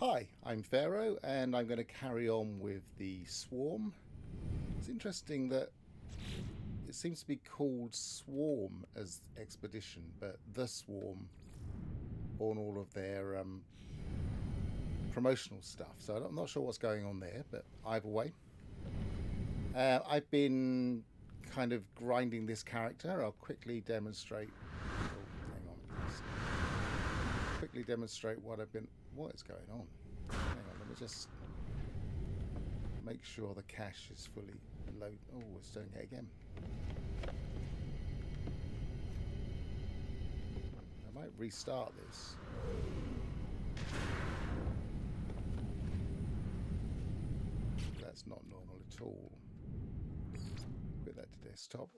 Hi, I'm Pharaoh, and I'm going to carry on with the Swarm. It's interesting that it seems to be called Swarm as Expedition, but the Swarm on all of their promotional stuff. So I'm not sure what's going on there, but either way. I've been kind of grinding this character. I'll quickly demonstrate. Oh, hang on. Please. Quickly demonstrate what I've been. What is going on? Hang on, let me just make sure the cache is fully loaded. Oh, it's doing it again. I might restart this. That's not normal at all. Put that to desktop.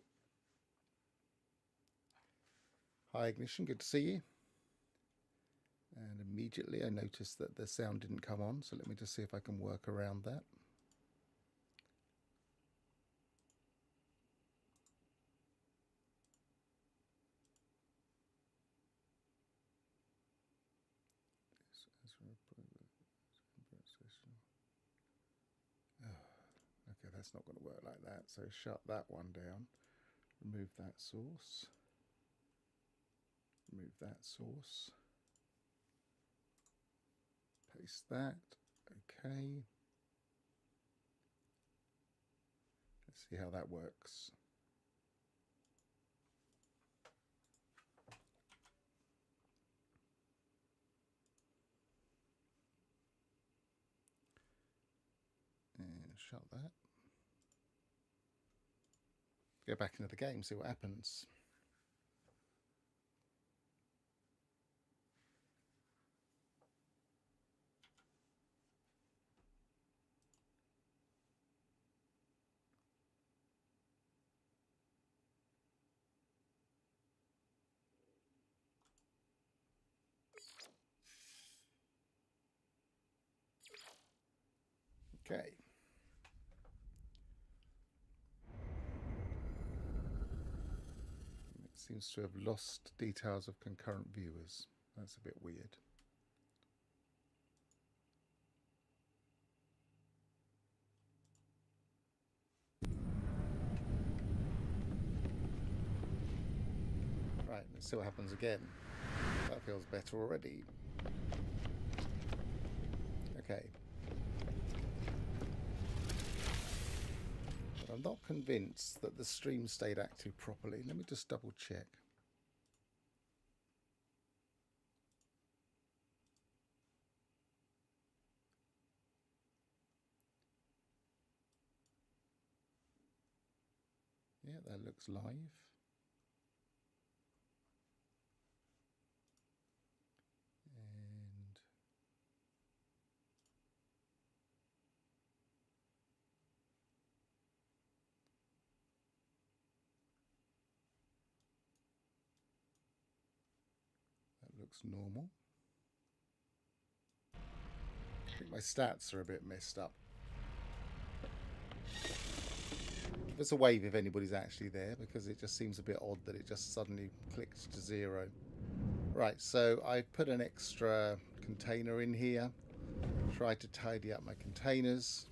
Hi Ignition, good to see you. And immediately I noticed that the sound didn't come on, so let me just see if I can work around that. Okay, that's not going to work like that, so shut that one down. Remove that source. Remove that source. Paste that. Okay. Let's see how that works. And shut that. Go back into the game, see what happens. Okay. It seems to have lost details of concurrent viewers. That's a bit weird. Right, let's see what happens again. That feels better already. Okay. But I'm not convinced that the stream stayed active properly. Let me just double check. Yeah, that looks live. And that looks normal. I think my stats are a bit messed up. Give us a wave if anybody's actually there, because it just seems a bit odd that it just suddenly clicked to 0. Right, so I put an extra container in here. Tried to tidy up my containers.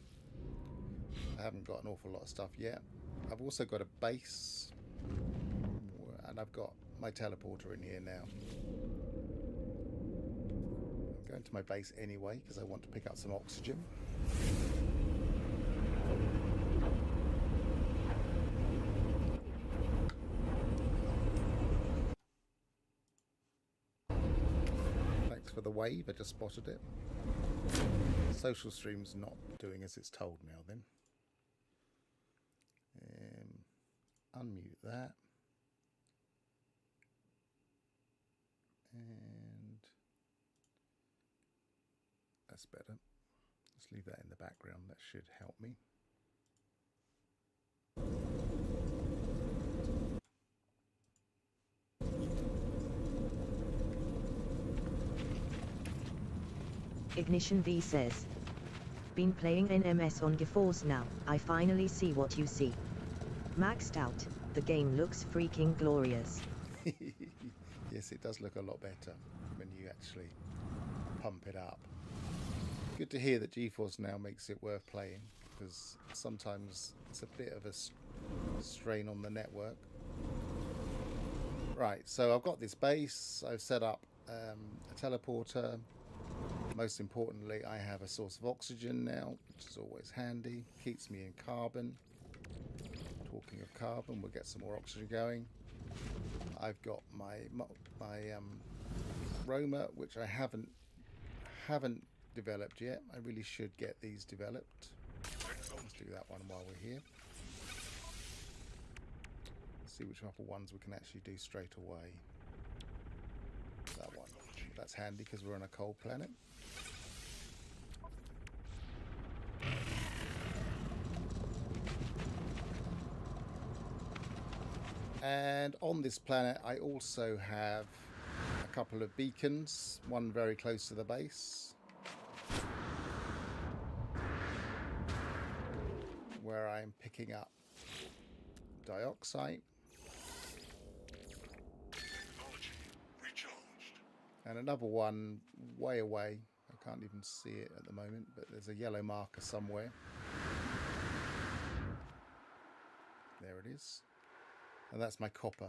I haven't got an awful lot of stuff yet. I've also got a base, and I've got my teleporter in here now. I'm going to my base anyway because I want to pick up some oxygen. Thanks for the wave, I just spotted it. Social stream's not doing as it's told now then. Unmute that. And that's better. Let's leave that in the background, that should help me. Ignition V says, been playing NMS on GeForce now, I finally see what you see. Maxed out, the game looks freaking glorious. Yes, it does look a lot better when you actually pump it up. good to hear that GeForce Now makes it worth playing, because sometimes it's a bit of a strain on the network. Right, so I've got this base. I've set up a teleporter. Most importantly, I have a source of oxygen now, which is always handy. Keeps me in carbon. Talking of carbon, we'll get some more oxygen going. I've got my roamer, which I haven't developed yet. I really should get these developed. Let's do that one while we're here. See which other ones we can actually do straight away. That one. That's handy because we're on a cold planet. And on this planet I also have a couple of beacons, one very close to the base, where I'm picking up dioxide. And another one way away. I can't even see it at the moment, but there's a yellow marker somewhere. There it is. And that's my copper.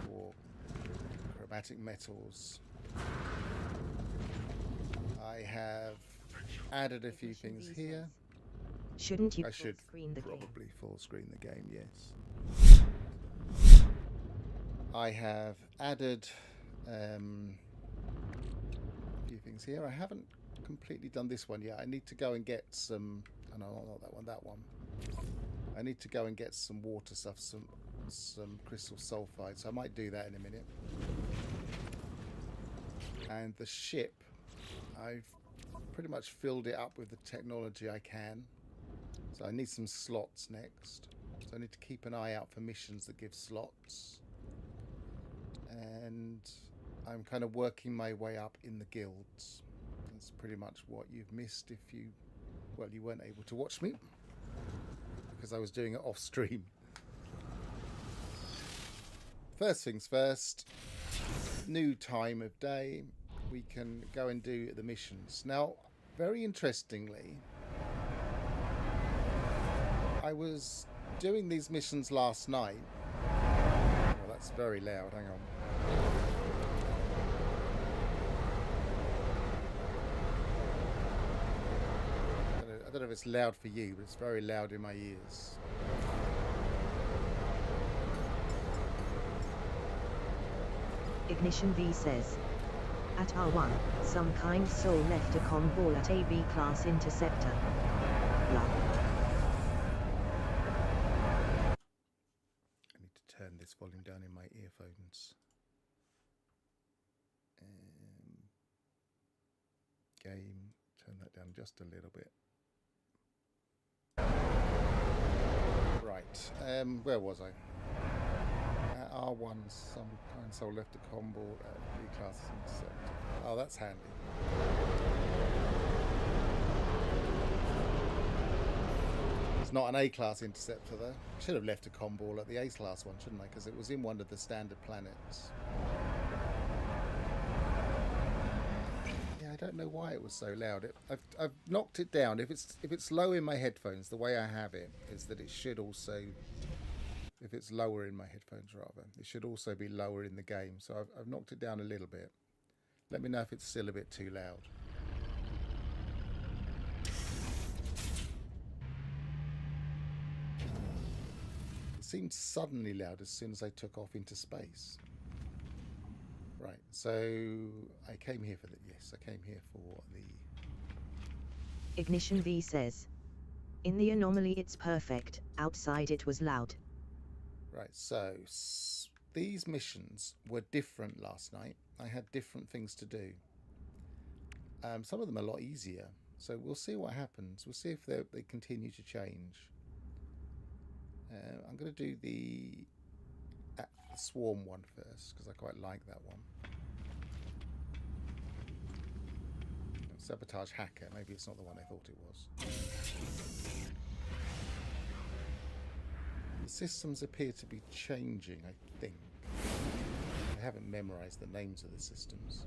For chromatic metals. I have added a few things here. Shouldn't you I should screen the game? probably full screen the game, yes. I have added a few things here. I haven't completely done this one yet. I need to go and get some... Oh, no, not that one, that one. I need to go and get some water stuff, some crystal sulfide, so I might do that in a minute. And the ship, I've pretty much filled it up with the technology I can. So I need some slots next. So I need to keep an eye out for missions that give slots. And I'm kind of working my way up in the guilds. That's pretty much what you've missed if you... Well, you weren't able to watch me, because I was doing it off stream. First things first, new time of day, we can go and do the missions. Now, very interestingly, I was doing these missions last night. Oh, that's very loud, hang on. I don't know if it's loud for you, but it's very loud in my ears. Ignition V says, at R1, some kind soul left a comm ball at a B-class interceptor. Blah. I need to turn this volume down in my earphones. Game, turn that down just a little bit. Right, where was I? At R1, some kind soul left a comm ball at B-class interceptor. Oh, that's handy. It's not an A-class interceptor though. Should have left a comm ball at the A-class one, shouldn't I? Because it was in one of the standard planets. Yeah, I don't know why it was so loud. I've knocked it down. If it's low in my headphones, the way I have it is that it should also... If it's lower in my headphones, rather, it should also be lower in the game. So I've knocked it down a little bit. Let me know if it's still a bit too loud. It seemed suddenly loud as soon as I took off into space. Right, so I came here for the... Yes, I came here for the... Ignition V says, in the anomaly it's perfect, outside it was loud. Right, so these missions were different last night. I had different things to do. Some of them are a lot easier. So we'll see what happens. We'll see if they continue to change. I'm going to do the Swarm one first, because I quite like that one. Sabotage Hacker. Maybe it's not the one I thought it was. The systems appear to be changing, I think. I haven't memorized the names of the systems.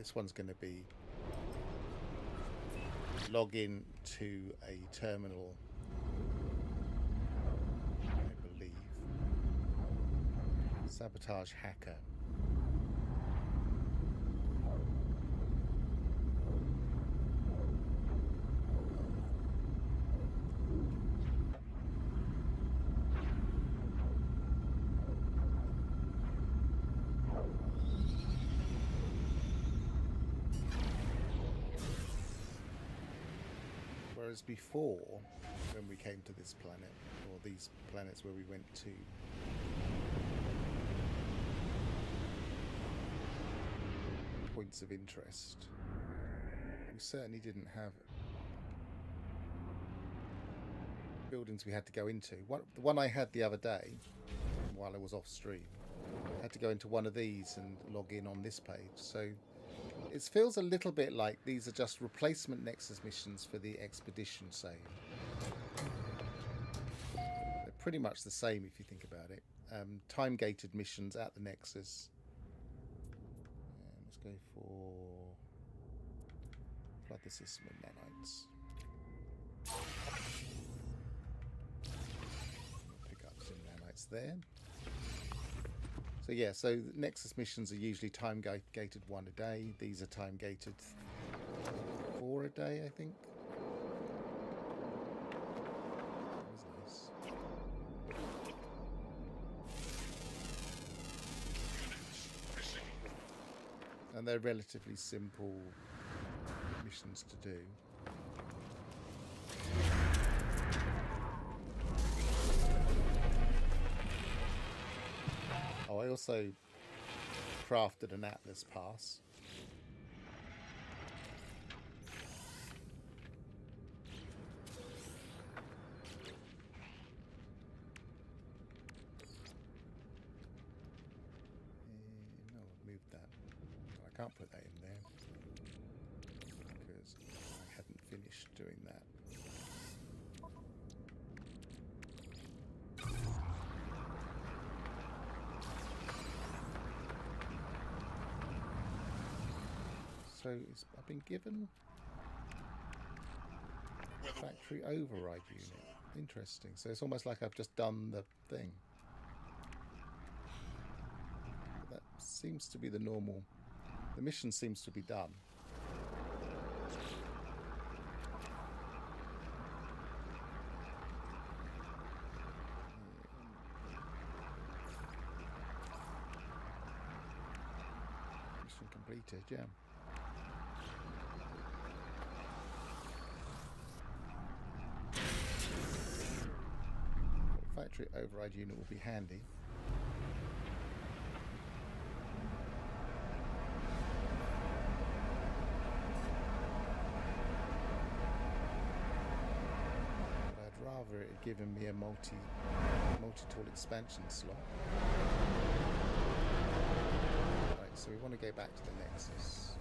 this one's going to be log in to a terminal, I believe. Sabotage hacker. Whereas before, when we came to this planet, or these planets where we went to, points of interest, we certainly didn't have buildings we had to go into. The one I had the other day, while I was off stream, I had to go into one of these and log in on this page. So it feels a little bit like these are just replacement Nexus missions for the expedition save. They're pretty much the same if you think about it. Time-gated missions at the Nexus. Let's go for flood the system with nanites. Pick up some nanites there. So yeah, so Nexus missions are usually time-gated 1 a day. These are time-gated 4 a day, I think. That was nice. And they're relatively simple missions to do. Oh, I also crafted an Atlas pass. No, I've moved that. I can't put that in there because I hadn't finished doing that. So I've been given factory override unit. Interesting. So it's almost like I've just done the thing. That seems to be the normal. The mission seems to be done. Mission completed, yeah. Factory override unit will be handy. But I'd rather it had given me a multi-tool expansion slot. Right, so we want to go back to the Nexus.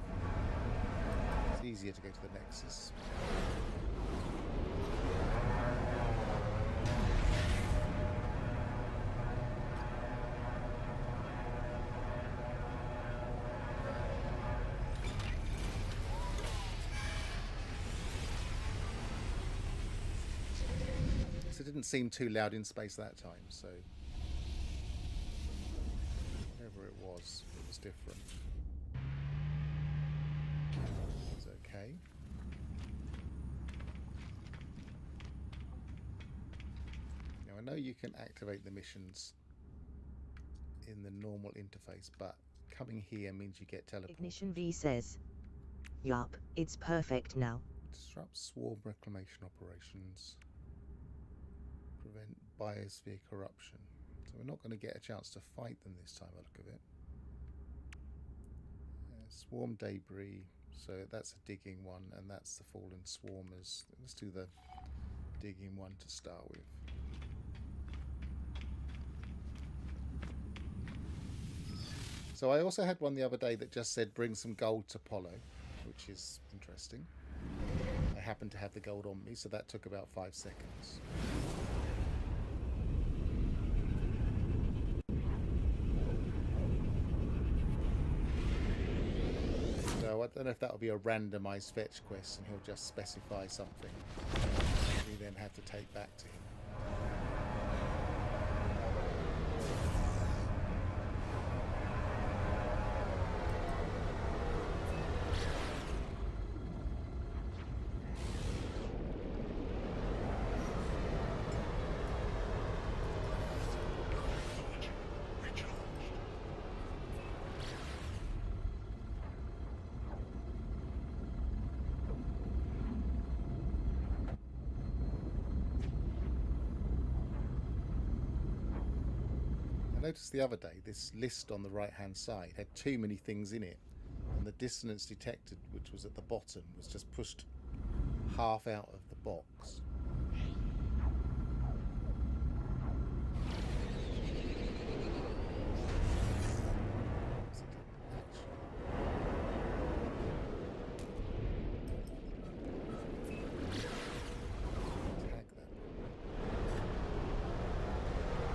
It's easier to go to the Nexus. It didn't seem too loud in space that time, so whatever it was different. It's okay. Now I know you can activate the missions in the normal interface, but coming here means you get teleported. Ignition V says, yup, it's perfect now. Disrupt swarm reclamation operations. Prevent biosphere corruption. So we're not going to get a chance to fight them this time, by the look of it. Swarm debris. So that's a digging one, and that's the fallen swarmers. Let's do the digging one to start with. So I also had one the other day that just said bring some gold to Polo, which is interesting. I happened to have the gold on me, so that took about 5 seconds. So don't know if that will be a randomized fetch quest and he'll just specify something we then have to take back to him. I noticed the other day this list on the right hand side had too many things in it, and the dissonance detected, which was at the bottom, was just pushed half out of the box. Tag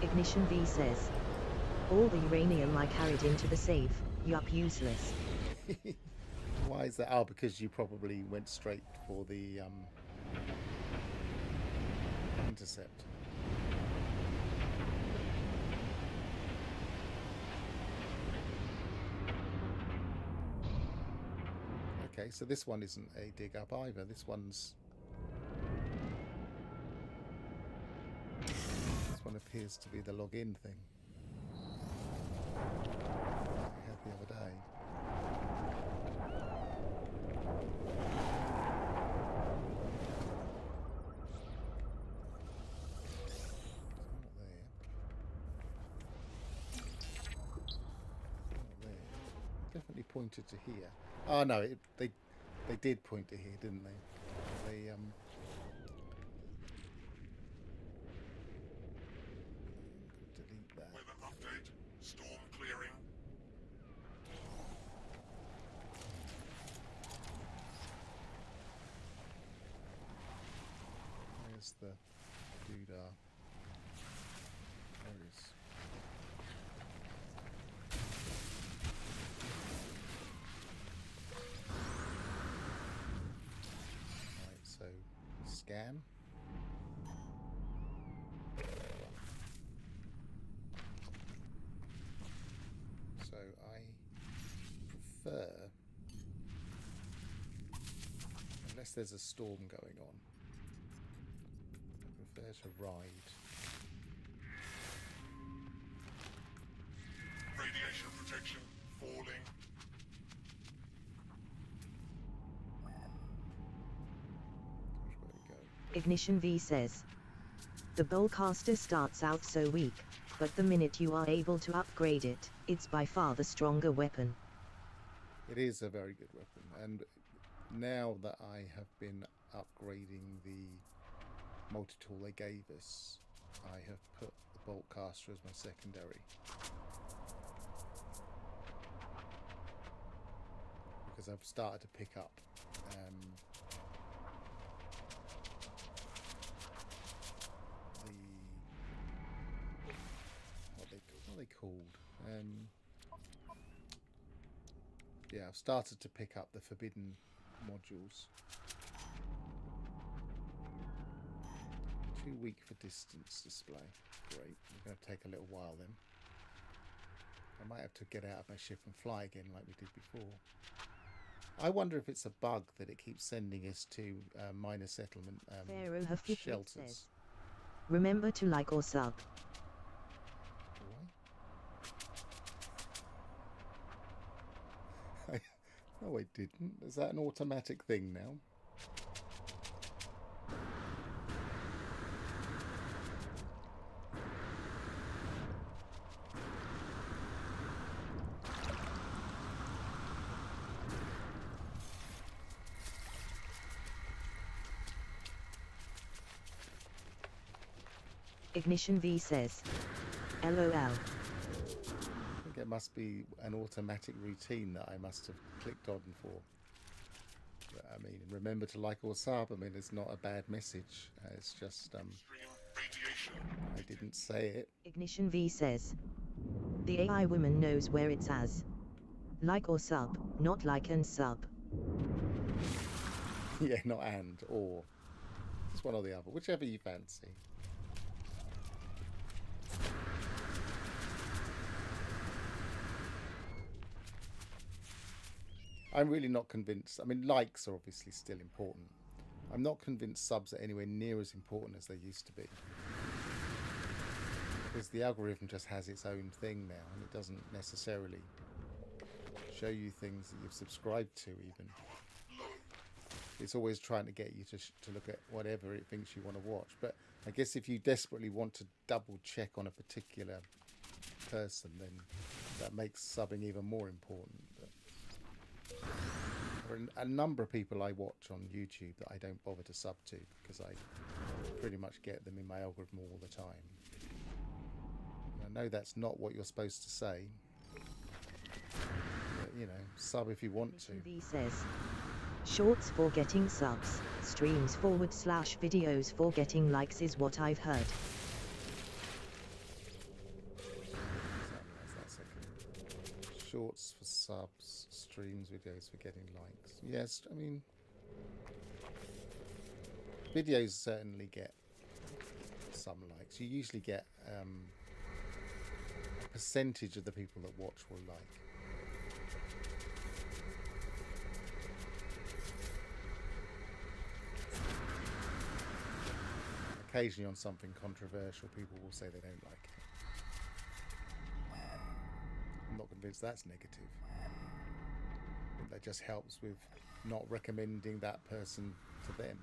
that. Ignition V says, all the uranium I carried into the safe, yup, useless. Why is that? Oh, because you probably went straight for the intercept. Okay, so this one isn't a dig up either. This one appears to be the login thing we had the other day. Definitely pointed to here. Oh no, they did point to here, didn't they? They delete that. Weather update. Storm clearing. Where's the doodah? There it is. Right, so scan. So I prefer, unless there's a storm going on, I prefer to ride. Radiation protection falling. Which way we go? Ignition V says, the Bowcaster starts out so weak, but the minute you are able to upgrade it, it's by far the stronger weapon. It is a very good weapon, and now that I have been upgrading the multi-tool they gave us, I have put the Boltcaster as my secondary. Because I've started to pick up what are they called? Yeah, I've started to pick up the forbidden modules. Too weak for distance display. Great. We're going to take a little while then. I might have to get out of my ship and fly again like we did before. I wonder if it's a bug that it keeps sending us to minor settlement Pharaoh Hafifit shelters. says, remember to like or sub. No, I didn't. Is that an automatic thing now? Ignition V says, LOL. I think it must be an automatic routine that I must have clicked on for. But, I mean, remember to like or sub. I mean, it's not a bad message. It's just Extreme radiation. I didn't say it. Ignition V says, the AI woman knows where it's as. Like or sub, not like and sub. Yeah, not and, or. Just one or the other, whichever you fancy. I'm really not convinced. I mean, likes are obviously still important. I'm not convinced subs are anywhere near as important as they used to be. Because the algorithm just has its own thing now, and it doesn't necessarily show you things that you've subscribed to even. It's always trying to get you to look at whatever it thinks you want to watch. But I guess if you desperately want to double check on a particular person, then that makes subbing even more important. But there are a number of people I watch on YouTube that I don't bother to sub to because I pretty much get them in my algorithm all the time. And I know that's not what you're supposed to say, but, you know, sub if you want to. V says, shorts for getting subs, streams / videos for getting likes is what I've heard. Shorts for subs, streams, videos for getting likes. Yes, I mean, videos certainly get some likes. You usually get a percentage of the people that watch will like. Occasionally on something controversial, people will say they don't like it. I'm not convinced that's negative. I think that just helps with not recommending that person to them.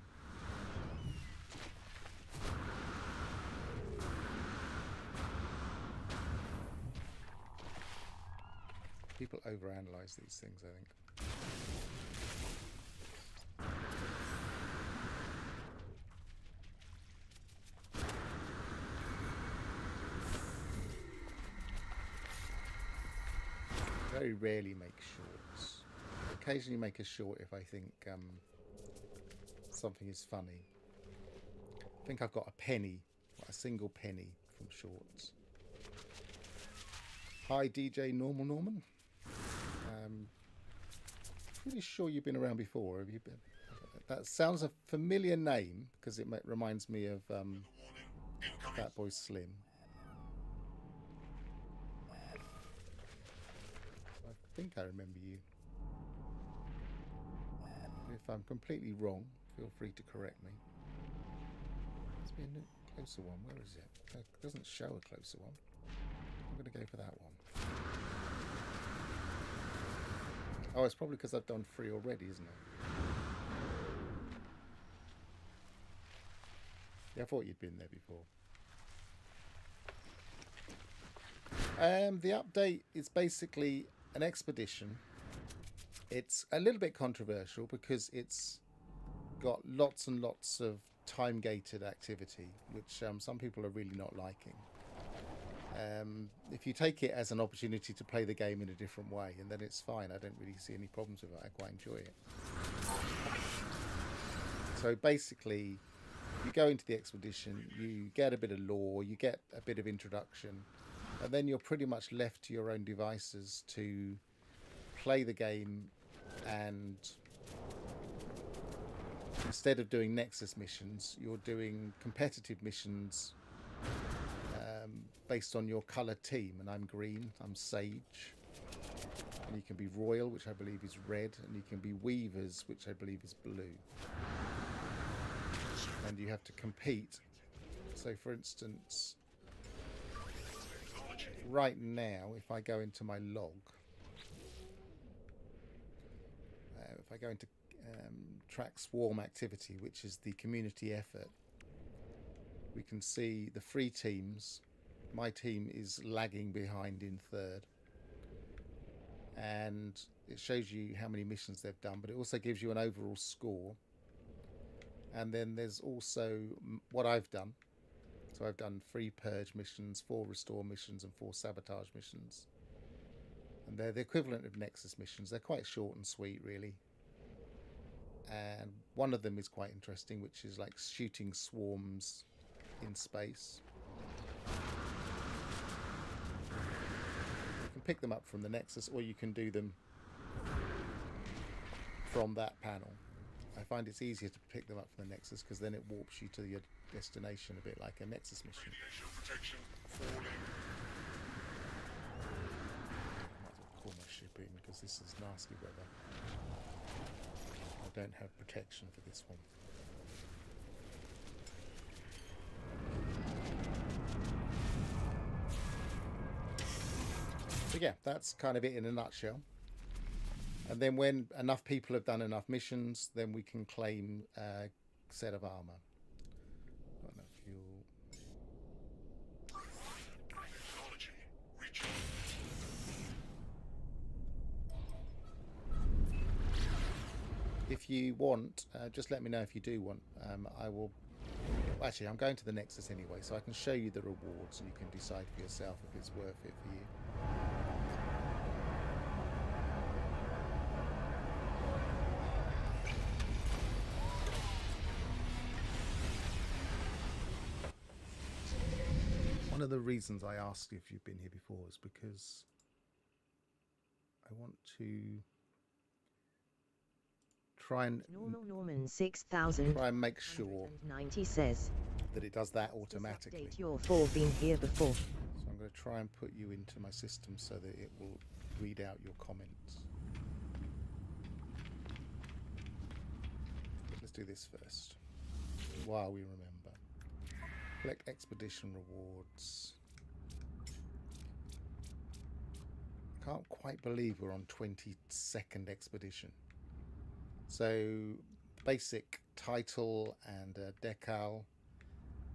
People overanalyze these things, I think. Very rarely make shorts. Occasionally make a short if I think something is funny. I think I've got a penny, a single penny from shorts. Hi DJ Normal Norman. Pretty sure you've been around before. Have you been? That sounds a familiar name because it reminds me of Fat Boy Slim. I think I remember you. If I'm completely wrong, feel free to correct me. Must be a new, closer one. Where is it? It doesn't show a closer one. I'm going to go for that one. Oh, it's probably because I've done 3 already, isn't it? Yeah, I thought you'd been there before. The update is basically an expedition. It's a little bit controversial because it's got lots and lots of time-gated activity, which some people are really not liking. If you take it as an opportunity to play the game in a different way, and then it's fine. I don't really see any problems with it. I quite enjoy it. So basically, you go into the expedition, you get a bit of lore, you get a bit of introduction, and then you're pretty much left to your own devices to play the game. And instead of doing Nexus missions, you're doing competitive missions based on your colour team. And I'm green, I'm Sage, and you can be Royal, which I believe is red, and you can be Weavers, which I believe is blue. And you have to compete. So for instance, right now, if I go into my log, if I go into track swarm activity, which is the community effort, we can see the 3 teams. My team is lagging behind in 3rd, and it shows you how many missions they've done, but it also gives you an overall score. And then there's also what I've done. So I've done 3 purge missions, 4 restore missions, and 4 sabotage missions, and they're the equivalent of Nexus missions. They're quite short and sweet, really. And one of them is quite interesting, which is like shooting swarms in space. You can pick them up from the Nexus, or you can do them from that panel. I find it's easier to pick them up from the Nexus because then it warps you to your destination, a bit like a Nexus mission. Radiation protection falling. I might as well pull my ship in because this is nasty weather. I don't have protection for this one. So yeah, that's kind of it in a nutshell. And then when enough people have done enough missions, then we can claim a set of armor. Got enough fuel. Technology reaching. If you want, just let me know if you do want. I will. Actually, I'm going to the Nexus anyway, so I can show you the rewards, and you can decide for yourself if it's worth it for you. One of the reasons I asked if you've been here before is because I want to try and Norman 6000 try and make sure 90 says that it does that "Does automatically. update your 4 been here before. So I'm going to try and put you into my system so that it will read out your comments. But let's do this first, while we remember. Collect expedition rewards. I can't quite believe we're on 22nd expedition. So basic title and a decal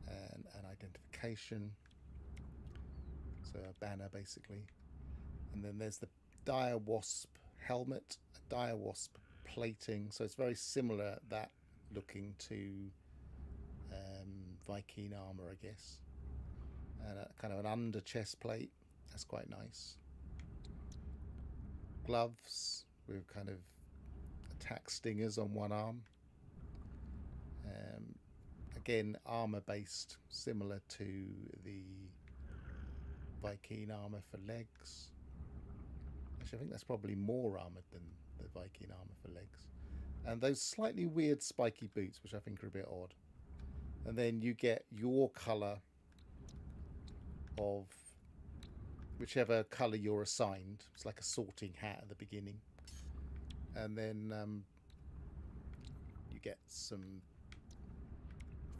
and an identification. So a banner basically. And then there's the Dire Wasp helmet, a Dire Wasp plating. So it's very similar, that looking to Vy'keen armor, I guess. And a kind of an under chest plate. That's quite nice. Gloves with kind of attack stingers on one arm. Again, armor based, similar to the Vy'keen armor for legs. Actually, I think that's probably more armored than the Vy'keen armor for legs. And those slightly weird spiky boots, which I think are a bit odd. And then you get your colour of whichever colour you're assigned. It's like a sorting hat at the beginning. And then you get some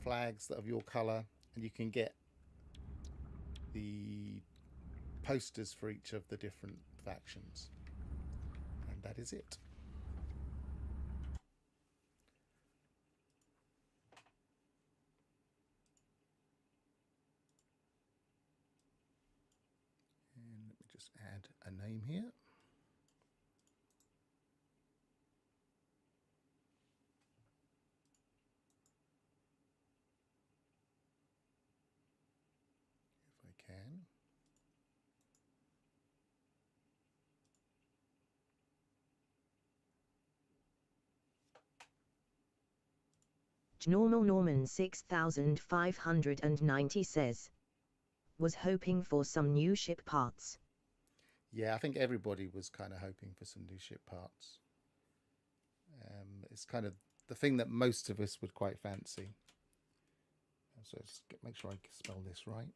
flags that are of your colour. And you can get the posters for each of the different factions. And that is it. And let me just add a name here. If I can. Normal Norman 6590 says, was hoping for some new ship parts. Yeah, I think everybody was kind of hoping for some new ship parts. It's kind of the thing that most of us would quite fancy. So let's make sure I spell this right.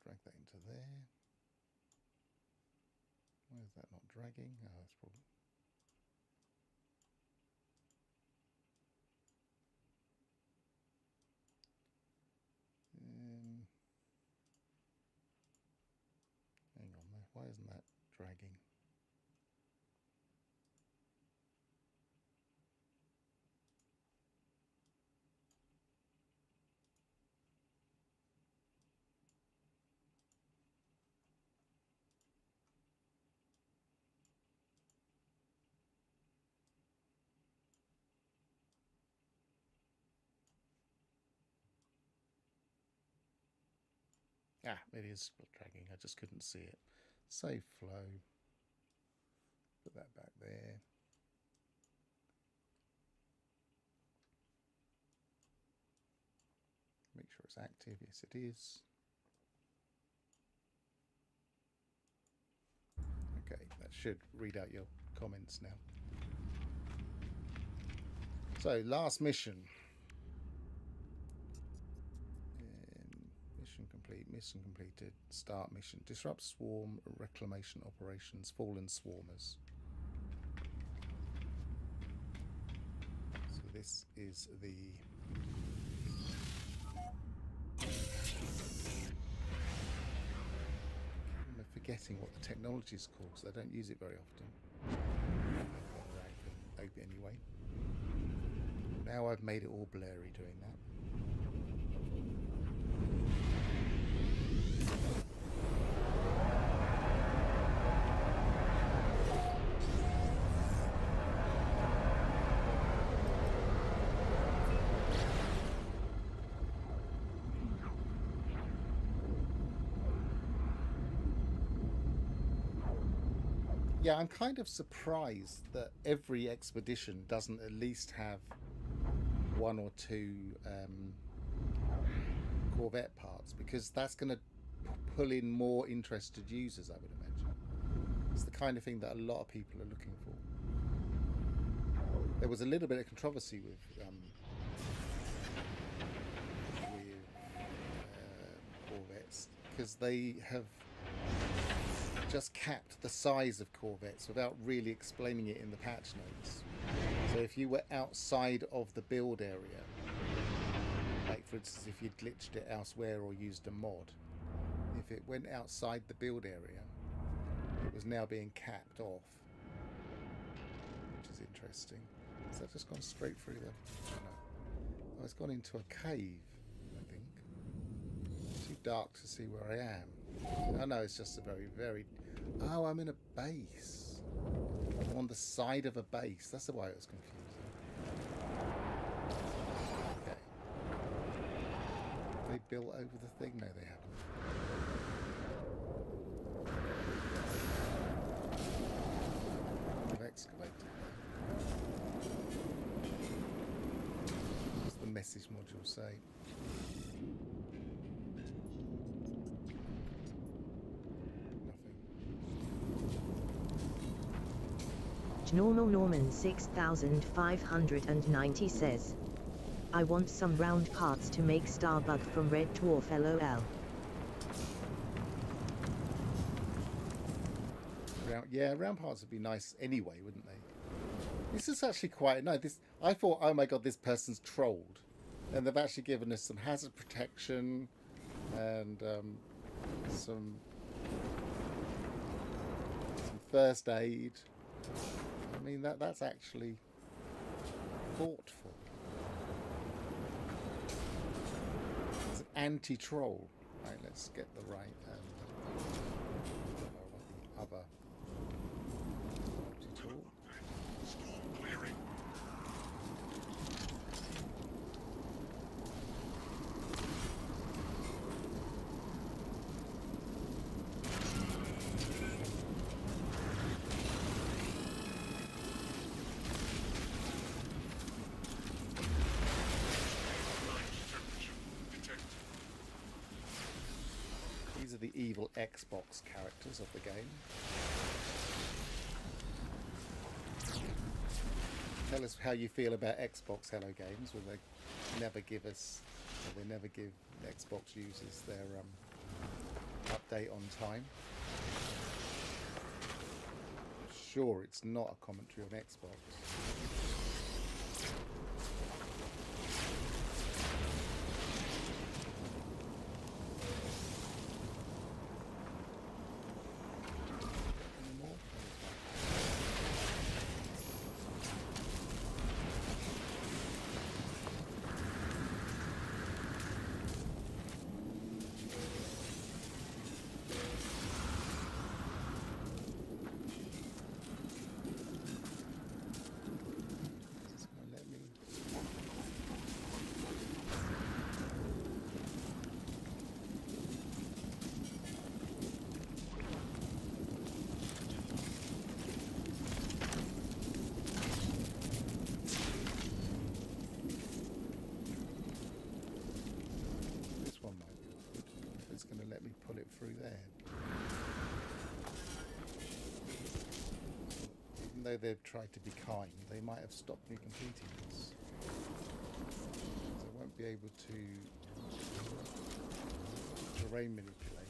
Drag that into there. Why is that not dragging? Oh, that's probably... hang on there. Why isn't that dragging? Ah, it is still dragging. I just couldn't see it. Save flow. Put that back there. Make sure it's active. Yes, it is. Okay, that should read out your comments now. So, last mission. Mission complete. Mission completed. Start mission. Disrupt swarm reclamation operations. Fallen swarmers. So this is the... I'm forgetting what the technology is called, because I don't use it very often. Anyway. Now I've made it all blurry doing that. Yeah, I'm kind of surprised that every expedition doesn't at least have one or two Corvette parts, because that's going to pull in more interested users, I would imagine. It's the kind of thing that a lot of people are looking for. There was a little bit of controversy with Corvettes, because they have just capped the size of Corvettes without really explaining it in the patch notes. So if you were outside of the build area, like for instance if you glitched it elsewhere or used a mod, if it went outside the build area, it was now being capped off, which is interesting. Has that just gone straight through the... Oh, it's gone into a cave, I think. Too dark to see where I am. Oh no, it's just a very, very... Oh, I'm in a base. I'm on the side of a base. That's why it was confusing. Okay. They built over the thing? No, they haven't. I've excavated. What's the message module say? Normal Norman 6590 says, I want some round parts to make Starbug from Red Dwarf LOL. Round parts would be nice anyway, wouldn't they? This is actually quite nice. I thought, oh my god, this person's trolled. And they've actually given us some hazard protection and some first aid. I mean, that's actually thoughtful. It's an anti-troll. Right, let's get the right the other multi-tool. Storm clearing. These are the evil Xbox characters of the game. Tell us how you feel about Xbox Hello Games, where they never give us, or they never give Xbox users their update on time. Sure, it's not a commentary on Xbox. though they've tried to be kind, they might have stopped me completing this. So I won't be able to terrain manipulate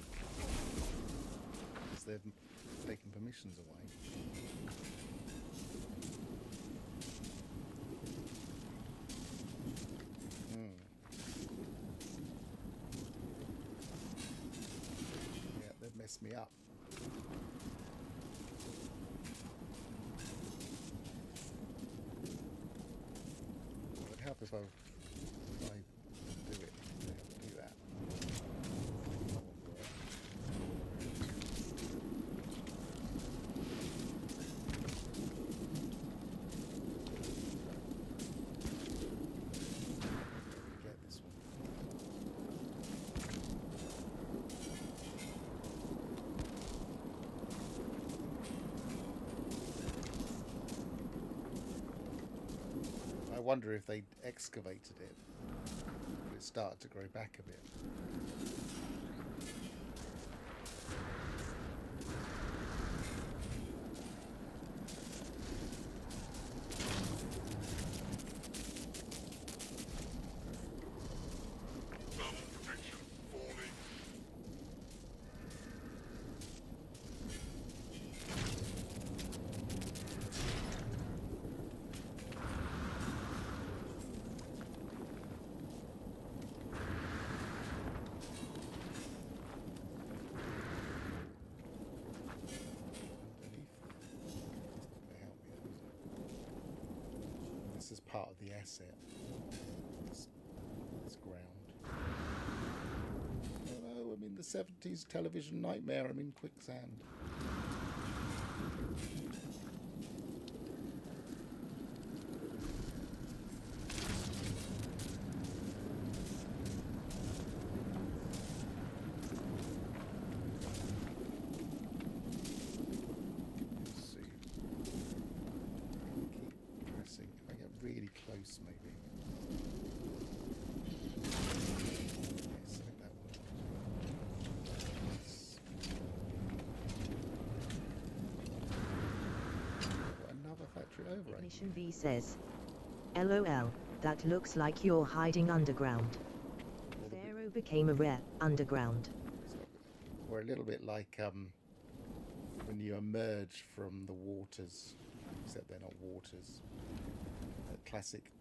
because they've taken permissions away. Yeah, they've messed me up. It would help if I do it. Do that. That won't work. Get this one. I wonder if they excavated it. It started to grow back a bit. Thermal protection falling. This is part of the asset. This ground. Oh, I'm in the 70s television nightmare. I'm in quicksand. Let's see. Keep pressing. If I get really close, maybe. Yes, I think that will. Yes. Got another factory override. Ignition V says, LOL, that looks like you're hiding underground. Or the bit- Pharaoh became a rare underground. Or a little bit like when you emerge from the waters, except they're not waters. A classic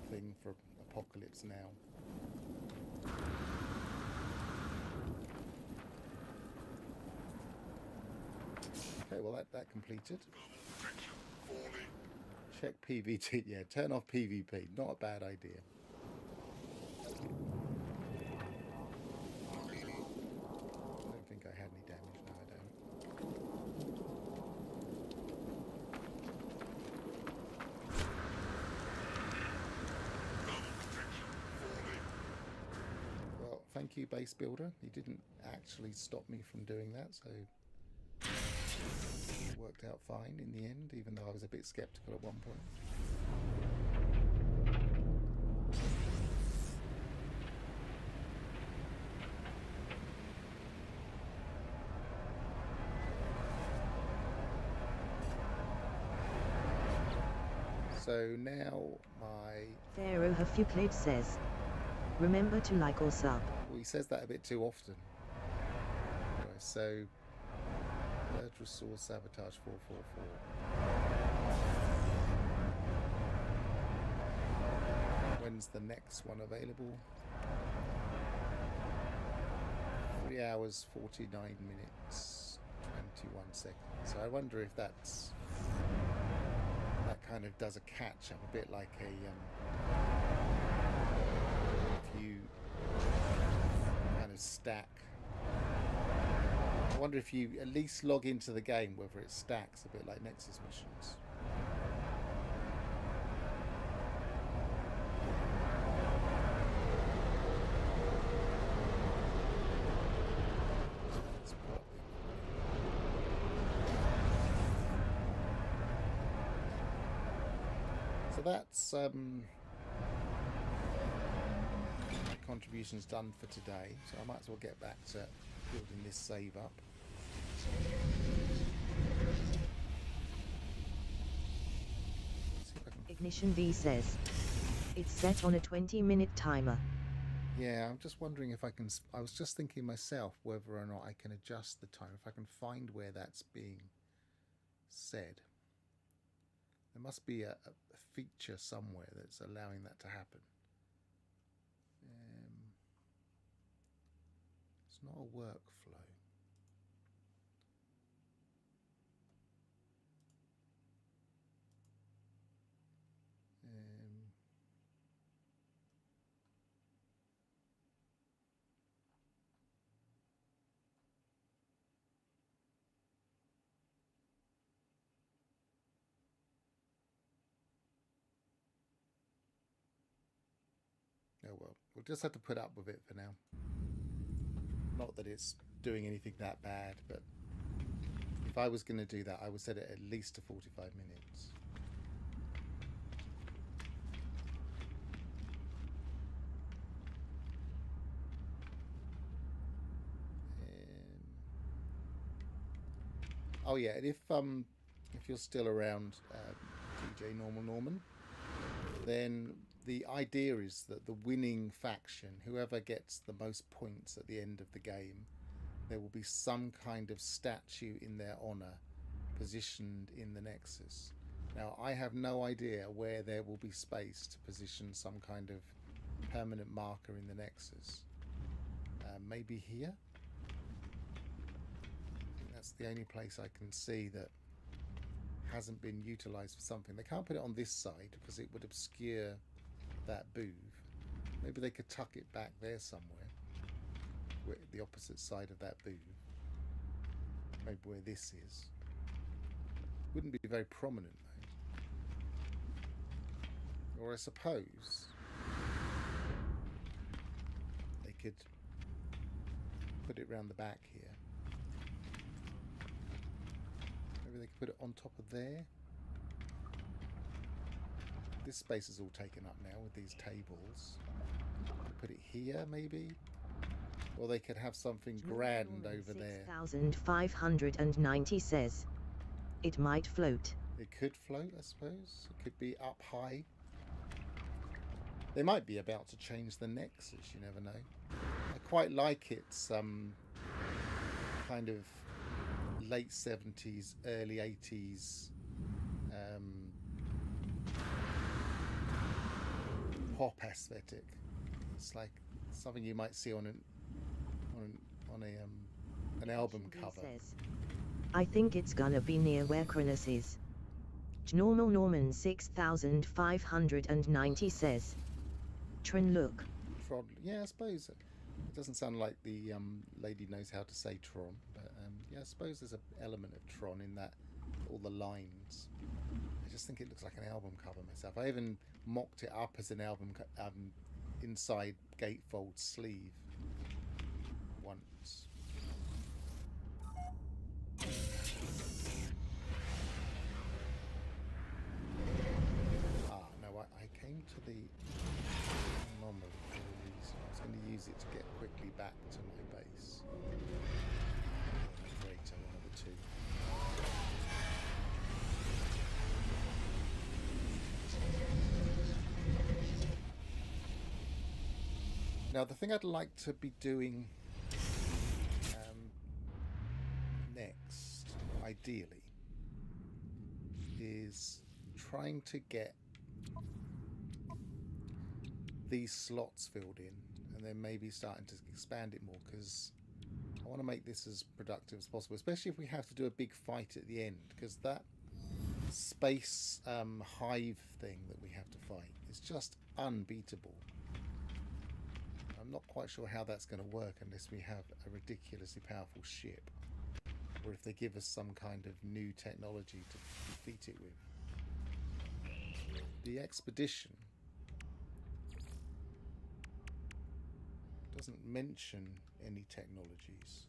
thing for Apocalypse Now. Okay, well that completed. Protection falling. Check PVT. Yeah, turn off PvP. Not a bad idea. I don't think I had any damage. No, I don't. Thermal protection falling. Well, thank you, base builder. You didn't actually stop me from doing that, so it worked out fine in the end, even though I was a bit skeptical at one point. So now my... Pharaoh Hafuklid says, remember to like or sub. Well, he says that a bit too often. Anyway, so... Virtual Source Sabotage 444. When's the next one available? 3 hours, 49 minutes, 21 seconds. So I wonder if that's... that kind of does a catch up, a bit like a... if you kind of stack... I wonder if you at least log into the game, whether it stacks a bit like Nexus missions. Let's put up the- So that's contributions done for today. So I might as well get back to building this save up. Ignition V says, it's set on a 20-minute timer. Yeah, I'm just wondering if I can... I was just thinking myself whether or not I can adjust the time, if I can find where that's being said. There must be a feature somewhere that's allowing that to happen. It's not a workflow. Oh well, we'll just have to put up with it for now. Not that it's doing anything that bad, but if I was going to do that, I would set it at least to 45 minutes. Oh yeah, and if you're still around, DJ Normal Norman, then the idea is that the winning faction, whoever gets the most points at the end of the game, there will be some kind of statue in their honor positioned in the Nexus. Now, I have no idea where there will be space to position some kind of permanent marker in the Nexus. Maybe here? I think that's the only place I can see that hasn't been utilized for something. They can't put it on this side because it would obscure that booth. Maybe they could tuck it back there somewhere, the opposite side of that booth. Maybe where this is. Wouldn't be very prominent though. Or I suppose they could put it round the back here. Maybe they could put it on top of there. This space is all taken up now with these tables. Put it here, maybe? Or they could have something grand over there. 6590 says, it might float. It could float, I suppose. It could be up high. They might be about to change the Nexus, you never know. I quite like its kind of late 70s, early 80s pop aesthetic. It's like something you might see on an album cover. Says, I think it's gonna be near where Kronos is. Normal Norman 6590 says, Tron look. Tron, yeah, I suppose it doesn't sound like the lady knows how to say Tron, but yeah, I suppose there's an element of Tron in that, all the lines. I just think it looks like an album cover myself. I even mocked it up as an album inside gatefold sleeve once. No, I came to the anomaly for a reason. I was going to use it to get quickly back to my base. Greater, one of the two. Now, the thing I'd like to be doing next, ideally, is trying to get these slots filled in, and then maybe starting to expand it more, because I want to make this as productive as possible, especially if we have to do a big fight at the end, because that space hive thing that we have to fight is just unbeatable. I'm not quite sure how that's going to work unless we have a ridiculously powerful ship, or if they give us some kind of new technology to defeat it with. The expedition doesn't mention any technologies.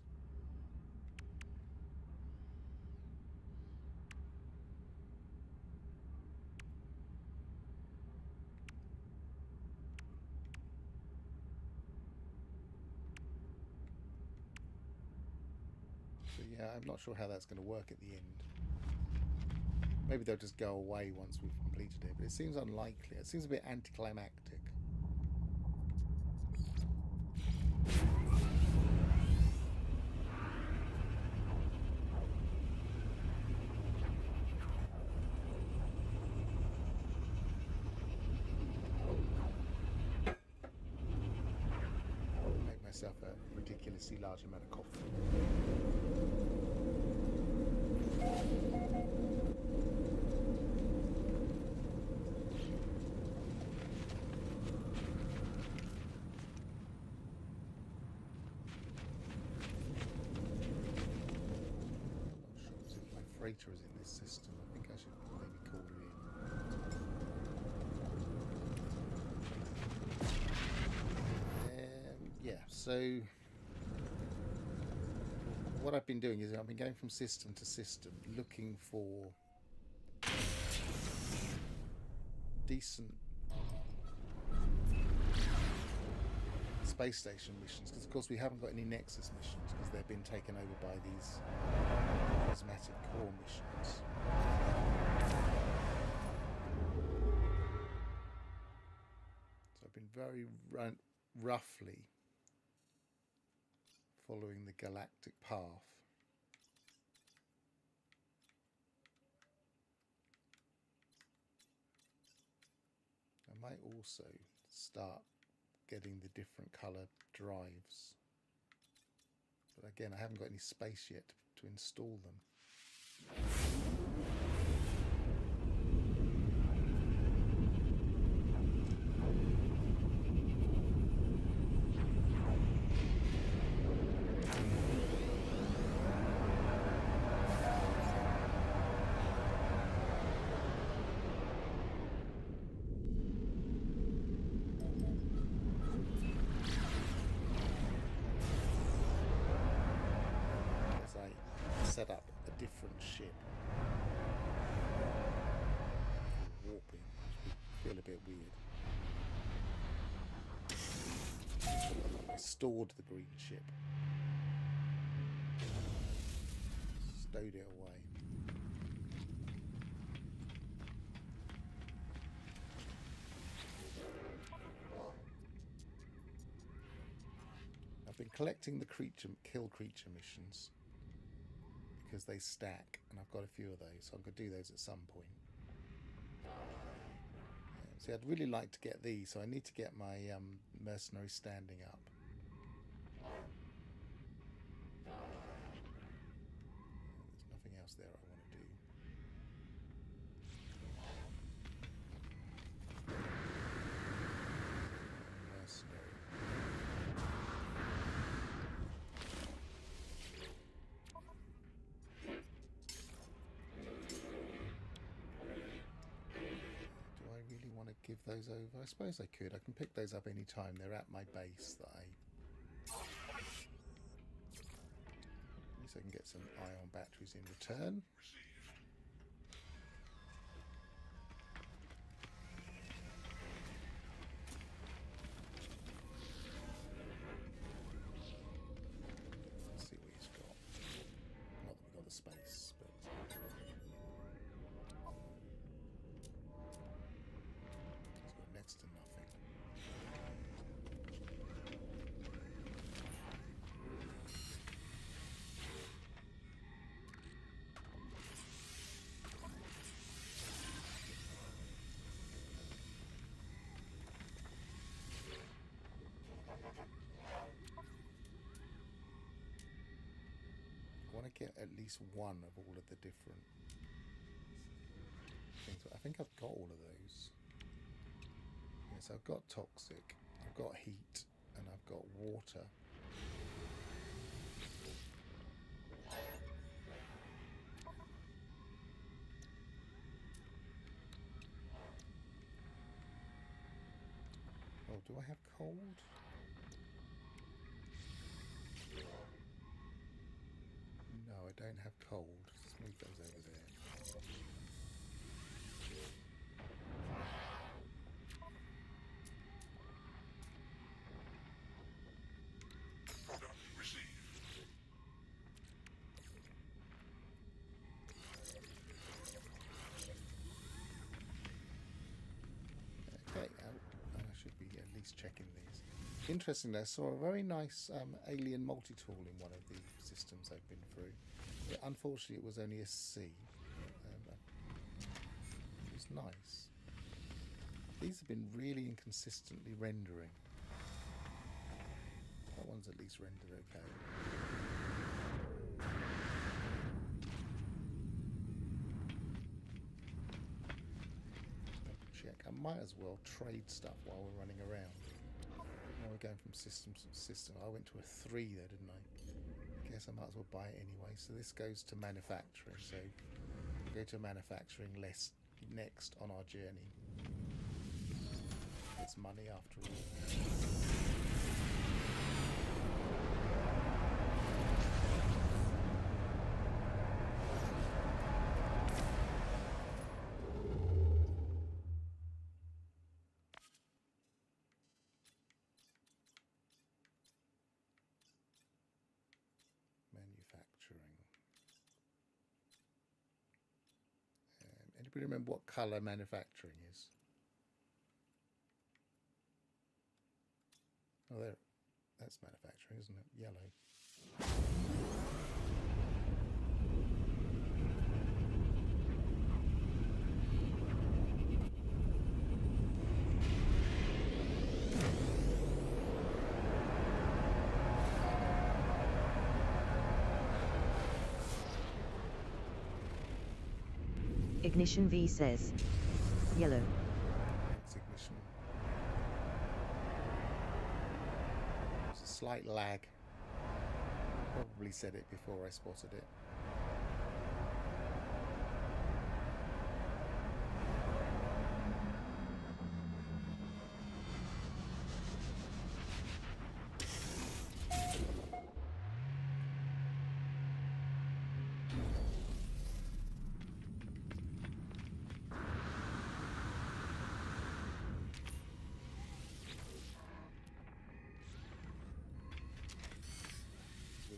So yeah, I'm not sure how that's going to work at the end. Maybe they'll just go away once we've completed it, but it seems unlikely. It seems a bit anticlimactic. Make myself a ridiculously large amount of coffee. Freighter is in this system. I think I should maybe call it in. Yeah, so what I've been doing is I've been going from system to system looking for decent space station missions, because of course we haven't got any Nexus missions because they've been taken over by these prismatic core missions. So I've been very roughly following the galactic path. I might also start getting the different color drives, but again I haven't got any space yet to install them. Set up a different ship. Warping, which would feel a bit weird. I stored the green ship. Stowed it away. I've been collecting the kill creature missions because they stack, and I've got a few of those, so I'm going to do those at some point. See, I'd really like to get these, so I need to get my mercenary standing up. There's nothing else there I want to do. Mercenary. Give those over. I suppose I could. I can pick those up any time. They're at my base that at least I can get some ion batteries in return. Let's see what he's got. Not that we've got the space, but next to nothing. I want to get at least one of all of the different things. I think I've got all of those. Yes, I've got toxic, I've got heat, and I've got water. Oh, do I have cold? No, I don't have cold. Let's move those over there. least checking these. Interestingly, I saw a very nice alien multi-tool in one of the systems I've been through. Unfortunately, it was only a C. It was nice. These have been really inconsistently rendering. That one's at least rendered okay. Double check. I might as well trade stuff while we're running around. Now we're going from system to system. I went to a 3 there, didn't I? Guess I might as well buy it anyway. So this goes to manufacturing. So we'll go to manufacturing next on our journey. It's money after all. Manufacturing. Anybody remember what colour manufacturing is? Oh, there. That's manufacturing, isn't it? Yellow. Ignition V says. Yellow. It's ignition. There's a slight lag. Probably said it before I spotted it.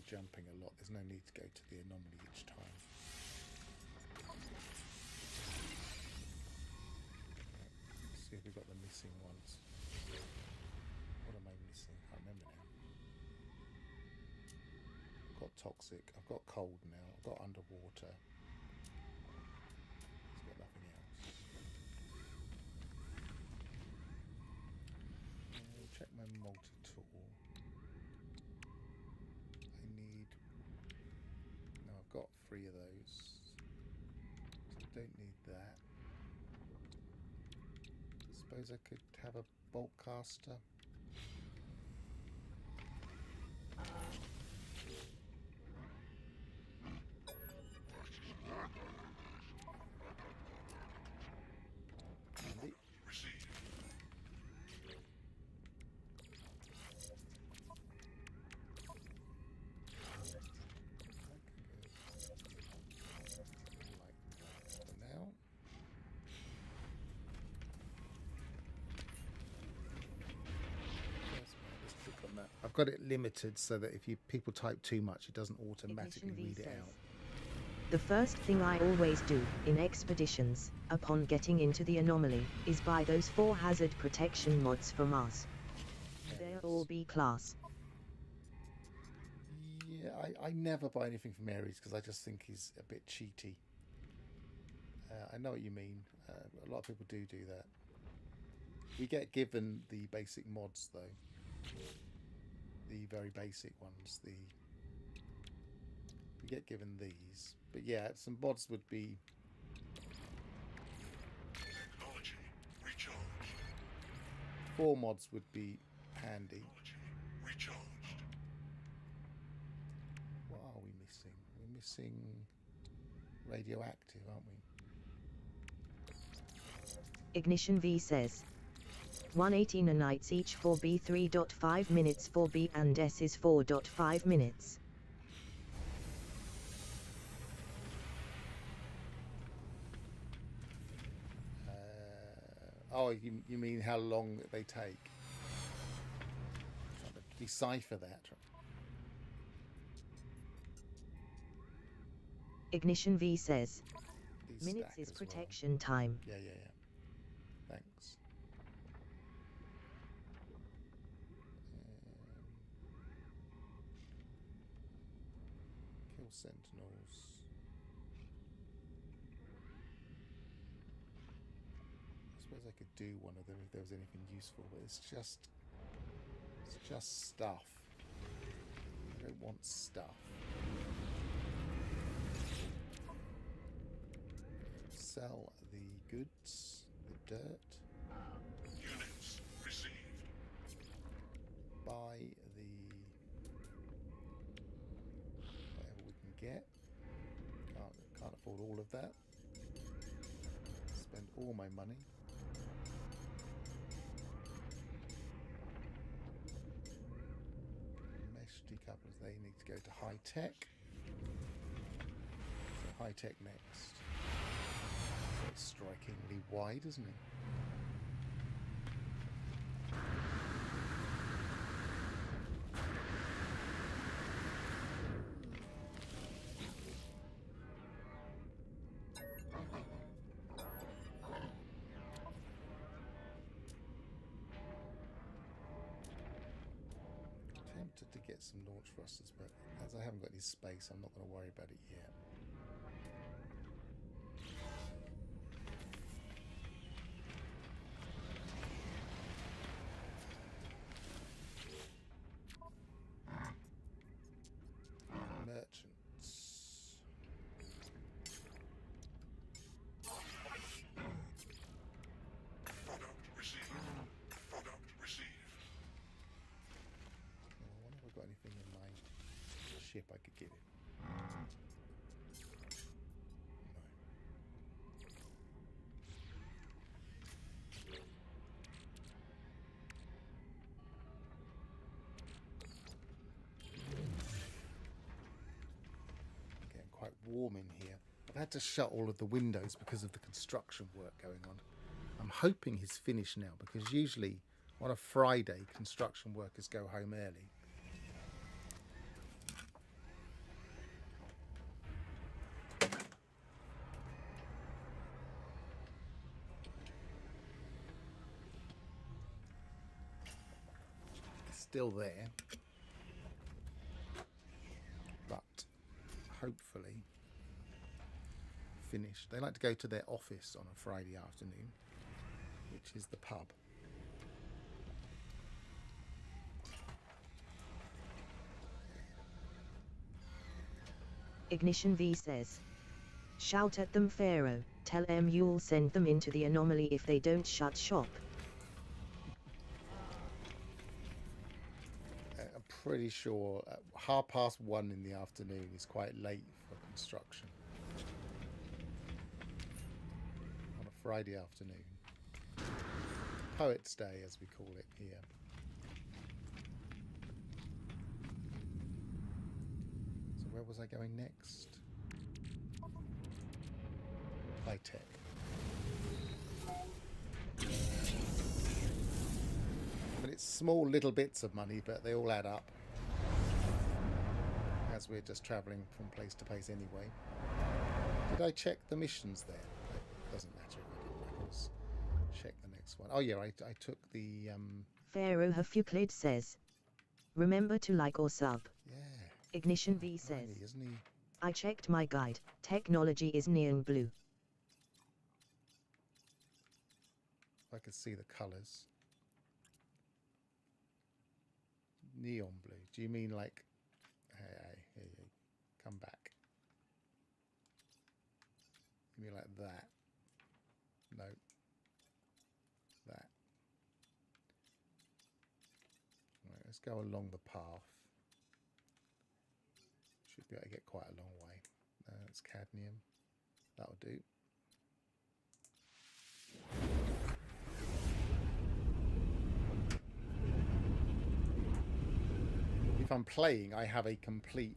Jumping a lot, there's no need to go to the anomaly each time. Let's see if we've got the missing ones. What am I missing? I can't remember now. I've got toxic, I've got cold now, I've got underwater. I've got nothing else. Check my multi-tool. I've got 3 of those, so I don't need that. Suppose I could have a bolt caster. Handy. I've got it limited so that if people type too much, it doesn't automatically read it out. The first thing I always do in expeditions, upon getting into the anomaly, is buy those 4 hazard protection mods from Mars. They're all B class. Yeah, I never buy anything from Ares because I just think he's a bit cheaty. I know what you mean. A lot of people do that. We get given the basic mods though. The very basic ones. We get given these. But yeah, some mods would be... Technology recharged. 4 mods would be handy. Technology recharged. What are we missing? We're missing radioactive, aren't we? Ignition V says. 180 nanites each for B 3.5 minutes for B and S is 4.5 minutes. Oh, you mean how long they take? I'm trying to decipher that. Ignition V says. These Minutes stack is as protection time. Well. Yeah. Thanks. sentinels. I suppose I could do one of them if there was anything useful, but it's just stuff. I don't want stuff. Sell the goods, the dirt. Units received. Buy the whatever we can get. Can't afford all of that. Spend all my money. Mesh decouplers, they need to go to high tech. So high tech next. It's strikingly wide, isn't it? Tempted to get some launch thrusters, but as I haven't got any space, I'm not going to worry about it yet. Merchants. Product received. Product received. I wonder if I've got anything in my ship I could give him. No. Getting quite warm in here. I've had to shut all of the windows because of the construction work going on. I'm hoping he's finished now, because usually on a Friday construction workers go home early. It's still there, but hopefully finished. They like to go to their office on a Friday afternoon, which is the pub. Ignition V says, shout at them, Pharaoh. Tell them you'll send them into the anomaly if they don't shut shop. I'm pretty sure 1:30 in the afternoon is quite late for construction on a Friday afternoon. Poets' Day, as we call it here. So where was I going next? High tech. I mean, it's small little bits of money, but they all add up. As we're just travelling from place to place anyway. Did I check the missions there? It doesn't matter if I didn't. Let's check the next one. Oh yeah, I took the Pharaoh Euclid says, remember to like or sub. yeah. Ignition V says, Blimey, isn't he? I checked my guide. Technology is neon blue. I could see the colours. Neon blue. Do you mean like? Hey, come back. You mean like that? No. That. Right, let's go along the path. Should be able to get quite a long way. It's cadmium. That'll do. If I'm playing, I have a complete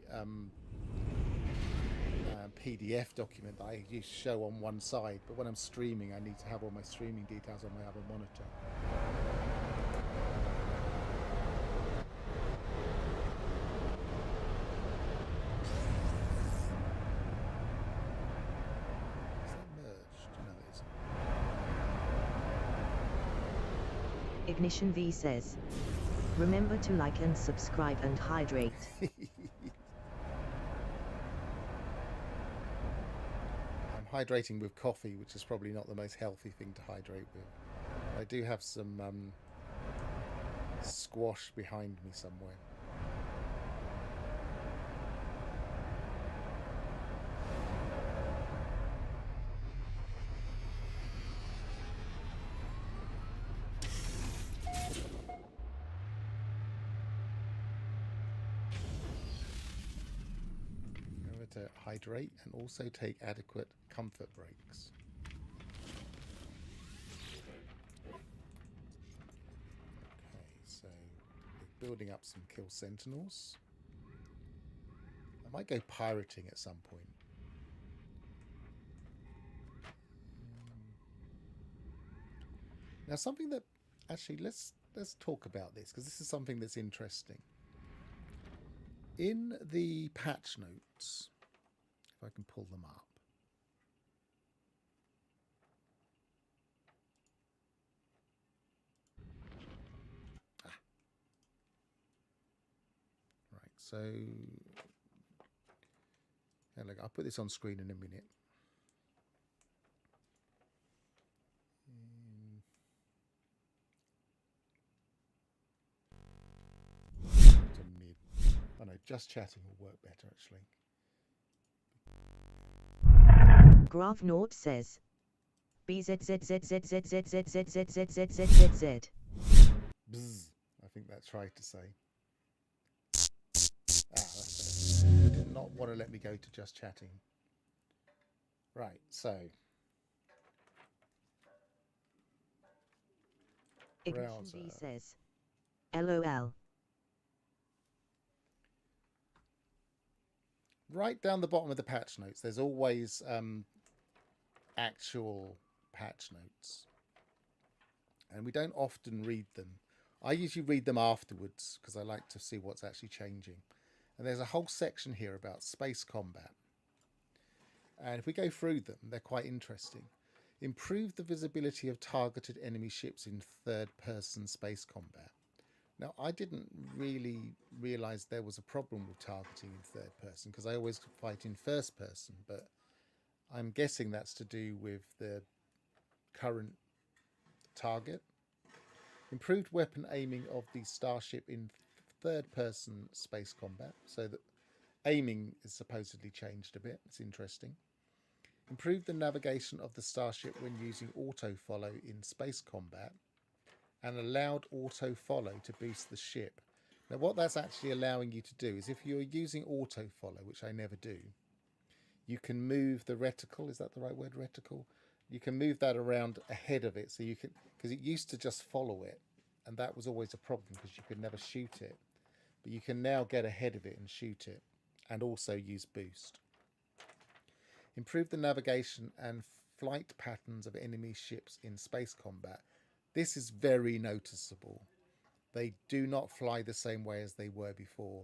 PDF document that I used to show on one side, but when I'm streaming, I need to have all my streaming details on my other monitor. Is that merged? No, it isn't. Ignition V says, remember to like and subscribe and hydrate. hydrating with coffee, which is probably not the most healthy thing to hydrate with. I do have some squash behind me somewhere. To hydrate and also take adequate comfort breaks. Okay, so we're building up some kill sentinels. I might go pirating at some point. Now something that actually let's talk about this, because this is something that's interesting. In the patch notes, if I can pull them up. Right, so and look, I'll put this on screen in a minute. To mid. Oh no, just chatting will work better actually. Graph Naught says BZZZZZZZZZZZZZZZ. Bzz, I think that's right to say. That's better. It did not want to let me go to just chatting. Right, so Ignition browser. V says LOL. Right down the bottom of the patch notes, there's always actual patch notes. And we don't often read them. I usually read them afterwards because I like to see what's actually changing. And there's a whole section here about space combat. And if we go through them, they're quite interesting. Improve the visibility of targeted enemy ships in third-person space combat. Now, I didn't really realise there was a problem with targeting in third person because I always fight in first person, but I'm guessing that's to do with the current target. Improved weapon aiming of the starship in third person space combat, so that aiming is supposedly changed a bit. It's interesting. Improved the navigation of the starship when using auto follow in space combat, and allowed auto follow to boost the ship. Now what that's actually allowing you to do is if you're using auto follow, which I never do, you can move the reticle, is that the right word, reticle? You can move that around ahead of it, so you can, because it used to just follow it, and that was always a problem because you could never shoot it. But you can now get ahead of it and shoot it, and also use boost. Improve the navigation and flight patterns of enemy ships in space combat. This is very noticeable. They do not fly the same way as they were before.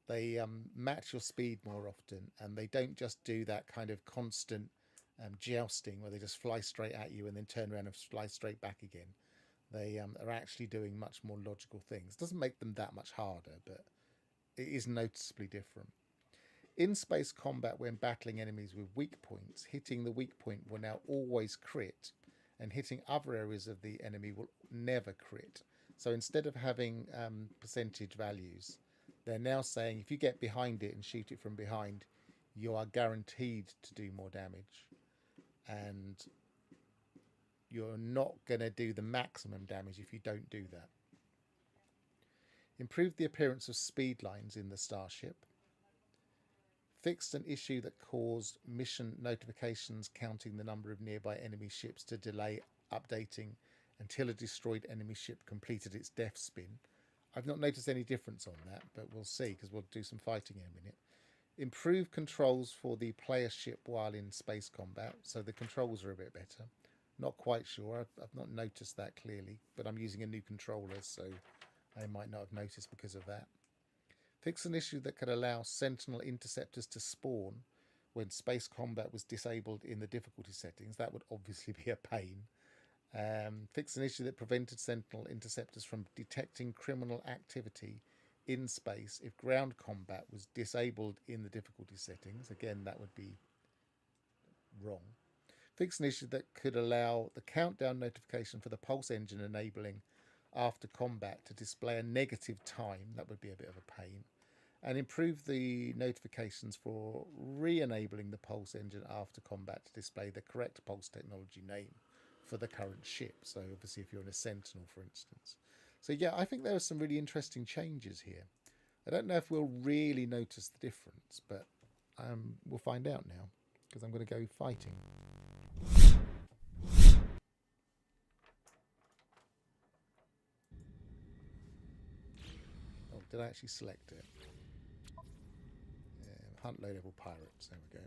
They match your speed more often, and they don't just do that kind of constant jousting where they just fly straight at you and then turn around and fly straight back again. They are actually doing much more logical things. Doesn't make them that much harder, but it is noticeably different. In space combat, when battling enemies with weak points, hitting the weak point will now always crit, and hitting other areas of the enemy will never crit. So instead of having percentage values, they're now saying if you get behind it and shoot it from behind, you are guaranteed to do more damage. And you're not going to do the maximum damage if you don't do that. Improve the appearance of speed lines in the starship. Fixed an issue that caused mission notifications counting the number of nearby enemy ships to delay updating until a destroyed enemy ship completed its death spin. I've not noticed any difference on that, but we'll see because we'll do some fighting in a minute. Improve controls for the player ship while in space combat, so the controls are a bit better. Not quite sure, I've not noticed that clearly, but I'm using a new controller, so I might not have noticed because of that. Fix an issue that could allow Sentinel interceptors to spawn when space combat was disabled in the difficulty settings. That would obviously be a pain. Fix an issue that prevented Sentinel interceptors from detecting criminal activity in space if ground combat was disabled in the difficulty settings. Again, that would be wrong. Fix an issue that could allow the countdown notification for the Pulse engine enabling after combat to display a negative time. That would be a bit of a pain. And improve the notifications for re-enabling the Pulse engine after combat to display the correct Pulse technology name for the current ship. So obviously if you're in a Sentinel, for instance. So yeah, I think there are some really interesting changes here. I don't know if we'll really notice the difference, but we'll find out now, because I'm going to go fighting. Oh, did I actually select it? Hunt low-level pirates. There we go.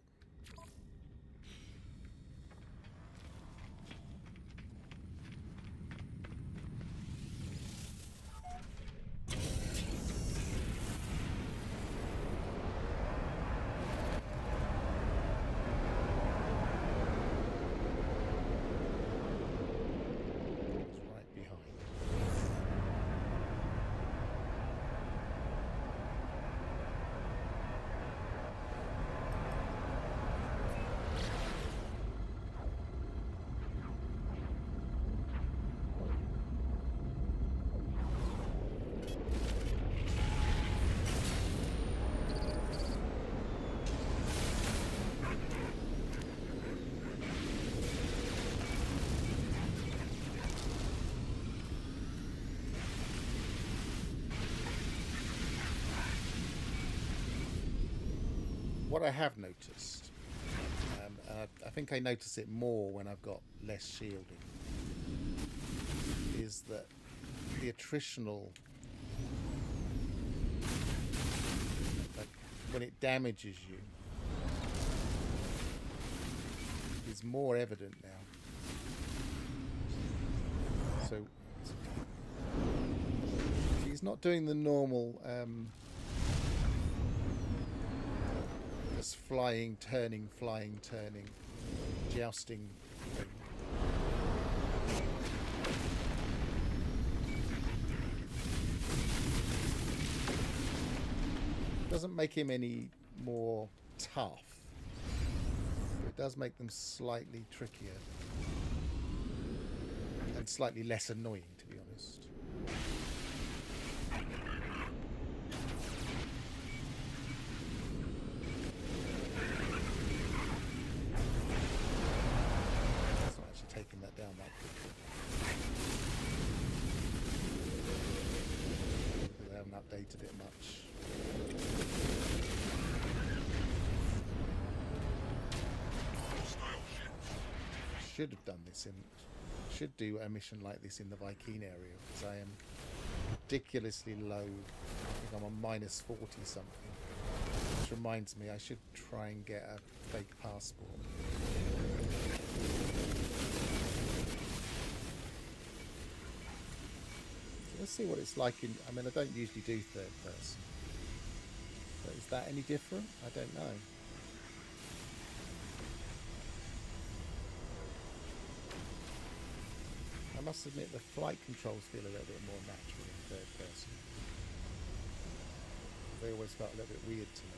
What I have noticed, I think I notice it more when I've got less shielding, is that the attritional, like when it damages you, is more evident now. So he's not doing the normal flying, turning, jousting thing. Doesn't make him any more tough, but it does make them slightly trickier and slightly less annoying, to be honest. Down that quickly. They haven't updated it much. Should have done this should do a mission like this in the Vy'keen area, because I am ridiculously low. I think I'm on minus 40 something. Which reminds me, I should try and get a fake passport. Let's see what it's like in... I mean, I don't usually do third person. But is that any different? I don't know. I must admit the flight controls feel a little bit more natural in third person. They always felt a little bit weird to me.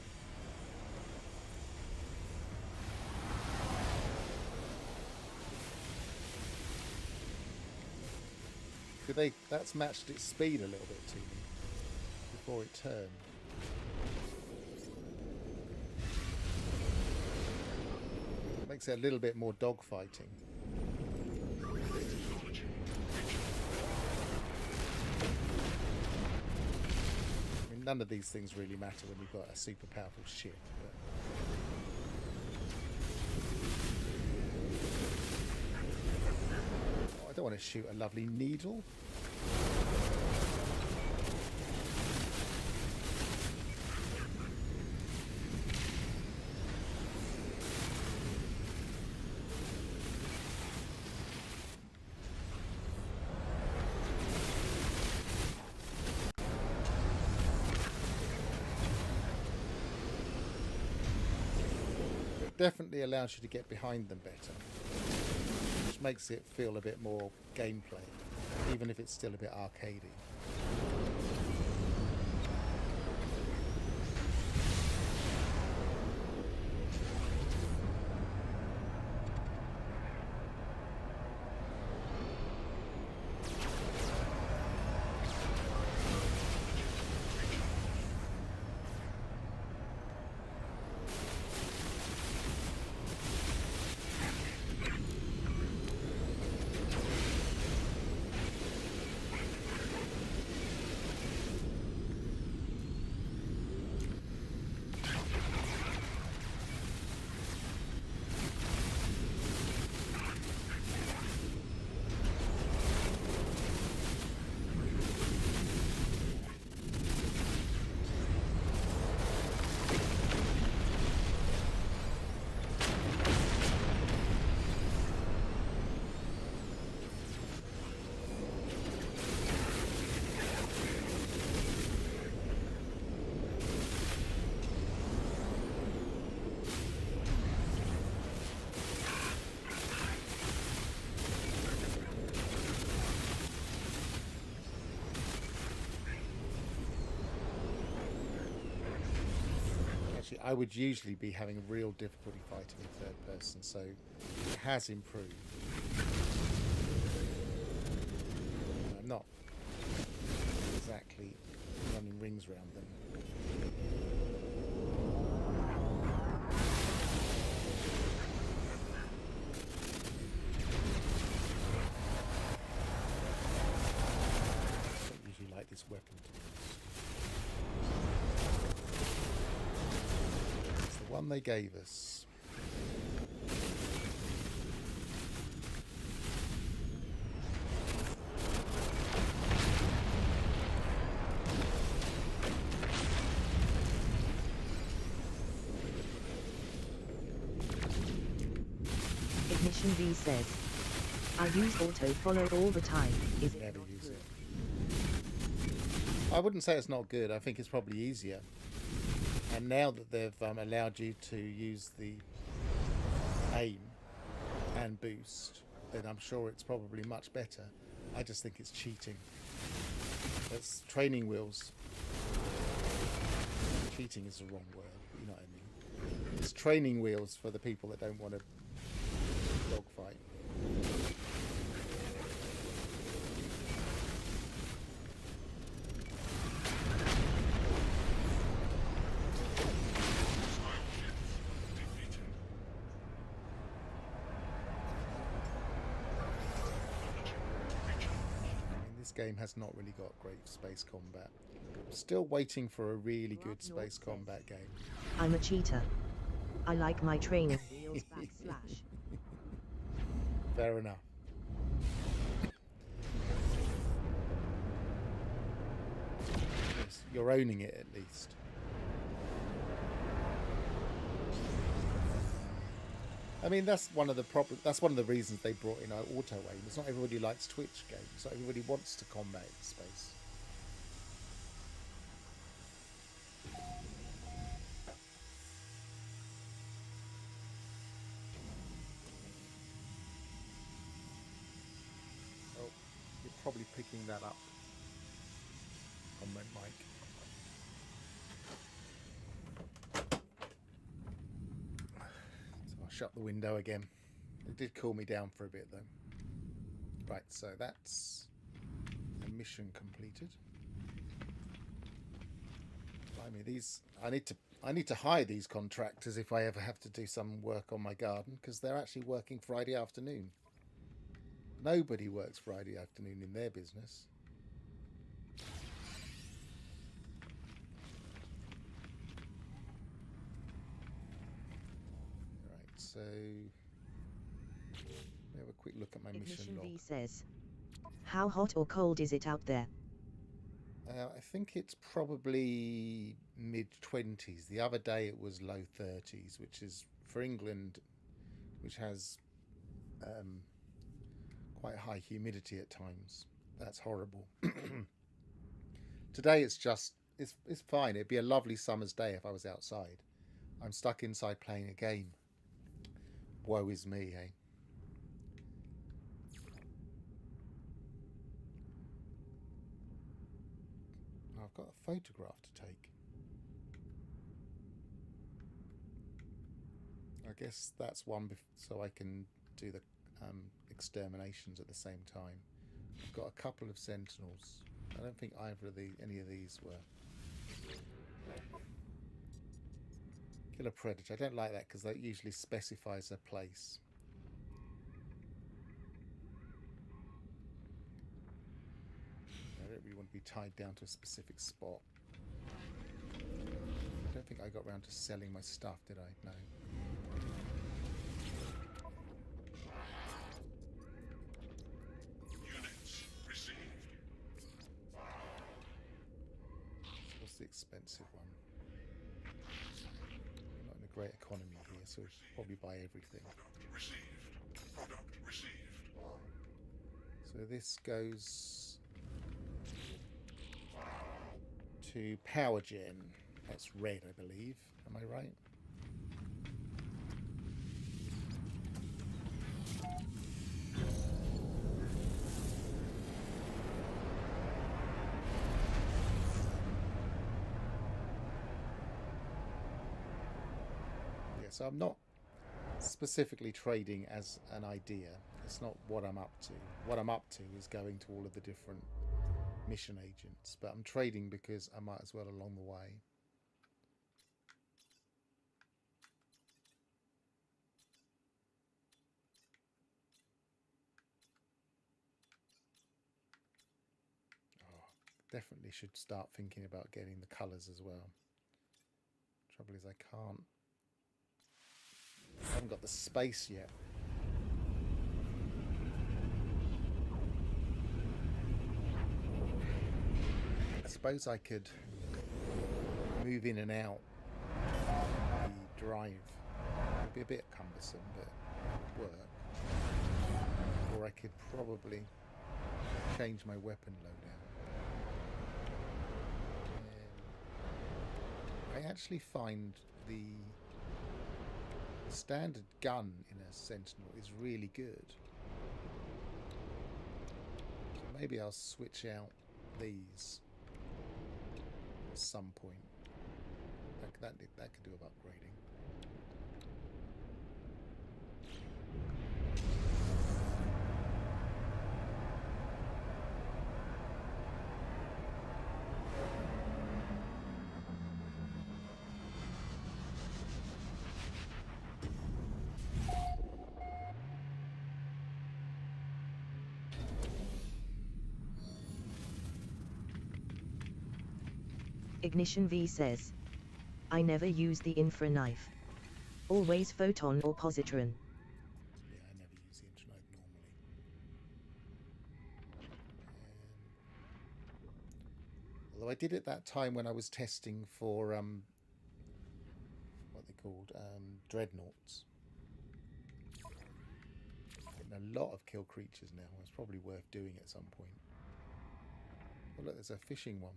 That's matched its speed a little bit to me before it turned. It makes it a little bit more dogfighting. I mean, none of these things really matter when you've got a super powerful ship. But I don't want to shoot a lovely needle. It definitely allows you to get behind them better, which makes it feel a bit more gameplay, even if it's still a bit arcadey. I would usually be having real difficulty fighting in third person, so it has improved. I'm not exactly running rings around them. I don't usually like this weapon to be honest. It's the one they gave us. Ignition V says, I use auto follow all the time. Is it Never not use good? it. I wouldn't say it's not good. I think it's probably easier. And now that they've allowed you to use the aim and boost, then I'm sure it's probably much better. I just think it's cheating. It's training wheels. Cheating is the wrong word, you know what I mean. It's training wheels for the people that don't want to dogfight. This game has not really got great space combat. I'm still waiting for a really good space combat game. I'm a cheater. I like my training wheels backslash. Fair enough. Yes, you're owning it at least. I mean, that's one of the problems. That's one of the reasons they brought in auto aim. It's not everybody likes Twitch games. Not everybody wants to combat in space. Oh, you're probably picking that up on my mic. So I'll shut the window again. It did cool me down for a bit though. Right, so that's a mission completed. Blimey, these I need to hire these contractors if I ever have to do some work on my garden, because they're actually working Friday afternoon. Nobody works Friday afternoon in their business. Right, so let me have a quick look at my mission Ignition log. V says, how hot or cold is it out there? I think it's probably mid-20s. The other day it was low 30s, which is for England, which has quite high humidity at times. That's horrible. Today it's fine. It'd be a lovely summer's day if I was outside. I'm stuck inside playing a game. Woe is me, eh? I've got a photograph to take. I guess that's one so I can do the exterminations at the same time. I've got a couple of sentinels. I don't think any of these were. Kill a predator. I don't like that because that usually specifies a place. I don't really want to be tied down to a specific spot. I don't think I got around to selling my stuff, did I? No. Units received. What's the expensive one? We're not in a great economy here, so we should probably buy everything. Product received. Product received. So this goes to power gen. That's red, I believe. Am I right? so I'm not specifically trading as an idea. It's not what I'm up to. What I'm up to is going to all of the different mission agents, but I'm trading because I might as well along the way. Definitely should start thinking about getting the colours as well. Trouble is I can't. I haven't got the space yet. I suppose I could move in and out the drive. It'd be a bit cumbersome, but it would work. Or I could probably change my weapon loadout. I actually find the standard gun in a Sentinel is really good. So maybe I'll switch out these at some point. That could do with upgrading. Ignition V says, I never use the infra knife. Always photon or positron. Yeah, I never use the internet normally. Although I did it that time when I was testing for what they called dreadnoughts. Getting a lot of kill creatures now. It's probably worth doing at some point. Oh look, there's a fishing one.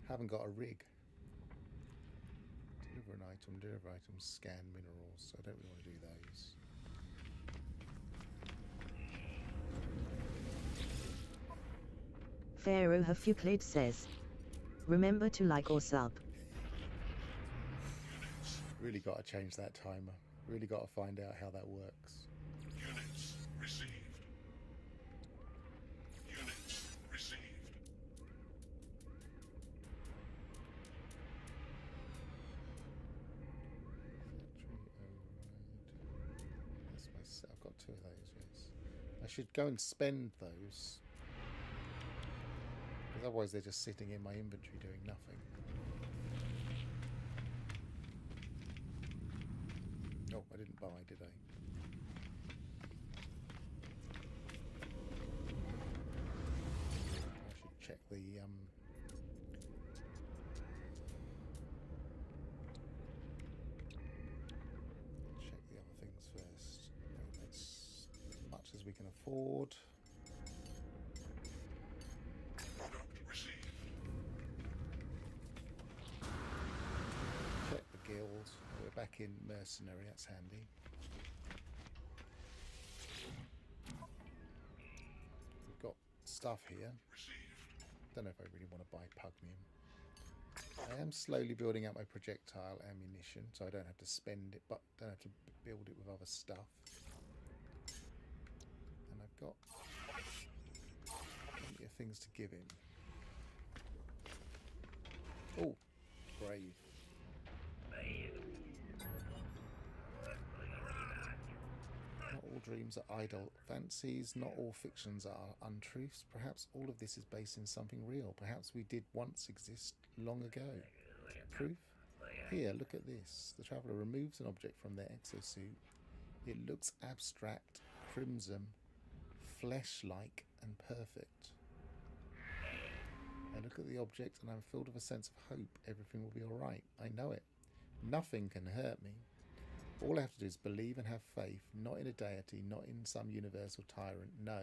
Haven't got a rig. Deliver items, scan minerals. So I don't really want to do those. Pharaoh Hafuclid says, remember to like or sub. Really got to change that timer. Really got to find out how that works. Units received. Units received. That's my set. I've got two of those, yes. I should go and spend those. Because otherwise they're just sitting in my inventory doing nothing. Oh, I didn't buy, did I? I should check the other things first. That's as much as we can afford. Product received. Check the guild. We're back in mercenary, that's handy. We've got stuff here. Received. Don't know if I really want to buy Pugnium. I am slowly building up my projectile ammunition, so I don't have to spend it, but don't have to build it with other stuff. And I've got plenty of things to give him. Oh, brave. Not all dreams are idle fancies, not all fictions are untruths. Perhaps all of this is based in something real. Perhaps we did once exist long ago. Proof? Here, look at this. The traveller removes an object from their exosuit. It looks abstract, crimson, flesh-like and perfect. I look at the object and I'm filled with a sense of hope. Everything will be alright. I know it. Nothing can hurt me. All I have to do is believe and have faith, not in a deity, not in some universal tyrant. No,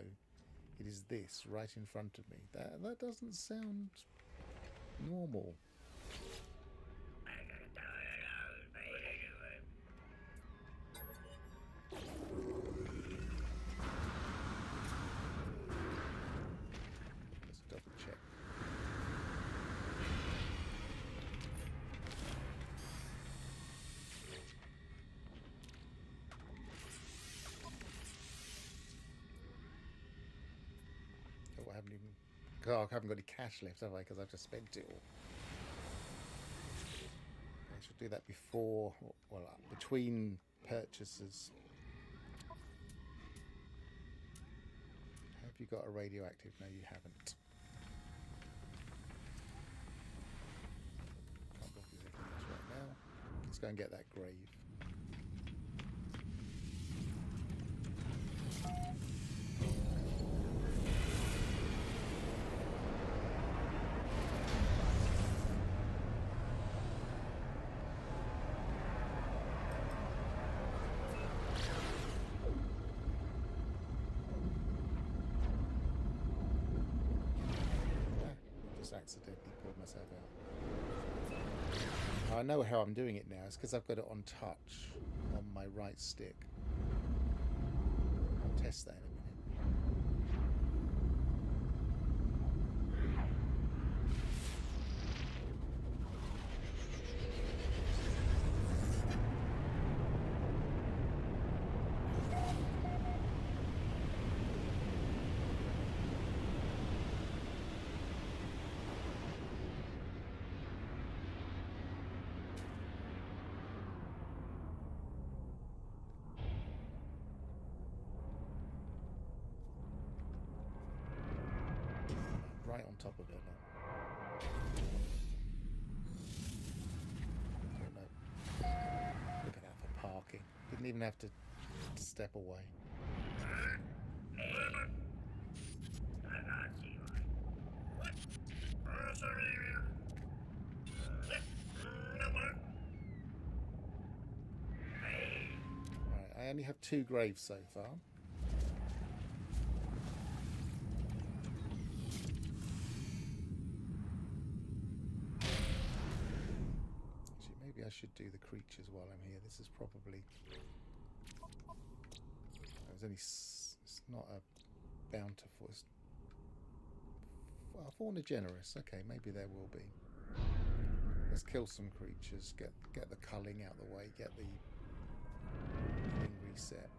it is this right in front of me. That doesn't sound normal. Let's double check. Oh, I haven't even... Oh, I haven't got any cash left, have I? Because I've just spent it all. I should do that before... Well, between purchases. Have you got a radioactive? No, you haven't. Can't bother with anything else right now. Let's go and get that grave. Accidentally pulled myself out. I know how I'm doing it now. It's because I've got it on touch on my right stick. I'll test that in a minute. Right on top of it now. Don't know. Look at that for parking. Didn't even have to step away. Right, I only have 2 graves so far. Maybe I should do the creatures while I'm here. This is probably... There's only... It's not a bountiful... It's fauna generous. Okay, maybe there will be. Let's kill some creatures. Get the culling out the way. Get the thing reset.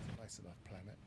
It's a nice enough planet.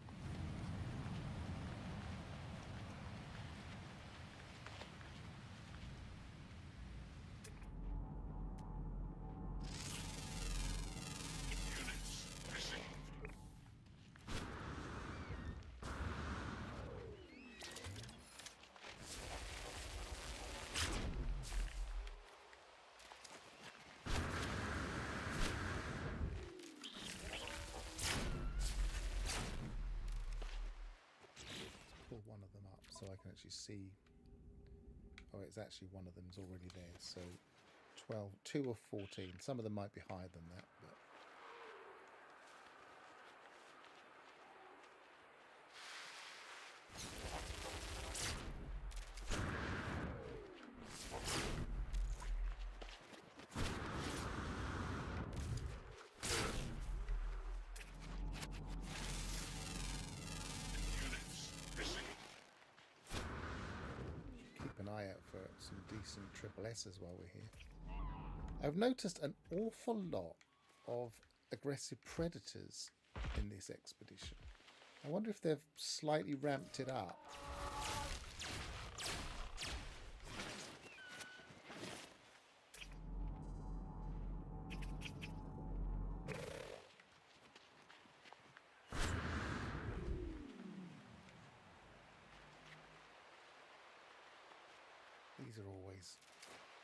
One of them up so I can actually see. Oh, it's actually one of them's already there. So 12, 2 or 14. Some of them might be higher than that, but for some decent triple S's while we're here. I've noticed an awful lot of aggressive predators in this expedition. I wonder if they've slightly ramped it up.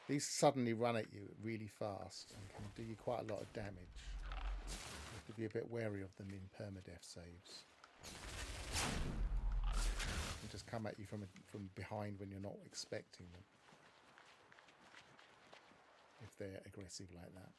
These suddenly run at you really fast and can do you quite a lot of damage. You have to be a bit wary of them in permadeath saves. And just come at you from behind when you're not expecting them. If they're aggressive like that.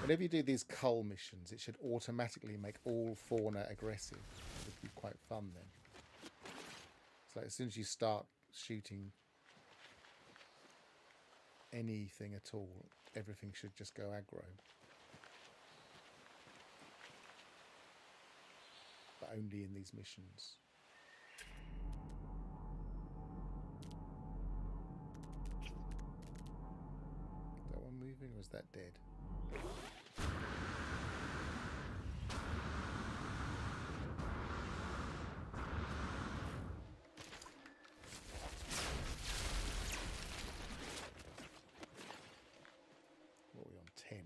Whenever you do these cull missions, it should automatically make all fauna aggressive. It would be quite fun then. It's like as soon as you start shooting anything at all, everything should just go aggro. But only in these missions. Is that one moving or is that dead? What are we on? 10.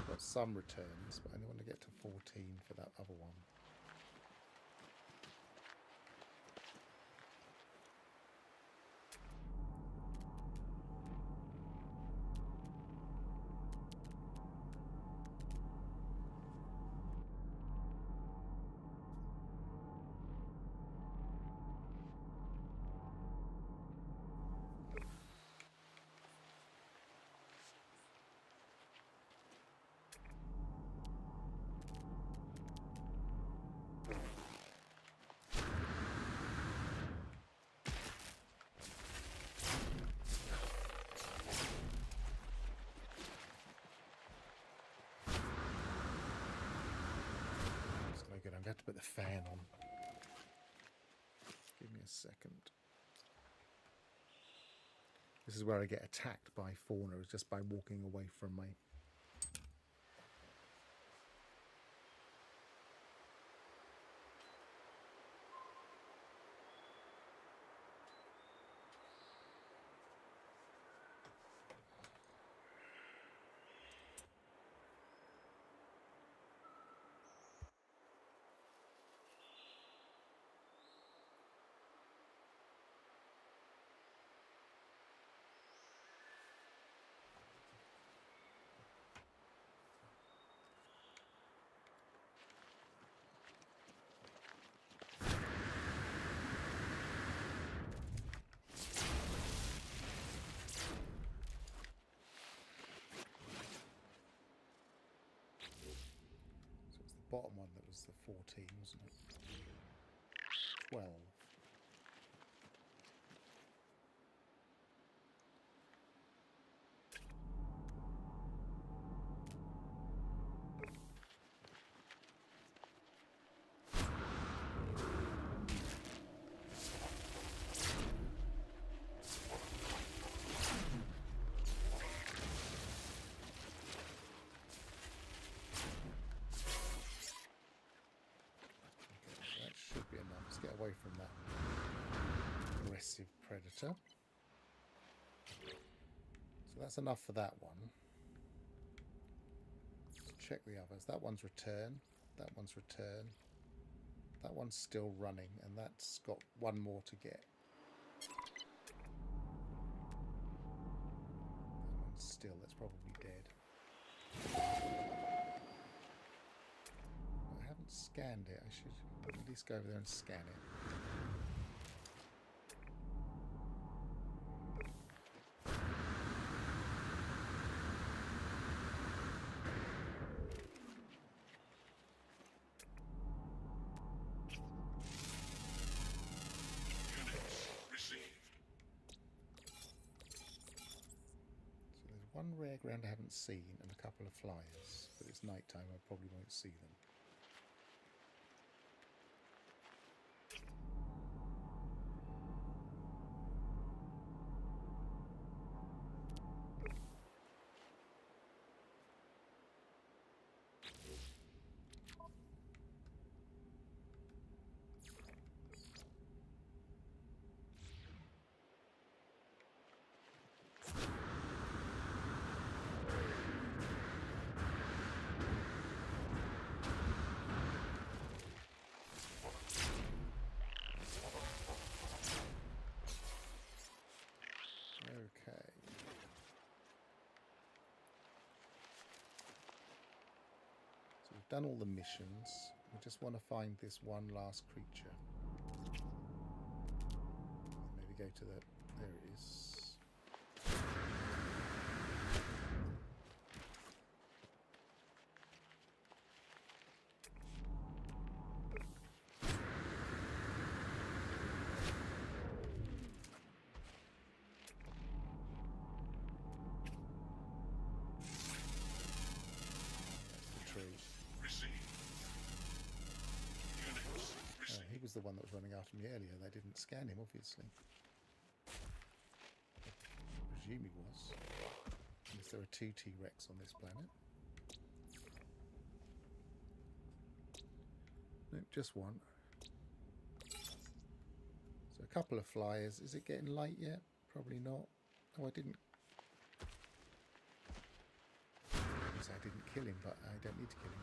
Got some returns, but I only want to get to 14 for that other one. Good. I'm going to have to put the fan on. Give me a second. This is where I get attacked by fauna, just by walking away from my... Bottom one that was the 14, wasn't it? 12. Get away from that aggressive predator. So that's enough for that one. Let's check the others. That one's return. That one's return. That one's still running, and that's got one more to get. That one's still, that's probably dead. I haven't scanned it. I should at least go over there and scan it. Units received. So there's one rare ground I haven't seen and a couple of flyers, but it's night time, I probably won't see them. Okay. So we've done all the missions. We just want to find this one last creature. Maybe go to the... There it is. the one that was running after me earlier. They didn't scan him, obviously. I presume he was. Unless there are 2 T-Rex on this planet. Nope, just one. So a couple of flyers. Is it getting light yet? Probably not. Oh, I didn't. I didn't kill him, but I don't need to kill him.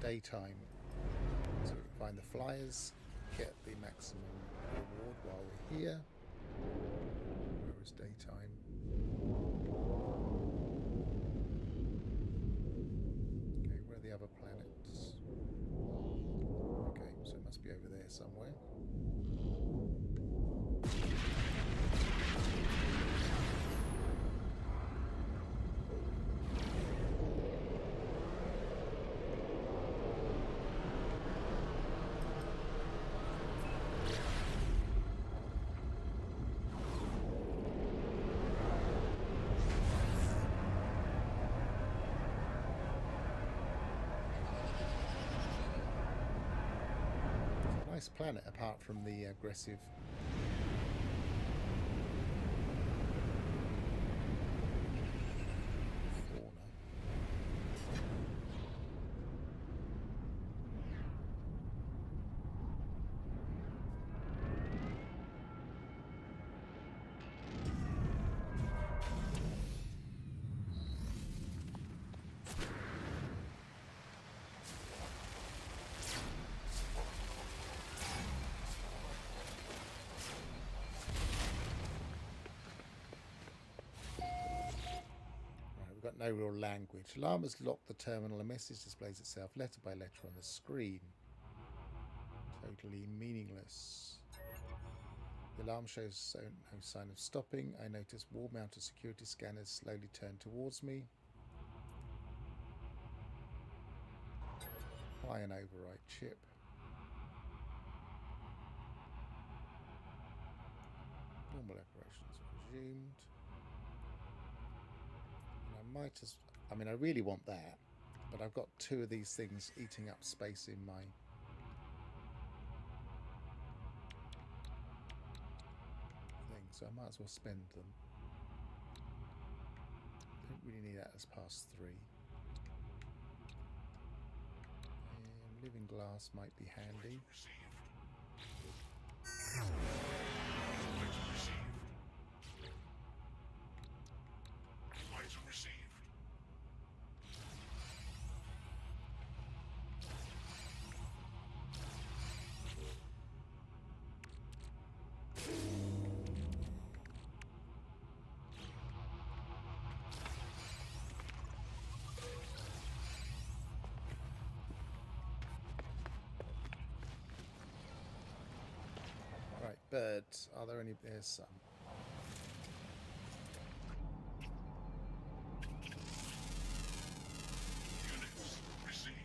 Daytime. So we can find the flyers, get the maximum reward while we're here. Where is daytime? Okay, where are the other planets? Okay, so it must be over there somewhere. Nice planet apart from the aggressive fauna. Got no real language. Llama's locked the terminal. A message displays itself letter by letter on the screen. Totally meaningless. The alarm shows no sign of stopping. I notice wall-mounted security scanners slowly turn towards me. Apply an override chip. Normal operations resumed. I mean, I really want that, but I've got 2 of these things eating up space in my thing, so I might as well spend them. Don't really need that as past 3. And living glass might be handy. Right, birds. Are there any? There's some. Units received.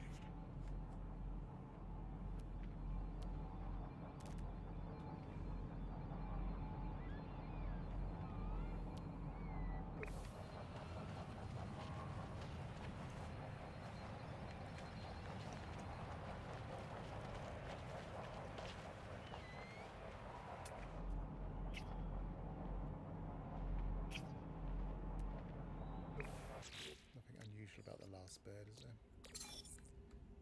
Nothing unusual about the last bird, is there?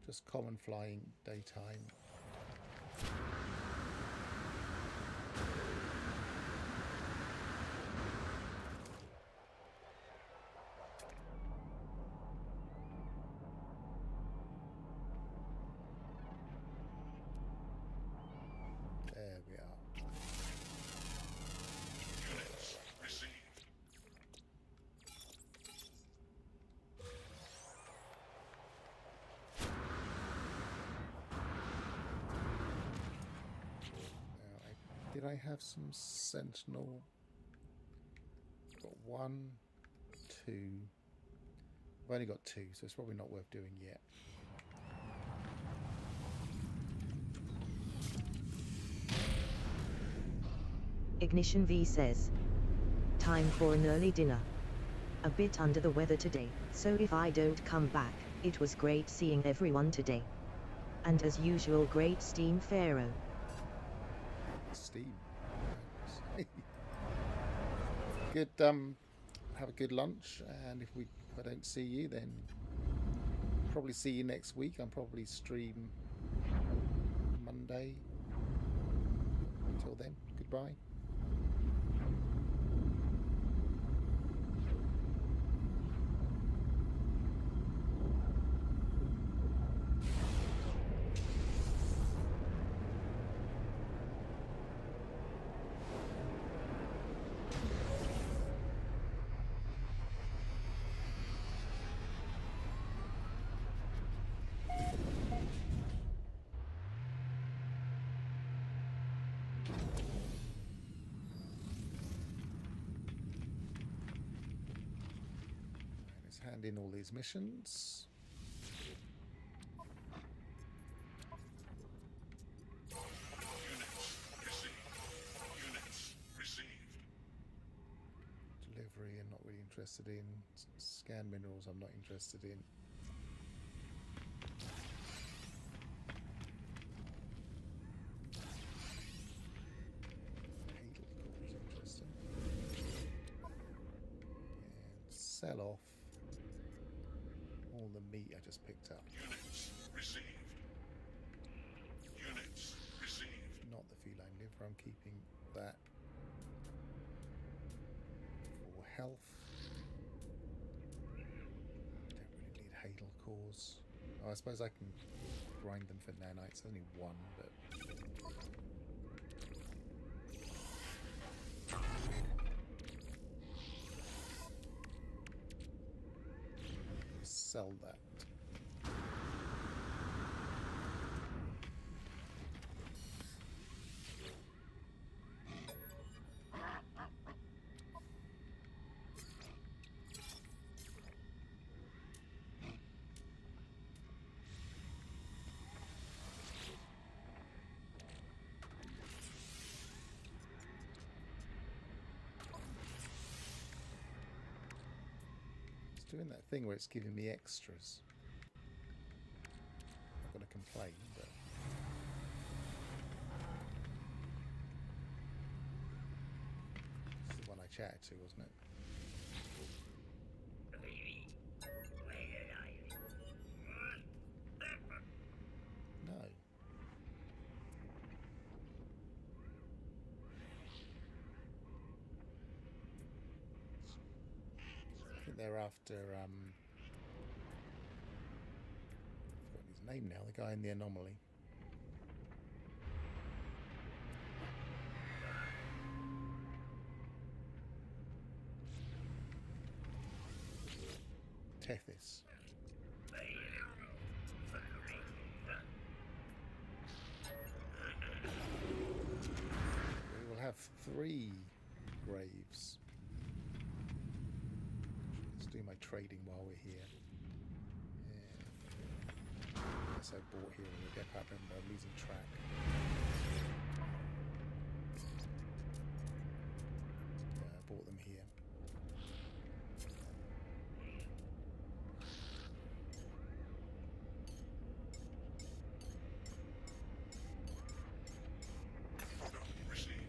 Just common flying daytime. There we are. Units received. Did I have some sentinel got 1, 2. I've only got 2, so it's probably not worth doing yet. Ignition V says, time for an early dinner. A bit under the weather today, so if I don't come back, it was great seeing everyone today. And as usual, great steam Pharaoh. Steam. Good. Have a good lunch, and if I don't see you, then probably see you next week. I'm probably stream Monday. Until then, goodbye. Hand in all these missions. Units received. Delivery I'm not really interested in. Scan minerals I'm not interested in. Hadal core's interesting. And sell off all the meat I just picked up. Units received. Units received. Not the feline liver, I'm keeping that for health. Don't really need Hadal cores. Oh, I suppose I can grind them for nanites. Only 1, but sell that. Doing that thing where it's giving me extras. I'm not going to complain, but this is the one I chatted to, wasn't it? No. I think they're after I've forgotten his name now, the guy in the anomaly. Tethys. We will have 3 graves. Let's do my trading while we're here. Yeah. Guess I bought here when we get up and I'm losing track. Yeah, I bought them here. Received.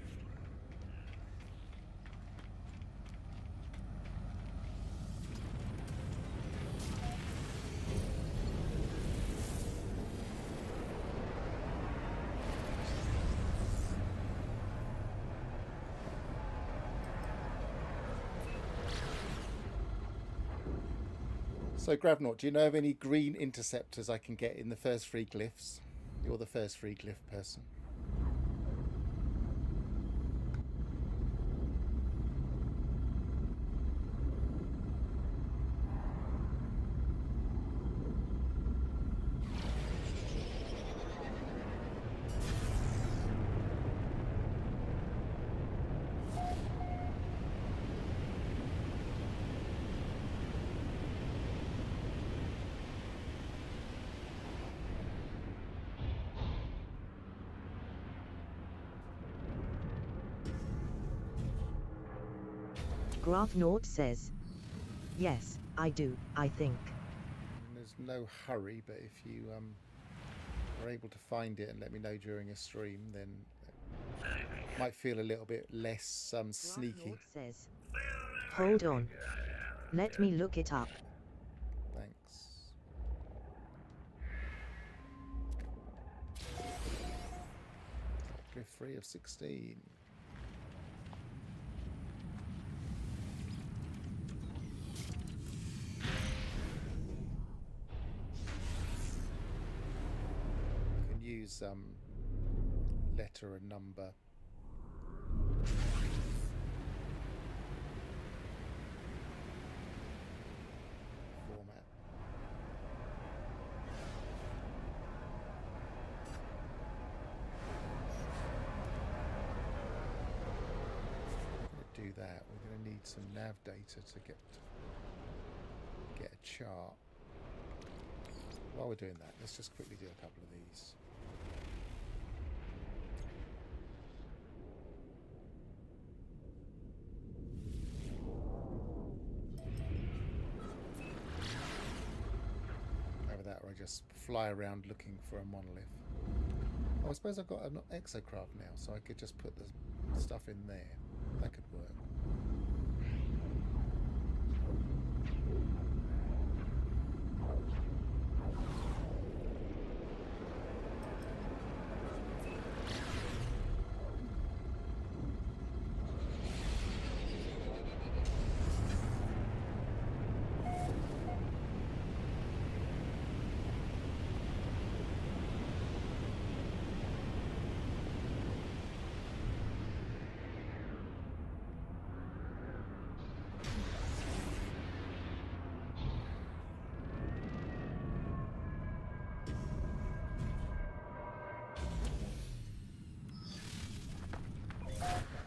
So Gravnort, do you know of any green interceptors I can get in the first 3 glyphs? You're the first 3 glyph person. Graph Naught says, yes, I do, I think. And there's no hurry, but if you are able to find it and let me know during a stream, then it might feel a little bit less Graph sneaky. Naught says, hold on. Let me look it up. Thanks. Glyph 3 of 16. You can use letter and number. Format. Do that. We're going to need some nav data to get a chart. While we're doing that, let's just quickly do a couple of these. Either that or I just fly around looking for a monolith. Oh, I suppose I've got an exocraft now, so I could just put the stuff in there. That could work.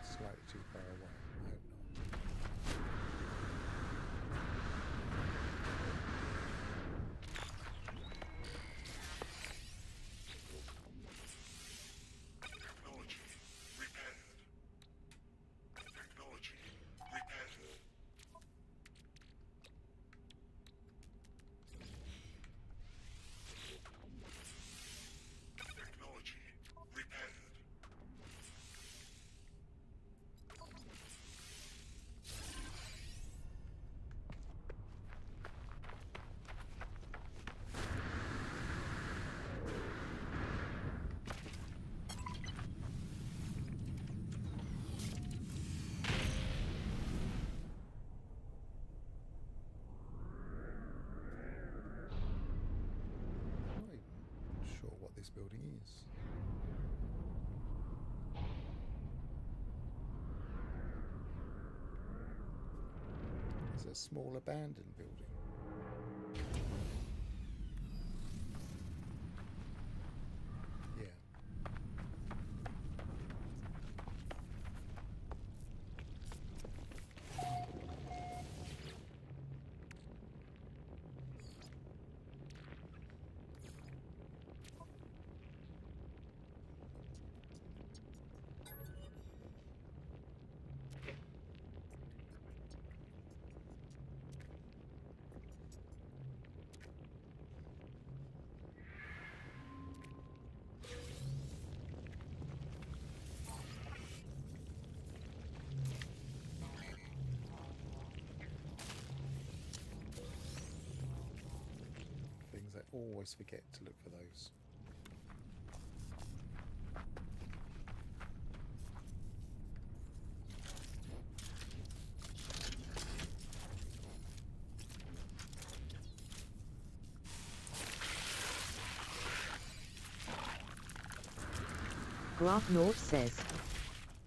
Slightly too far away. I hope not. Technology repaired. Technology repaired. Technology repaired. I'm not even sure what this building is. It's a small abandoned building. Yeah. Things I always forget to look for those. Graph Naught says,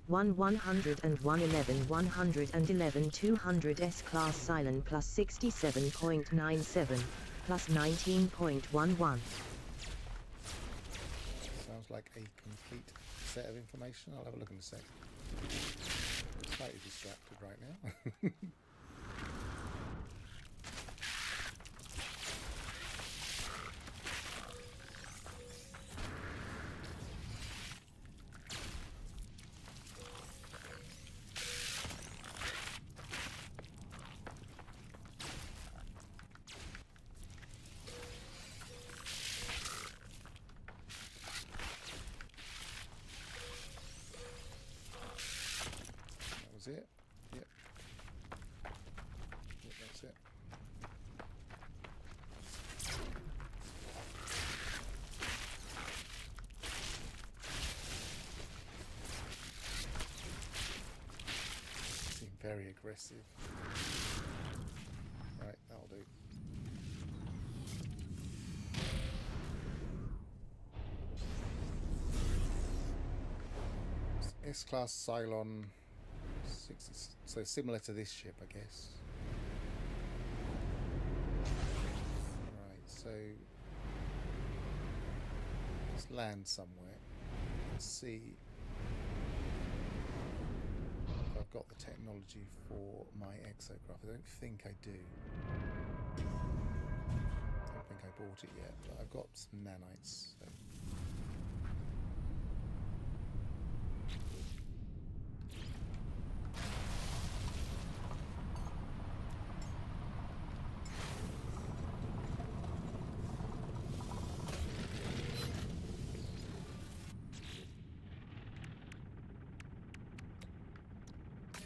111 111 200 S-Class Cylon plus 67.97, plus 19.11. Sounds like a complete set of information. I'll have a look in a sec. Slightly distracted right now. was it. Yep. Yep, that's it. Seem very aggressive. Right, that'll do. S-Class Cylon 6, so similar to this ship, I guess. Right, so let's land somewhere. Let's see if I've got the technology for my exocraft. I don't think I do. I don't think I bought it yet, but I've got some nanites. So.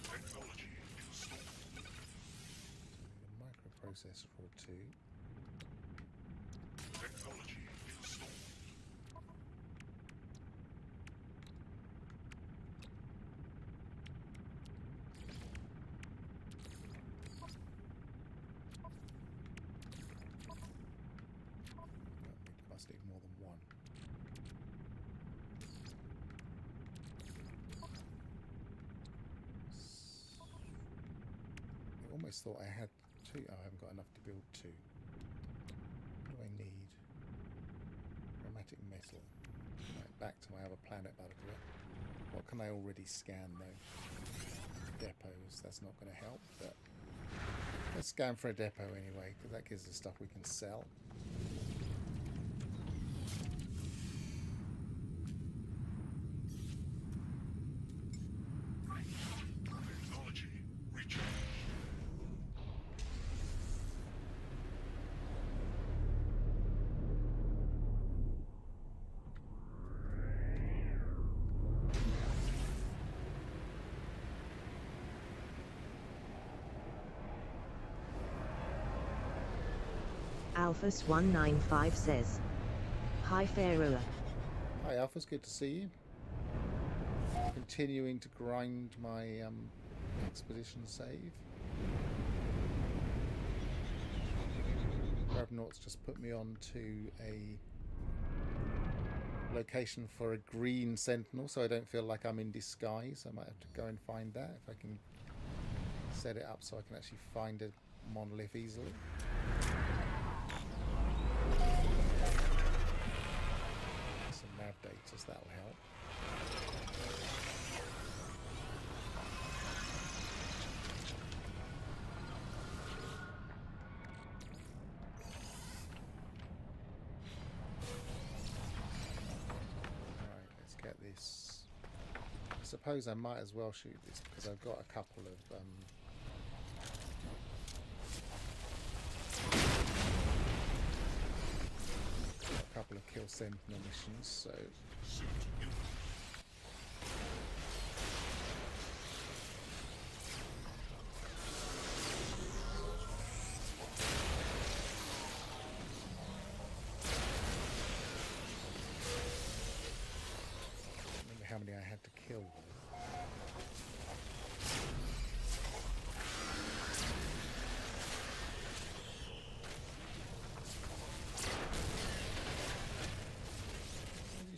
Technology installed. Microprocessor or two. Technology installed. Must need more than one. I almost thought I had two. Oh, I haven't got enough to build two. What do I need? Chromatic metal. Right, back to my other planet, Butterfly. What can I already scan though? Depots. That's not going to help, but let's scan for a depot anyway, because that gives us stuff we can sell. Technology recharged. Alphas 195 says, "Hi Pharaoh. Hi Alpha, it's good to see you. Continuing to grind my expedition save. Grabnaught's just put me on to a location for a green sentinel, so I don't feel like I'm in disguise. I might have to go and find that if I can set it up so I can actually find a monolith easily. Some nav data, that'll help. Right, let's get this. I suppose I might as well shoot this because I've got a couple of kill sentinel missions, so remember how many I had to kill though.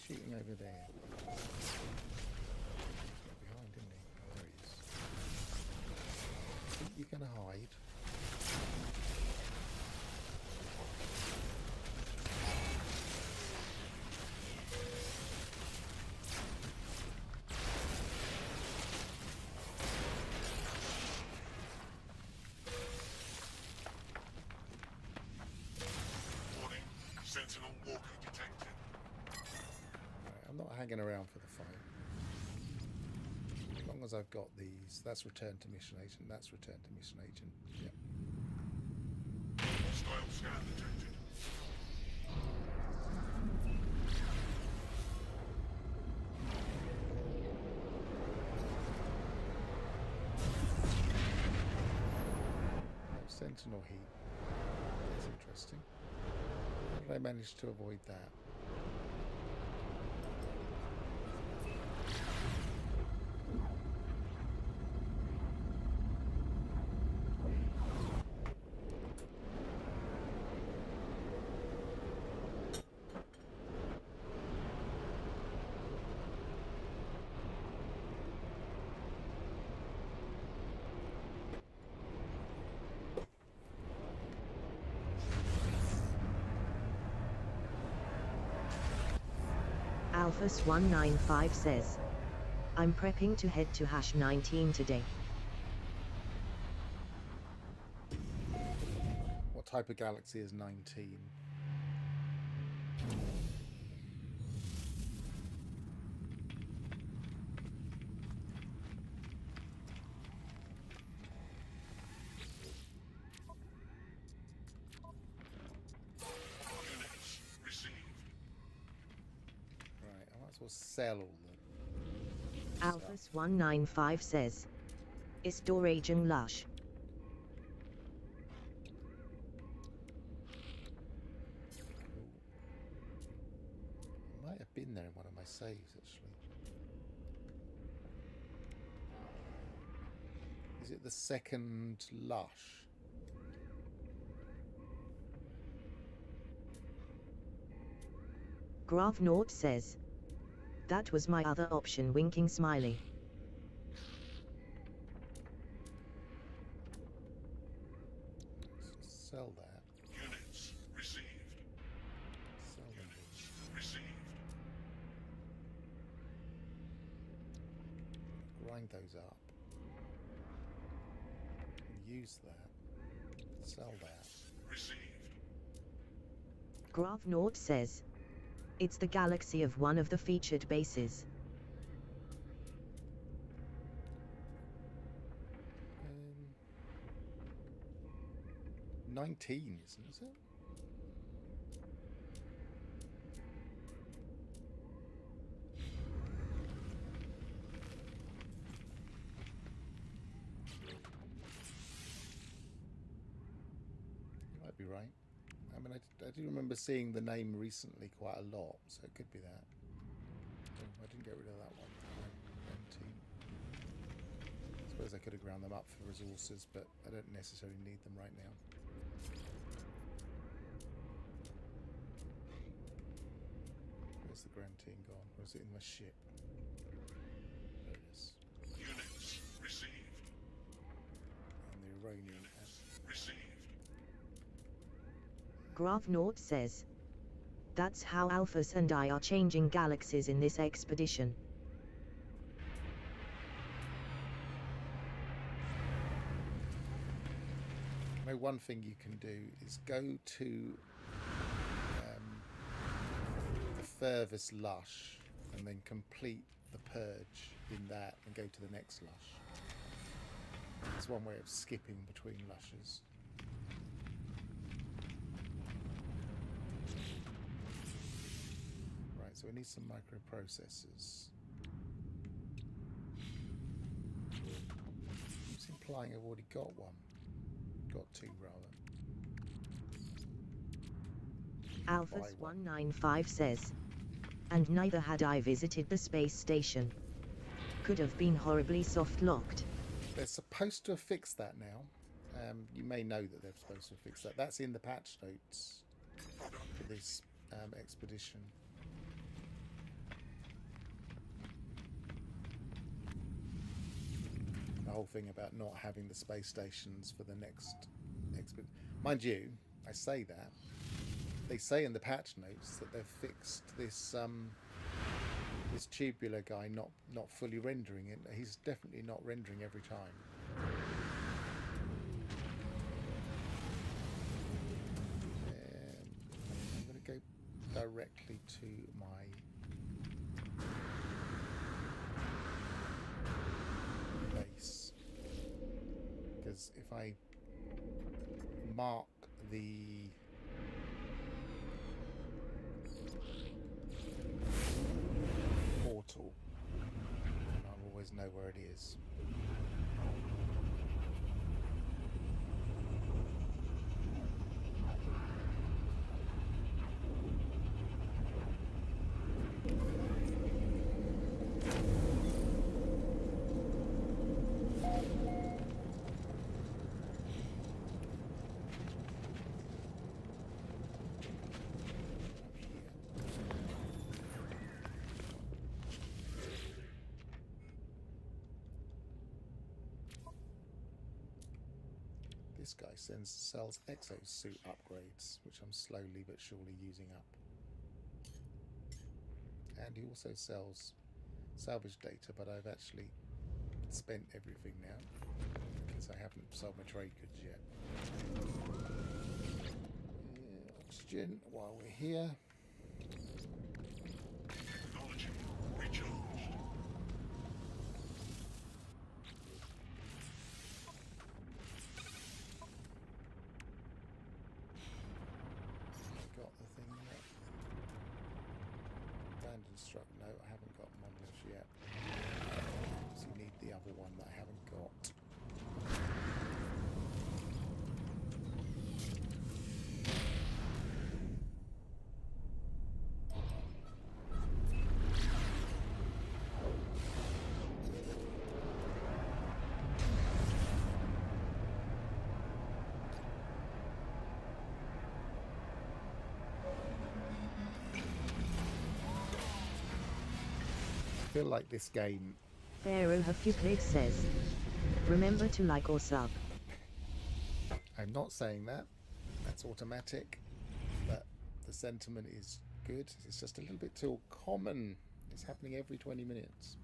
Shooting over there. Got behind, didn't he? There he is. Think you're gonna hide? Warning. Sentinel walker detected. I'm not hanging around for the fight. As long as I've got these, that's return to mission agent, that's return to mission agent. Yep. Hostile scan detected. Sentinel heat. That's interesting. How did I manage to avoid that? Alphas195 says, I'm prepping to head to hash 19 today. What type of galaxy is 19? Units received. Right, I might as well sell all the stuff. Alphas195 says, is Doraging lush? Might have been there in one of my saves, actually. Is it the second lush? Graphnort says, that was my other option, winking smiley. Let's sell that. Units received. Sell them. Units received. Grind those up. Use that. Sell that. Received. Graphnort says, it's the galaxy of one of the featured bases. 19, isn't it? Might be right. I mean, I do remember seeing the name recently quite a lot, so it could be that. Oh, I didn't get rid of that one. 19. I suppose I could have ground them up for resources, but I don't necessarily need them right now. Where's the Grantine gone? Or is it in my ship? There it is. Units received. And the Iranian. Received. Graphnort says, that's how Alphas and I are changing galaxies in this expedition. Now, one thing you can do is go to the furthest lush and then complete the purge in that and go to the next lush. It's one way of skipping between lushes. Right, so we need some microprocessors. It's implying I've already got one. Got two, rather. Alphas195 says, and neither had I visited the space station. Could have been horribly soft-locked. They're supposed to have fixed that now. You may know that they're supposed to have fixed that. That's in the patch notes for this expedition. The whole thing about not having the space stations for the next expedition. Mind you, I say that. They say in the patch notes that they've fixed this this tubular guy not fully rendering it. He's definitely not rendering every time. I'm going to go directly to my base, because if I mark the portal, I'll always know where it is. this guy sells exosuit upgrades, which I'm slowly but surely using up. And he also sells salvage data, but I've actually spent everything now because I haven't sold my trade goods yet. Oxygen while we're here. Technology recharged. Got the thing yet? Abandoned struck. No, I haven't got monoliths yet. So you need the other one that I haven't got. I feel like this game, Pharaoh Hafupid says, remember to like or sub. I'm not saying that, that's automatic, but the sentiment is good. It's just a little bit too common. It's happening every 20 minutes.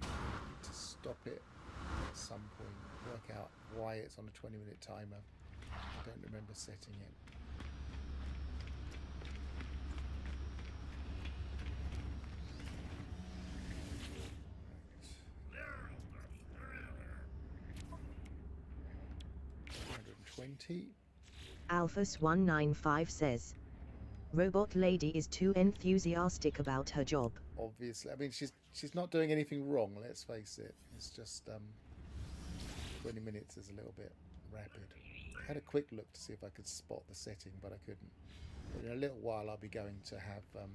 To stop it at some point, work out why it's on a 20-minute timer. I don't remember setting it. Right. 120. Alphas195 says, Robot Lady is too enthusiastic about her job. Obviously, I mean she's not doing anything wrong. Let's face it. It's just 20 minutes is a little bit rapid. I had a quick look to see if I could spot the setting, but I couldn't. But in a little while, I'll be going to have a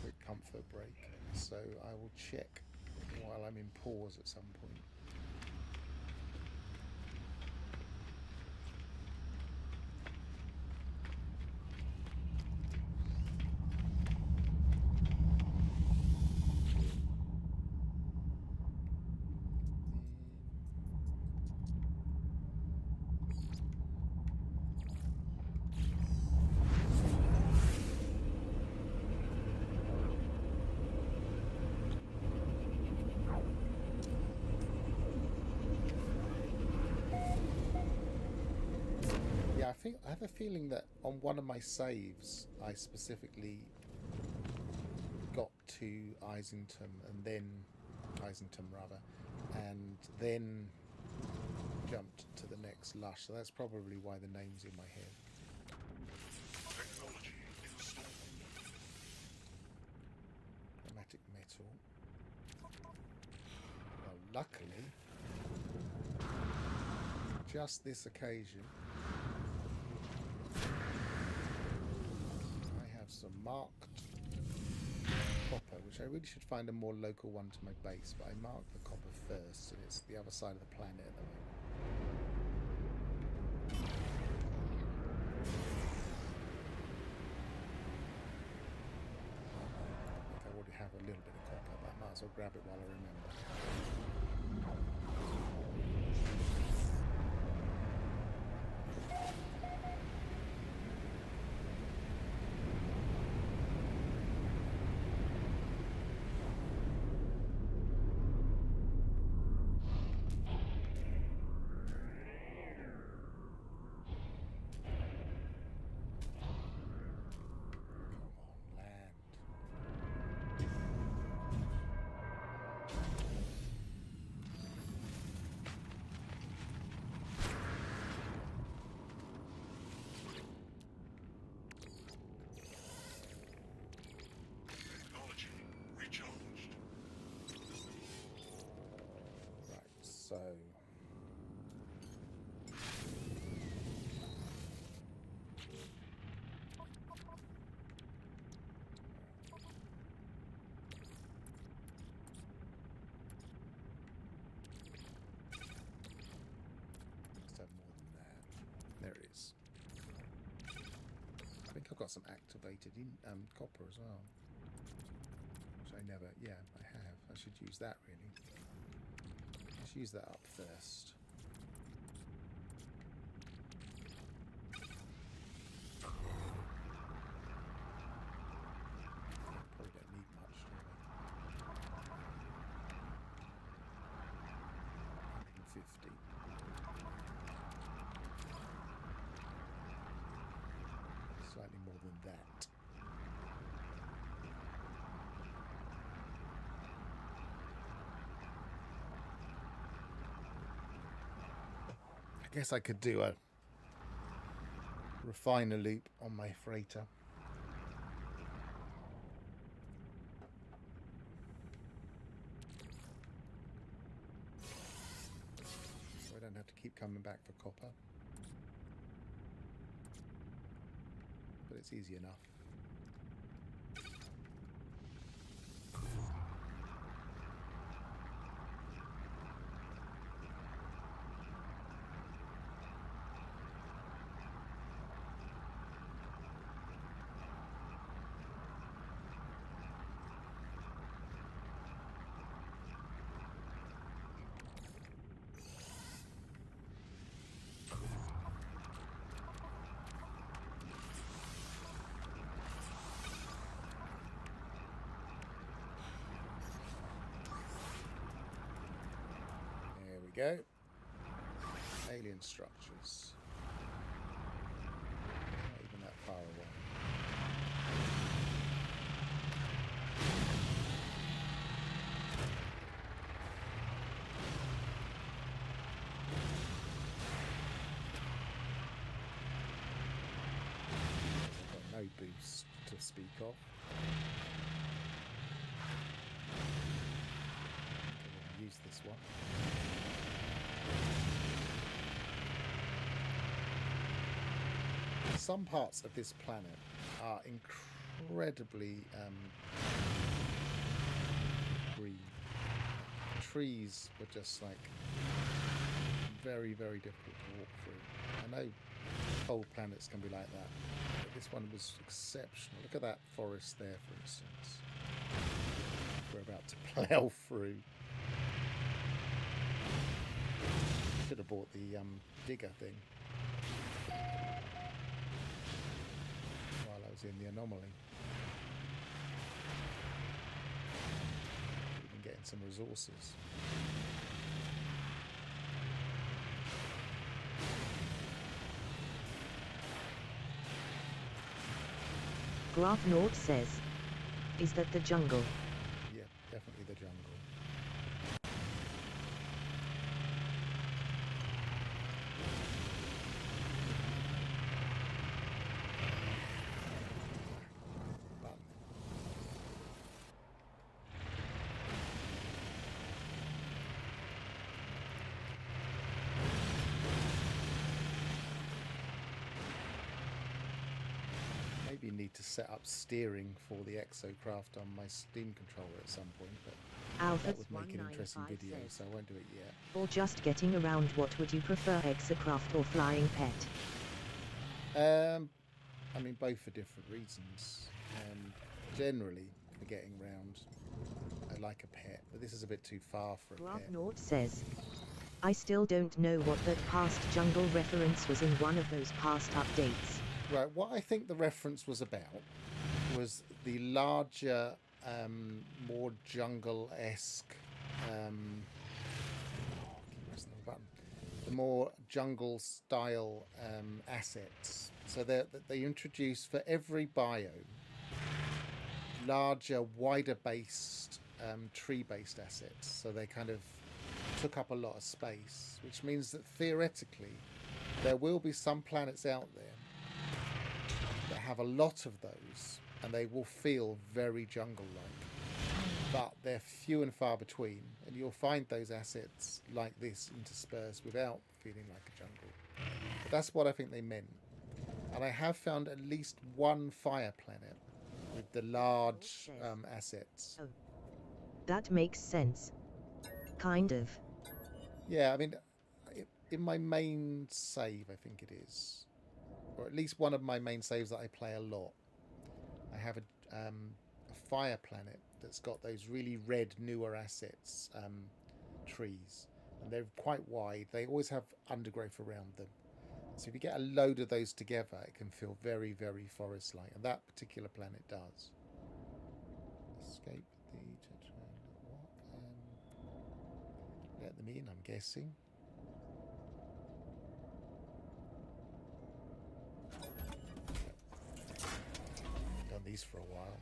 quick comfort break, so I will check while I'm in pause at some point. I have a feeling that on one of my saves I specifically got to Islington and then then jumped to the next lush, so that's probably why the name's in my head. Technology installed. Chromatic metal. Well, luckily, just this occasion, I have some marked copper, which I really should find a more local one to my base, but I marked the copper first, and it's the other side of the planet at the moment. I already have a little bit of copper, but I might as well grab it while I remember. Technology recharged. Right, so must have more than that. There it is. I think I've got some activated copper as well. Which I never, yeah, I have. I should use that really. Let's use that up first. Probably don't need much, do we? 150. Slightly more than that. I guess I could do a refiner loop on my freighter. So I don't have to keep coming back for copper. But it's easy enough. Go. Alien structures. Not even that far away. I've got no boost to speak of. I'll use this one. Some parts of this planet are incredibly green. Trees were just like very, very difficult to walk through. I know cold planets can be like that, but this one was exceptional. Look at that forest there, for instance. We're about to plough through. Should have bought the digger thing while I was in the anomaly. Even getting some resources. Graph North says, "Is that the jungle?" Yeah, definitely the jungle. Maybe need to set up steering for the exocraft on my Steam controller at some point, but that would make an interesting video, so I won't do it yet. Or just getting around, what would you prefer, exocraft or flying pet? I mean, both for different reasons. Generally, for getting round, I like a pet, but this is a bit too far for a Graph pet. North says, "I still don't know what that past jungle reference was in one of those past updates." Right, what I think the reference was about was the larger, more jungle-esque, keep pressing the button, the more jungle-style assets. So they introduced for every biome larger, wider-based, tree-based assets. So they kind of took up a lot of space, which means that theoretically there will be some planets out there that have a lot of those, and they will feel very jungle-like, but they're few and far between, and you'll find those assets like this interspersed without feeling like a jungle. But that's what I think they meant. And I have found at least one fire planet with the large assets. Oh, that makes sense. Kind of. Yeah, I mean, in my main save, I think it is, or at least one of my main saves that I play a lot, I have a fire planet that's got those really red newer assets, trees, and they're quite wide. They always have undergrowth around them. So if you get a load of those together, it can feel very, very forest-like, and that particular planet does. Escape the what? Let them in, I'm guessing. Done these for a while.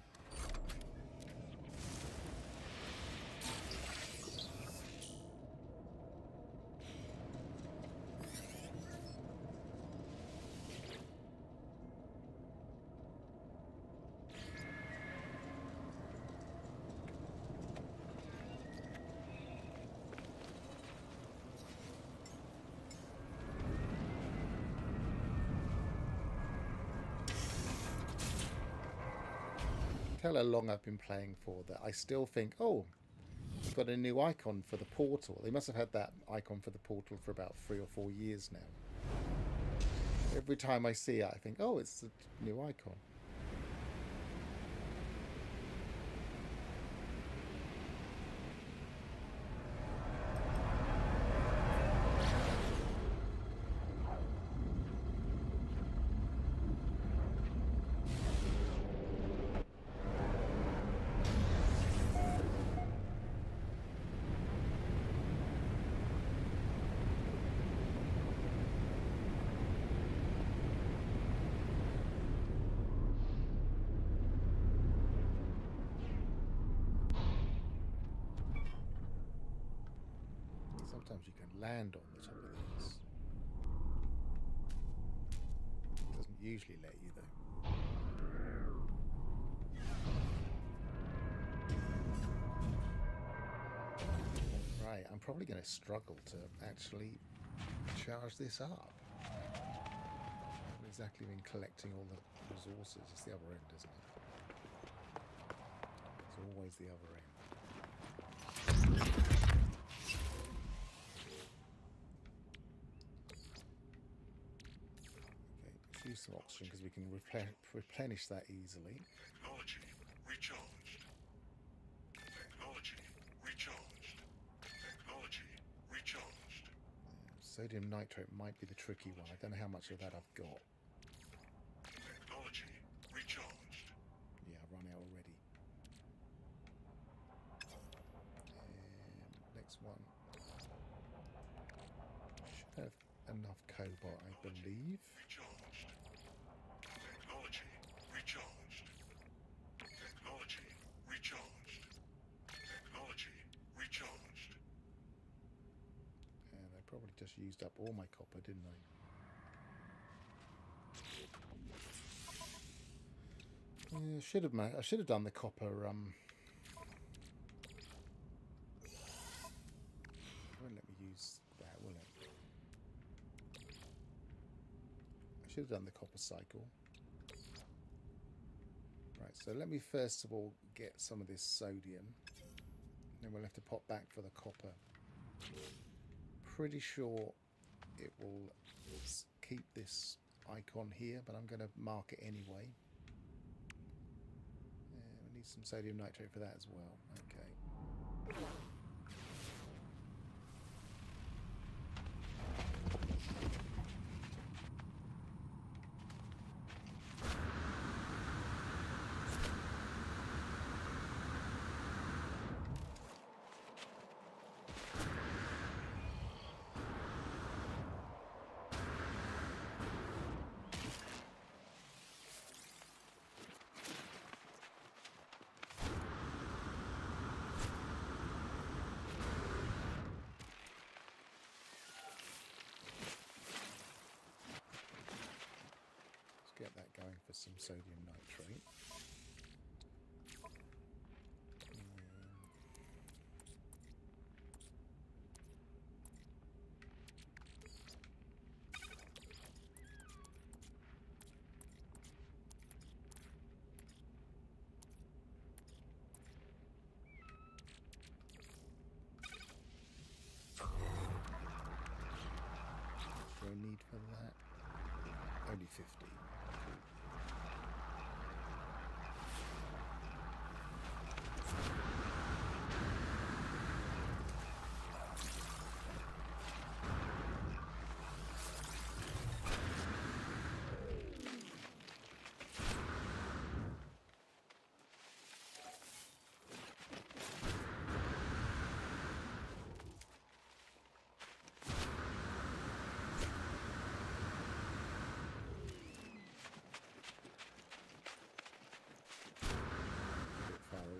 Tell how long I've been playing for that I still think, oh, I've got a new icon for the portal. They must have had that icon for the portal for about 3 or 4 years now. Every time I see it, I think, oh, it's a new icon. Sometimes you can land on the top of these. It doesn't usually let you though. Right, I'm probably going to struggle to actually charge this up. I've exactly been collecting all the resources. It's the other end, isn't it? It's always the other end. Use some oxygen because we can replenish that easily. Technology recharged. Technology recharged. Technology recharged. Sodium nitrate might be the tricky one. I don't know how much of that I've got. Technology recharged. Yeah, I've run out already. Next one. Should have enough cobalt, I believe. Recharged. Technology recharged. Technology recharged. Technology recharged. And I probably just used up all my copper, didn't I? Yeah, I should have done the copper. It won't let me use that, will it? I should have done the copper cycle. Right, so let me first of all get some of this sodium. Then we'll have to pop back for the copper. Pretty sure it will keep this icon here, but I'm going to mark it anyway. We need some sodium nitrate for that as well. Okay. Get that going for some sodium nitrate. Is there a need for that? Only 50.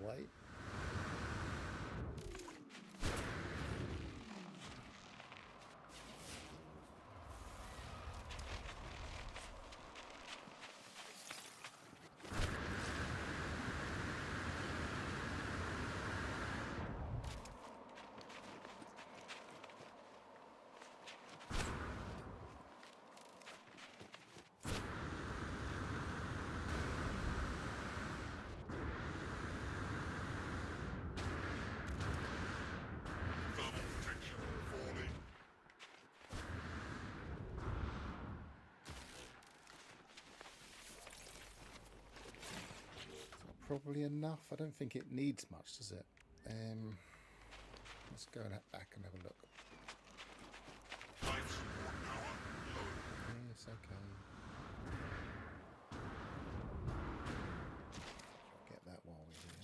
way. Thermal protection falling. Probably enough. I don't think it needs much, does it? Let's go back and have a look. Life support power low. Yes, okay. Get that while we're here.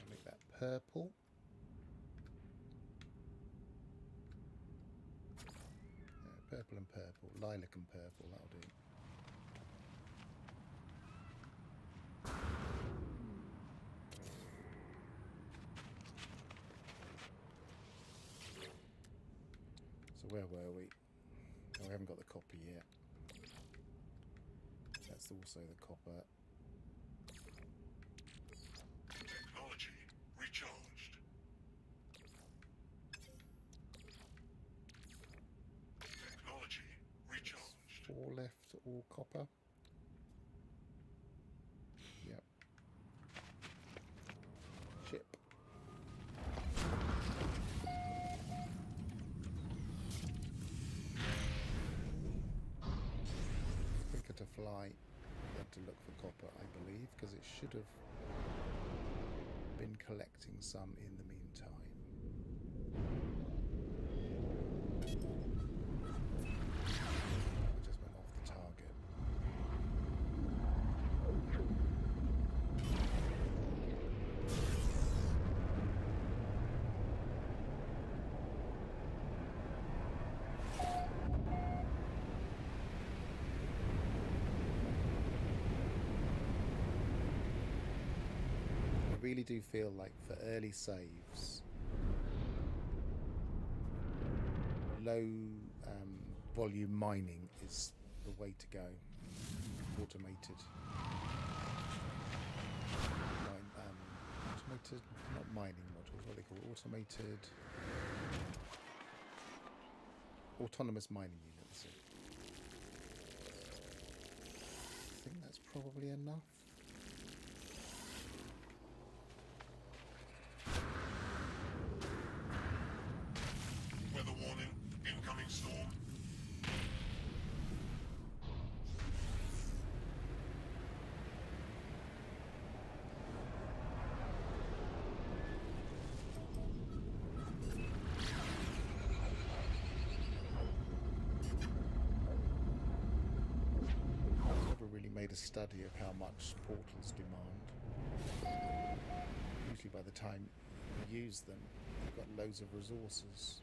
Make that purple. Yeah, purple and purple. Lilac and purple, that'll do. So where were we? Oh, we haven't got the copper yet. That's also the copper. Technology recharged. Technology recharged. 4 left, all copper. Yep. Ship. Quicker to fly than to look for copper, I believe, because it should have been collecting some in the meantime. I just went off the target. I really do feel like for early saves, low volume mining is the way to go. Automated. Automated, not mining modules, what are they called? Automated. Autonomous mining units. I think that's probably enough. Weather warning. Incoming storm. Never really made a study of how much portals demand. Usually by the time you use them, you've got loads of resources.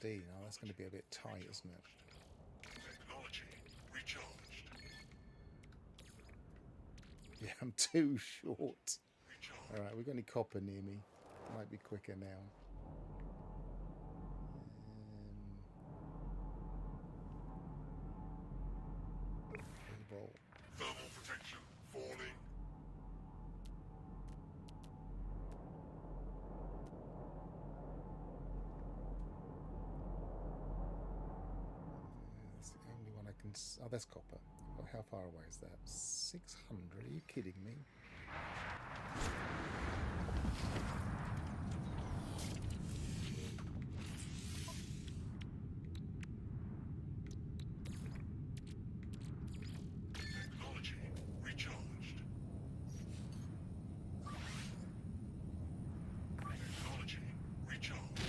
Oh, that's going to be a bit tight, isn't it? Technology recharged. Yeah, I'm too short. Recharged. Alright, we've got any copper near me. Might be quicker now. Oh, that's copper. Well, how far away is that? 600? Are you kidding me? Technology recharged. Technology recharged.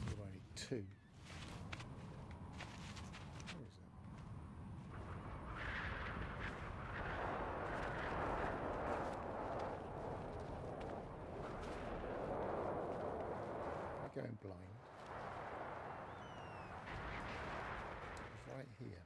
So I need 2. Where is it? Am I going blind? It's right here.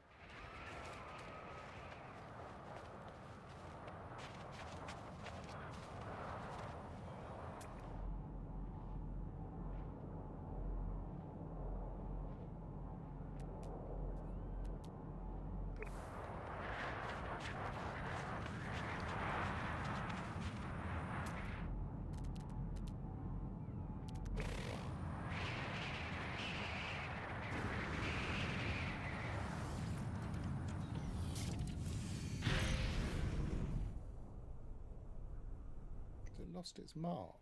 Has it lost its mark?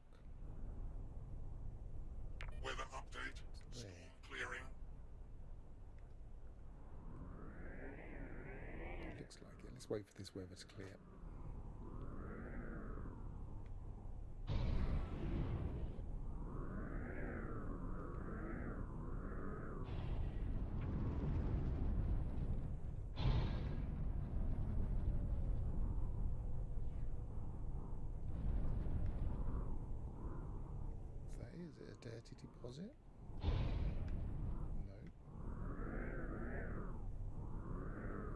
Weather update. There. Storm clearing. Looks like it. Let's wait for this weather to clear. Is it a dirty deposit? No.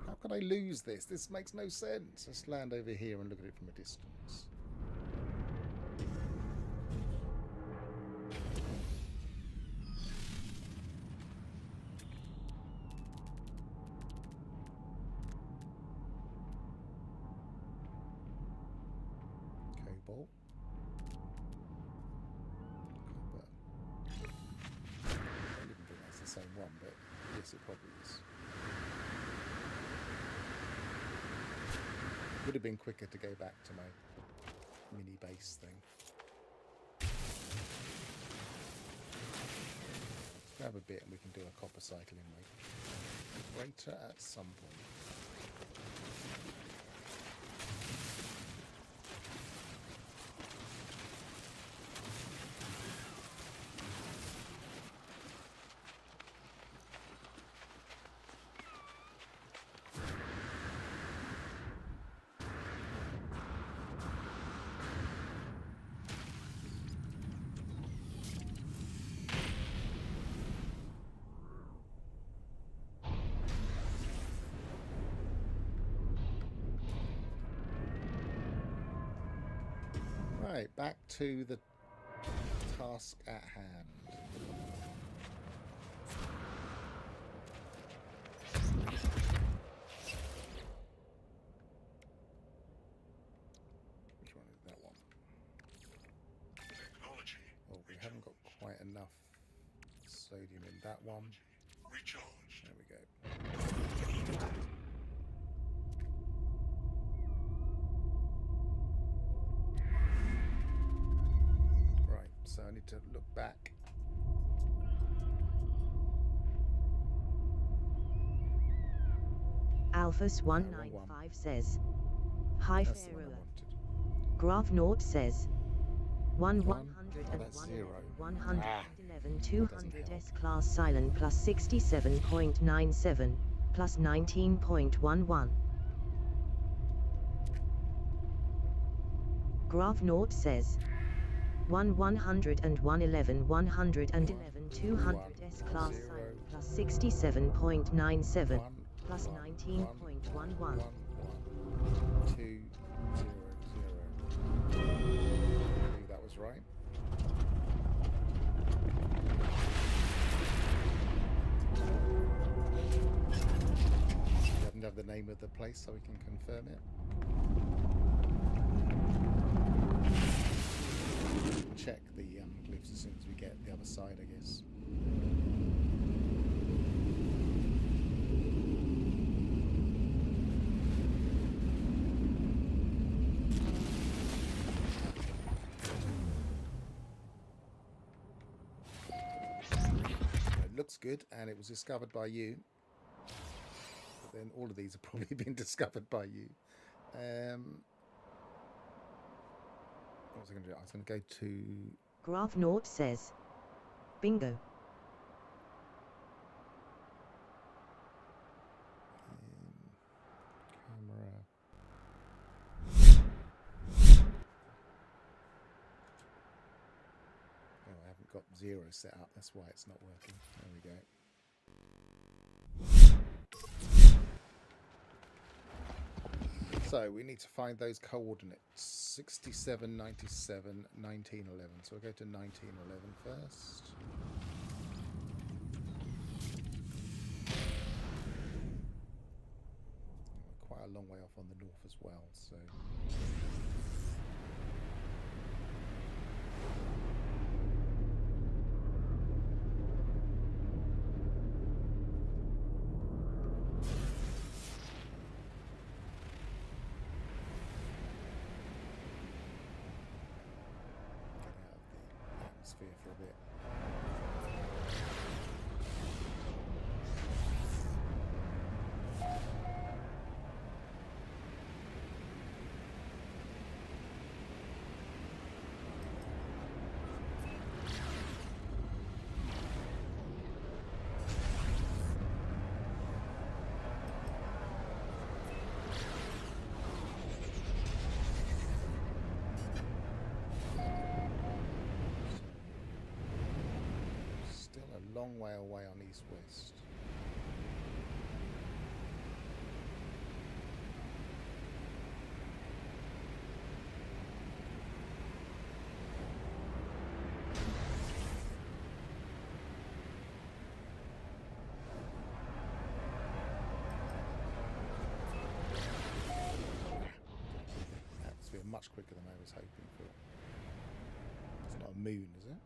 How could I lose this? This makes no sense. Let's land over here and look at it from a distance. Cobalt. Copper. I don't even think that's the same one, but yes, it probably is. Would have been quicker to go back to my mini base thing. Let's grab a bit and we can do a copper cycling later at some point. Right, back to the task at hand. Which one is that one? Technology Oh, we haven't got quite enough sodium in that one. recharged. There we go. Right, so I need to look back. Alphas one. 195 says, Hi That's the one I Pharaoh. wanted. Graph Naught says, 1 One. 100 Oh, and that's 1 zero. 111 that doesn't 200 help. S class silent plus 67.97 plus 19.11. Graph Naught says, 1 101 11 111 200 S class 0, silent plus 67.97 1, plus 1, 19.11. 1, 2, 0, 0. I think that was right. We haven't have the name of the place so we can confirm it. Check the glyphs as soon as we get the other side, I guess. It looks good, and it was discovered by you. But then all of these have probably been discovered by you. What was I going to do? I was going to go to... Graph Naught says, bingo. Camera. Oh, I haven't got 0 set up. That's why it's not working. There we go. So we need to find those coordinates. 67, 97, 1911. So we'll go to 1911 first. We're quite a long way off on the north as well, so... atmosphere for a bit. Long way away on east-west. Atmosphere much quicker than I was hoping for. It's not a moon, is it?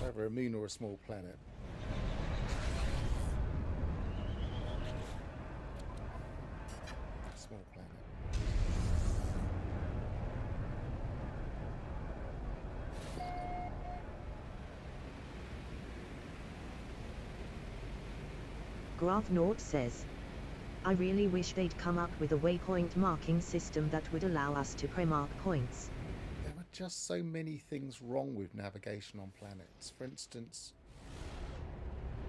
Either a moon or a small planet. Small planet. Graph Naught says, I really wish they'd come up with a waypoint marking system that would allow us to pre-mark points. There are just so many things wrong with navigation on planets. For instance,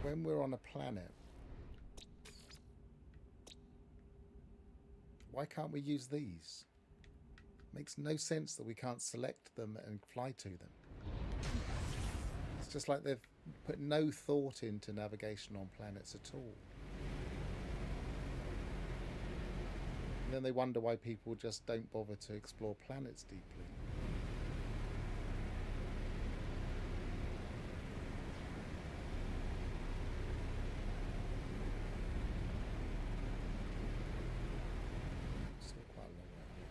when we're on a planet, why can't we use these? Makes no sense that we can't select them and fly to them. It's just like they've put no thought into navigation on planets at all. And then they wonder why people just don't bother to explore planets deeply. Still quite a long way away.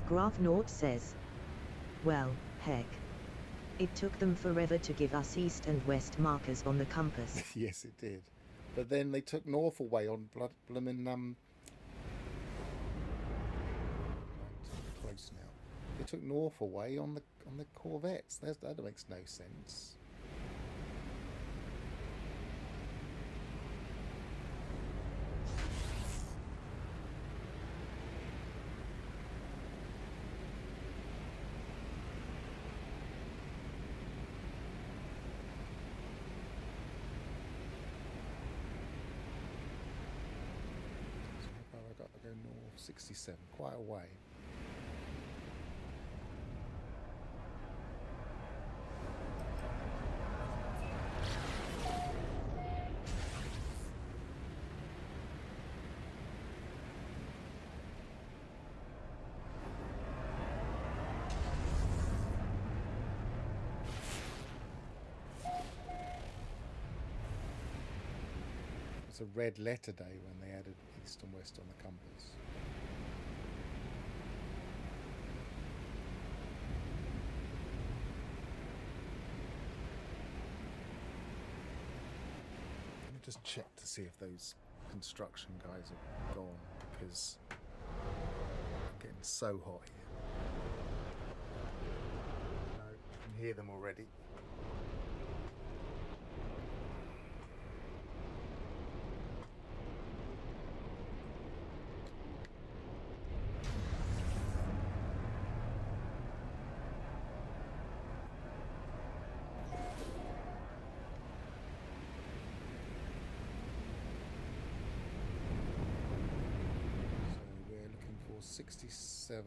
Graph Naught says, well, heck. It took them forever to give us east and west markers on the compass. Yes, it did. But then they took north away on bloomin' close now. They took north away on the corvettes. That makes no sense. So how far have I got to go north? 67, quite a way. It's a red letter day when they added east and west on the compass. Let me just check to see if those construction guys are gone, because it's getting so hot here. No, I can hear them already. So we're looking for 67.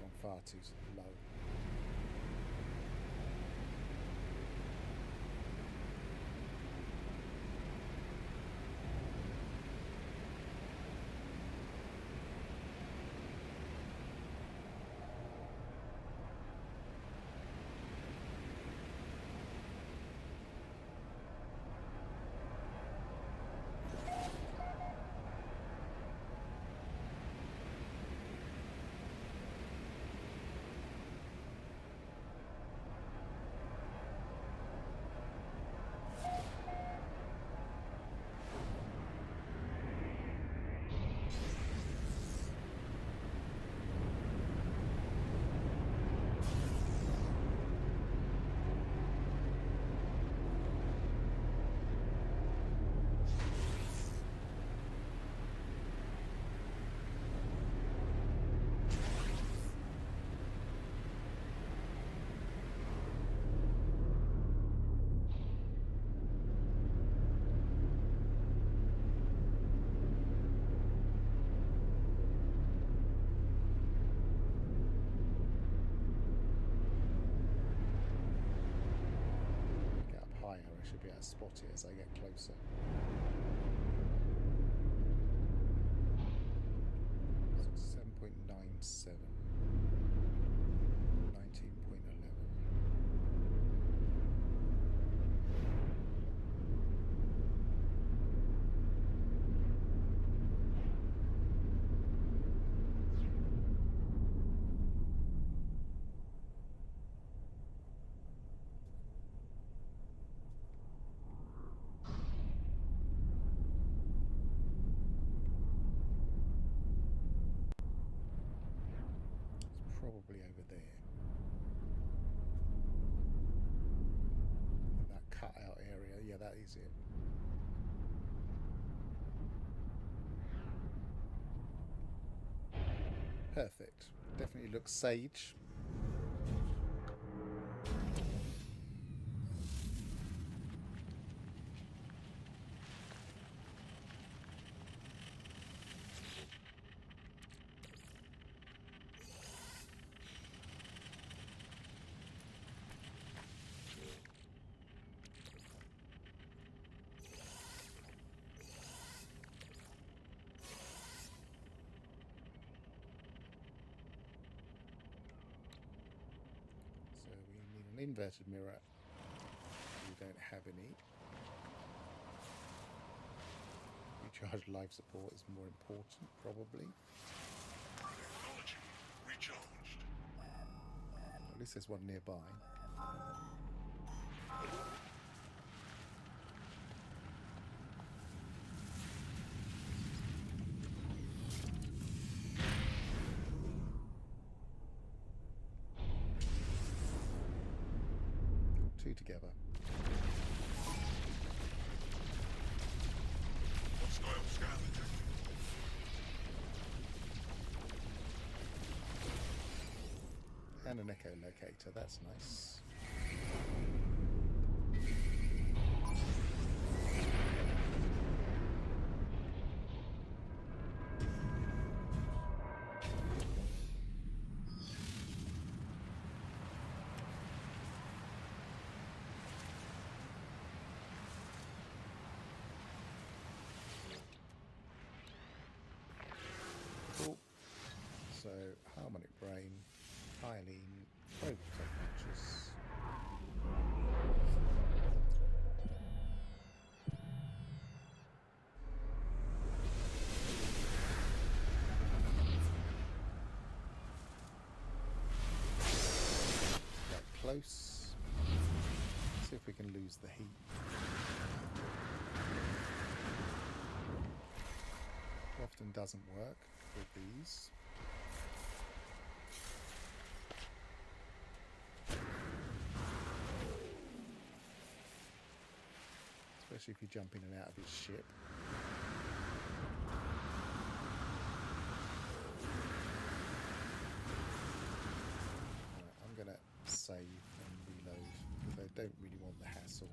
Gone far too low. I should be able to spot it as I get closer. So 7.97, 19.11. Probably over there. In that cutout area. Yeah, that is it. Perfect. Definitely looks sage. Inverted mirror. We don't have any. recharged life support is more important, probably. Technology recharged. At least there's one nearby. Two together. Hostile scan detected. And an echolocator, that's nice. Cool. So, harmonic brain, Hylian, Probotech matches. Get close. See if we can lose the heat. Often doesn't work with these. Especially if you jump in and out of his ship. Right, I'm going to save and reload because I don't really want the hassle.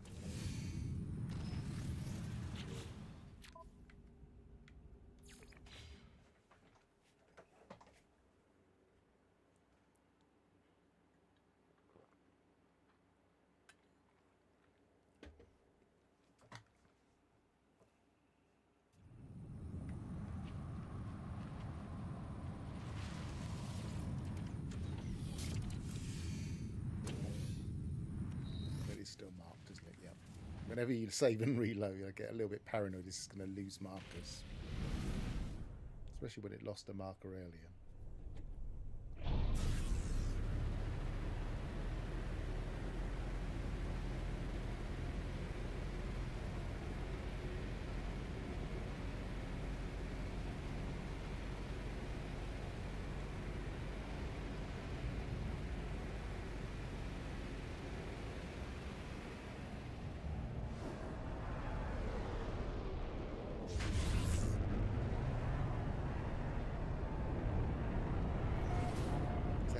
But it's still marked, isn't it? Yep. Whenever you save and reload, I get a little bit paranoid this is going to lose markers. Especially when it lost a marker earlier.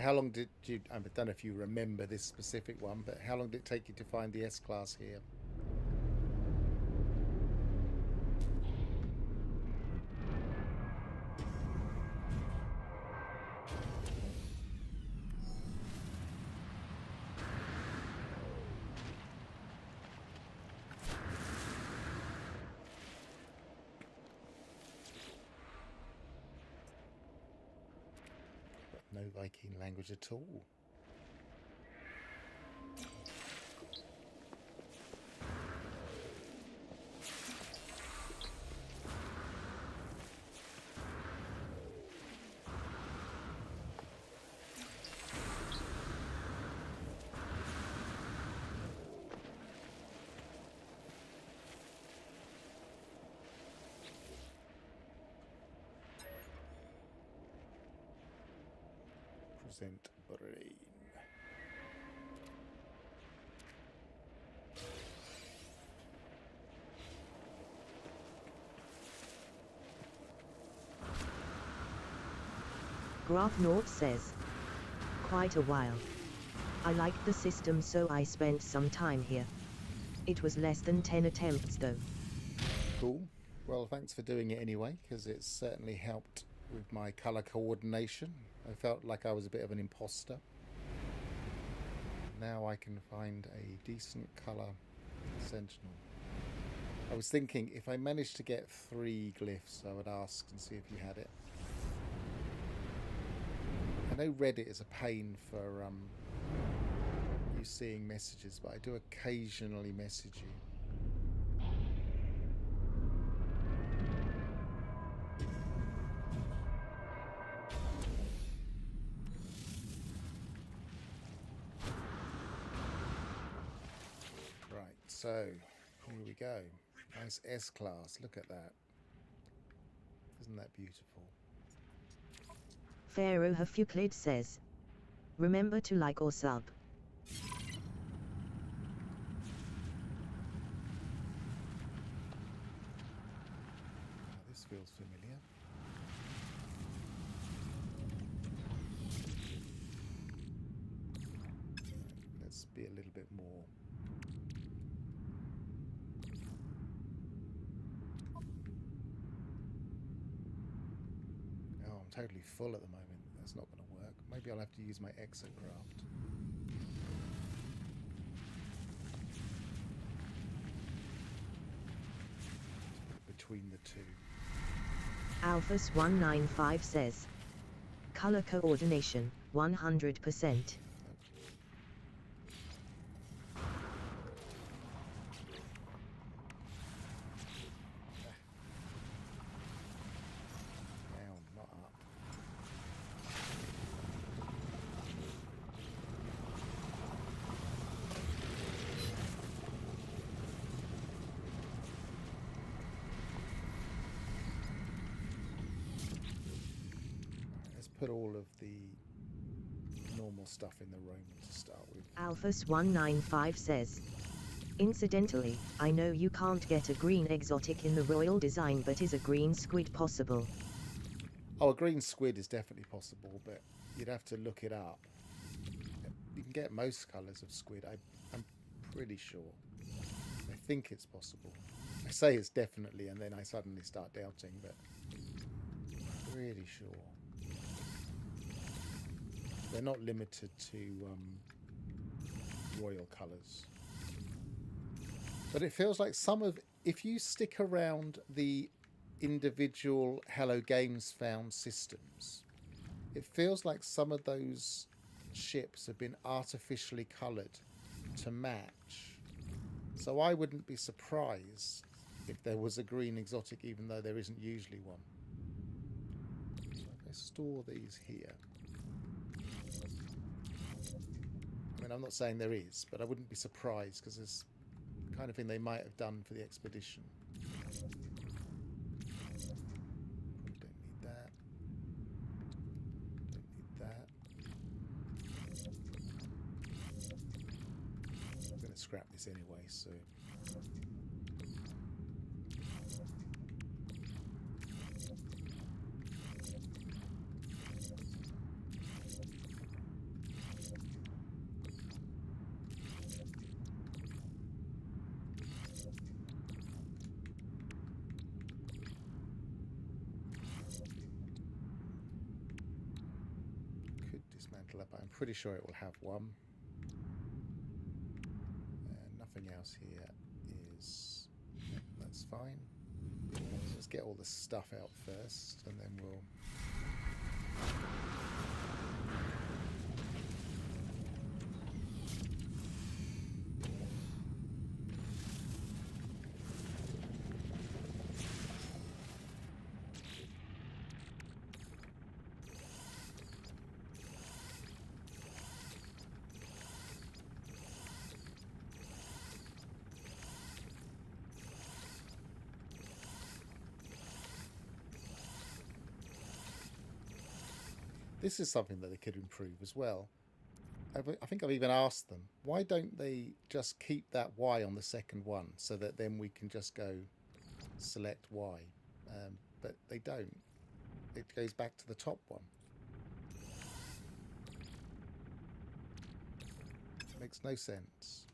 How long did you, I don't know if you remember this specific one, but how long did it take you to find the S-Class here? No Viking language at all. Present brain. Graph North says, quite a while. I liked the system, so I spent some time here. It was less than 10 attempts though. Cool. Well, thanks for doing it anyway, because it's certainly helped with my colour coordination. I felt like I was a bit of an imposter. Now I can find a decent colour Sentinel. I was thinking if I managed to get 3 glyphs, I would ask and see if you had it. I know Reddit is a pain for you seeing messages, but I do occasionally message you. So, here we go. Nice S-Class. Look at that. Isn't that beautiful? Pharaoh Hafuclid says, remember to like or sub. Oh, this feels familiar. Let's be a little bit more. Oh, I'm totally full at the moment. That's not going to work. Maybe I'll have to use my Exocraft. Between the two. Alphas195 says, color coordination, 100%. Down, not up. Let's put all of the normal stuff in the Roman to start with. Alphas195 says, incidentally, I know you can't get a green exotic in the royal design, but is a green squid possible? Oh, a green squid is definitely possible, but you'd have to look it up. You can get most colours of squid, I'm pretty sure. I think it's possible. I say it's definitely, and then I suddenly start doubting, but pretty sure. They're not limited to royal colours. But it feels like some of... If you stick around the individual Hello Games found systems, it feels like some of those ships have been artificially coloured to match. So I wouldn't be surprised if there was a green exotic, even though there isn't usually one. So if I store these here... I mean, I'm not saying there is, but I wouldn't be surprised, because there's the kind of thing they might have done for the expedition. Don't need that. Don't need that. I'm going to scrap this anyway, so... But I'm pretty sure it will have one. Nothing else here is... That's fine. Let's get all the stuff out first, and then we'll... This is something that they could improve as well. I think I've even asked them, why don't they just keep that Y on the second one, so that then we can just go select Y. But they don't. It goes back to the top one. Makes no sense.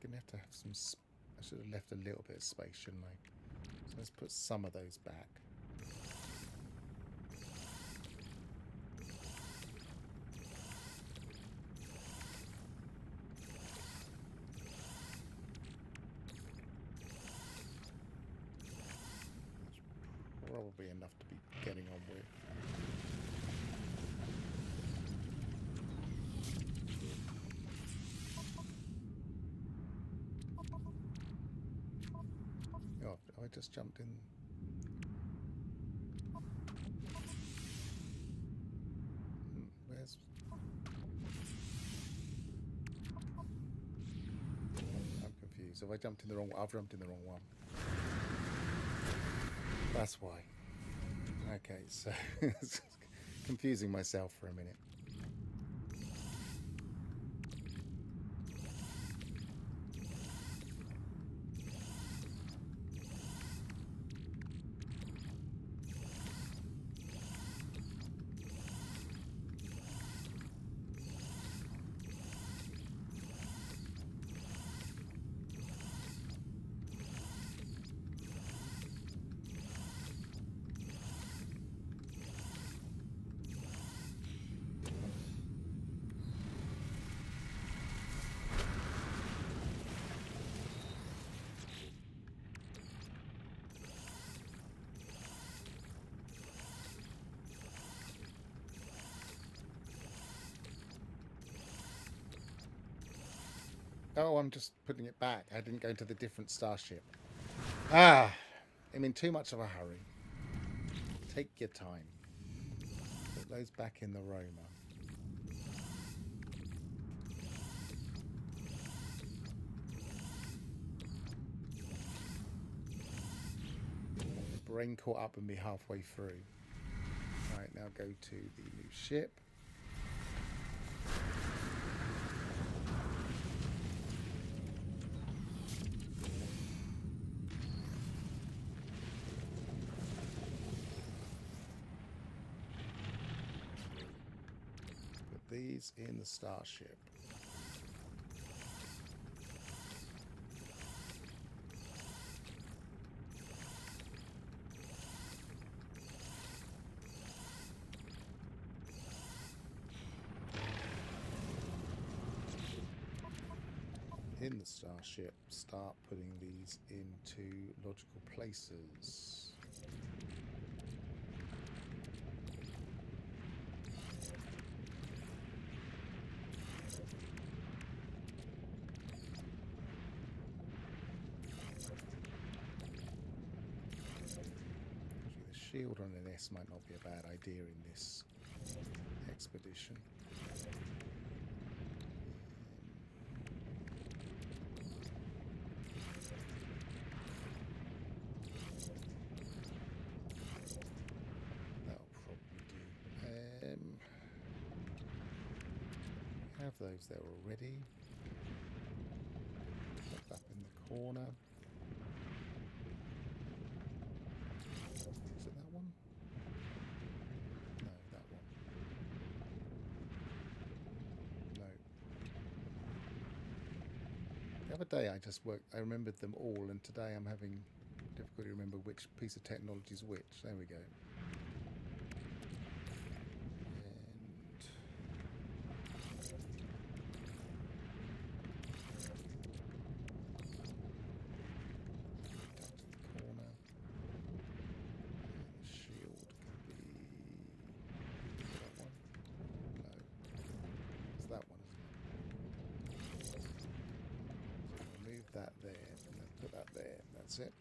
Gonna have to have some... I should have left a little bit of space, shouldn't I? So let's put some of those back. probably enough to be getting on with. Oh, I just jumped in. Where's... I'm confused. Have I jumped in the wrong one? I've jumped in the wrong one. That's why. Okay, so confusing myself for a minute. Oh, I'm just putting it back. I didn't go to the different starship. Ah, I'm in too much of a hurry. Take your time. Put those back in the Roma. My brain caught up with me halfway through. Right, now go to the new ship. These in the starship. In the starship, start putting these into logical places. Shield on an S might not be a bad idea in this expedition. That'll probably do. Have those there already. Put up in the corner. The other day I remembered them all, and today I'm having difficulty to remember which piece of technology is which. There we go. That there, and then put that there. That's it.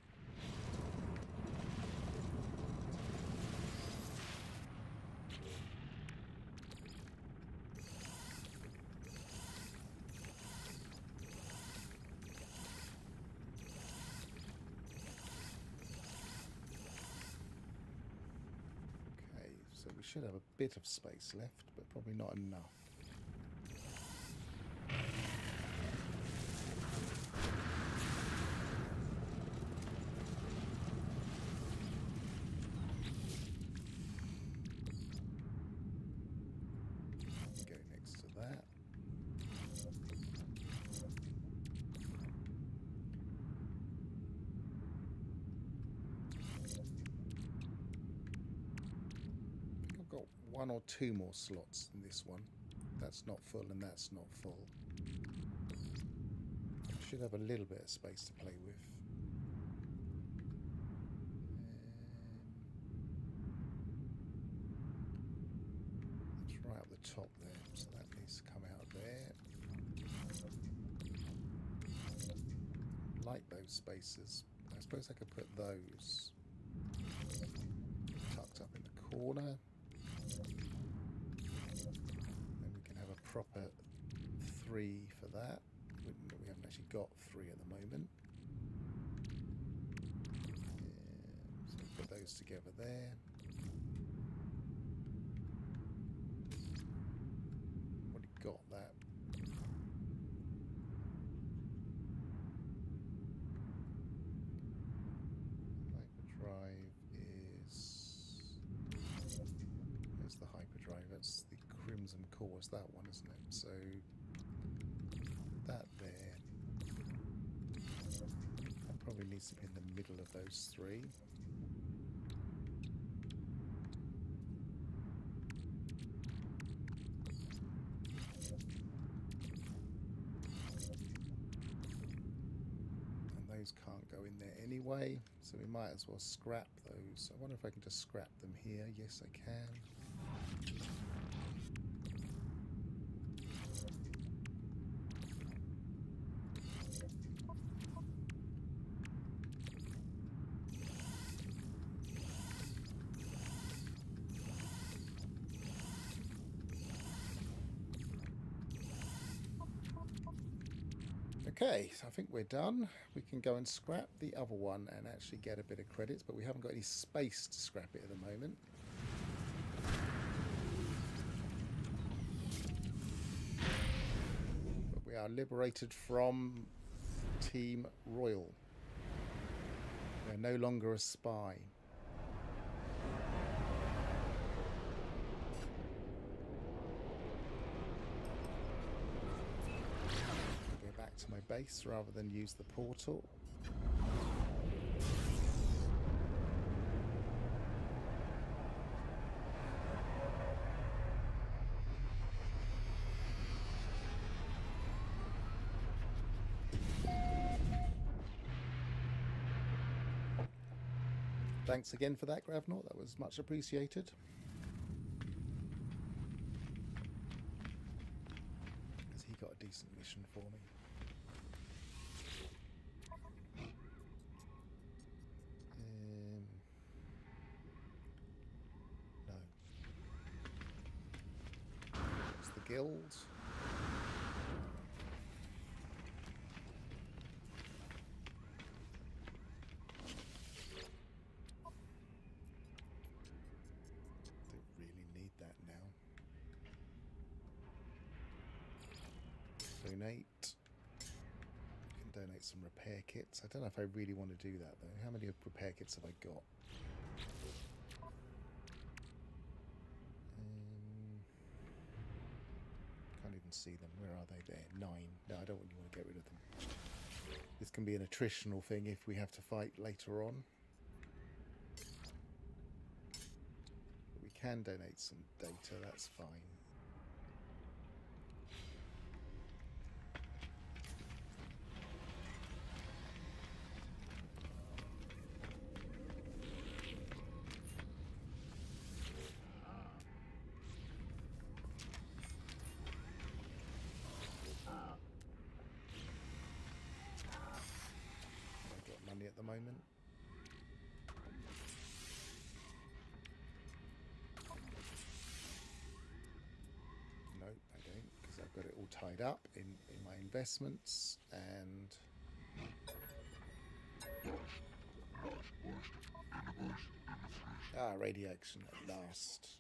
Okay, so we should have a bit of space left, but probably not enough. One or two more slots in this one. That's not full and that's not full. Should have a little bit of space to play with. right up the top there, so that needs to come out there. Like those spaces. I suppose I could put those tucked up in the corner. Then we can have a proper 3 for that. We haven't actually got 3 at the moment. So put those together there. Already got that. Hyperdrive is... There's the hyperdrive. That's the Crimson Core. It's that one, isn't it? So that there. That probably needs to be in the middle of those 3. And those can't go in there anyway, so we might as well scrap those. I wonder if I can just scrap them here. Yes, I can. Okay, so I think we're done. We can go and scrap the other one and actually get a bit of credits, but we haven't got any space to scrap it at the moment. But we are liberated from Team Royal. We're no longer a spy. To my base rather than use the portal. Thanks again for that, Gravnaut. That was much appreciated. Has he got a decent mission for me? No. It's the guild. Don't really need that now. Donate. You can donate some repair kits. I don't know if I really want to do that though. How many repair kits have I got? Can't even see them. Where are they? There. 9. No, I don't want to get rid of them. This can be an attritional thing if we have to fight later on. But we can donate some data, that's fine. At the moment. No, I don't, because I've got it all tied up in my investments and radiation at last.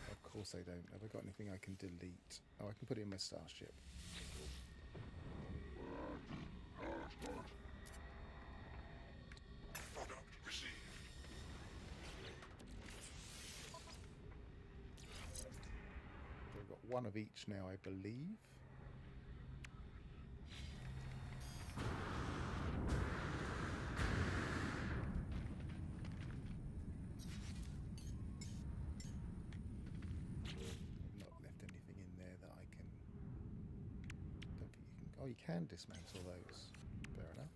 Of course I don't. Have I got anything I can delete? Oh, I can put it in my starship. One of each now, I believe. I've not left anything in there that I can... Don't think you can... Oh, you can dismantle those. Fair enough.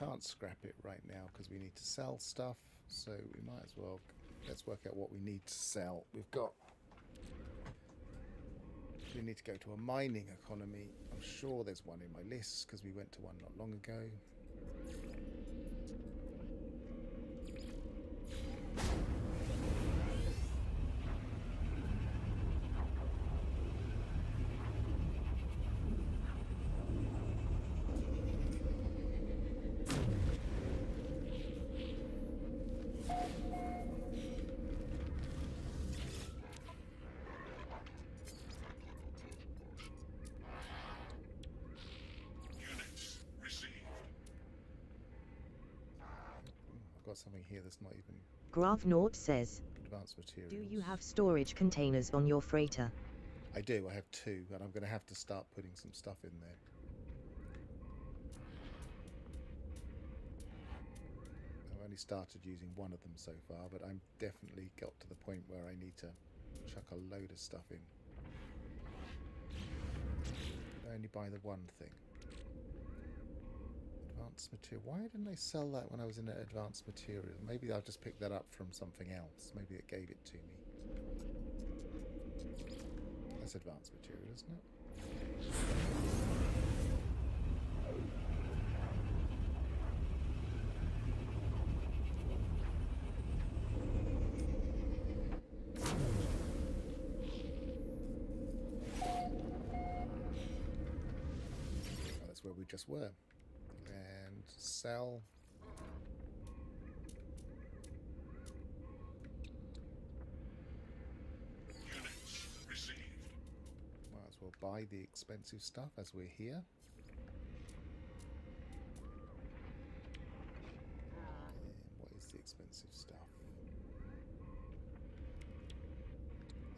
can't scrap it right now because we need to sell stuff, so we might as well, let's work out what we need to sell. We need to go to a mining economy. I'm sure there's one in my list because we went to one not long ago. Units received. I've got something here that's not even Graphnort says, advanced materials. do you have storage containers on your freighter? I do. I have 2, and I'm going to have to start putting some stuff in there. I've only started using one of them so far, but I'm definitely got to the point where I need to chuck a load of stuff in. I only buy the one thing. Advanced material. Why didn't I sell that when I was in advanced material? Maybe I'll just pick that up from something else. Maybe it gave it to me. That's advanced material, isn't it? Oh, that's where we just were. And sell. Units received. Might as well buy the expensive stuff as we're here. And what is the expensive stuff?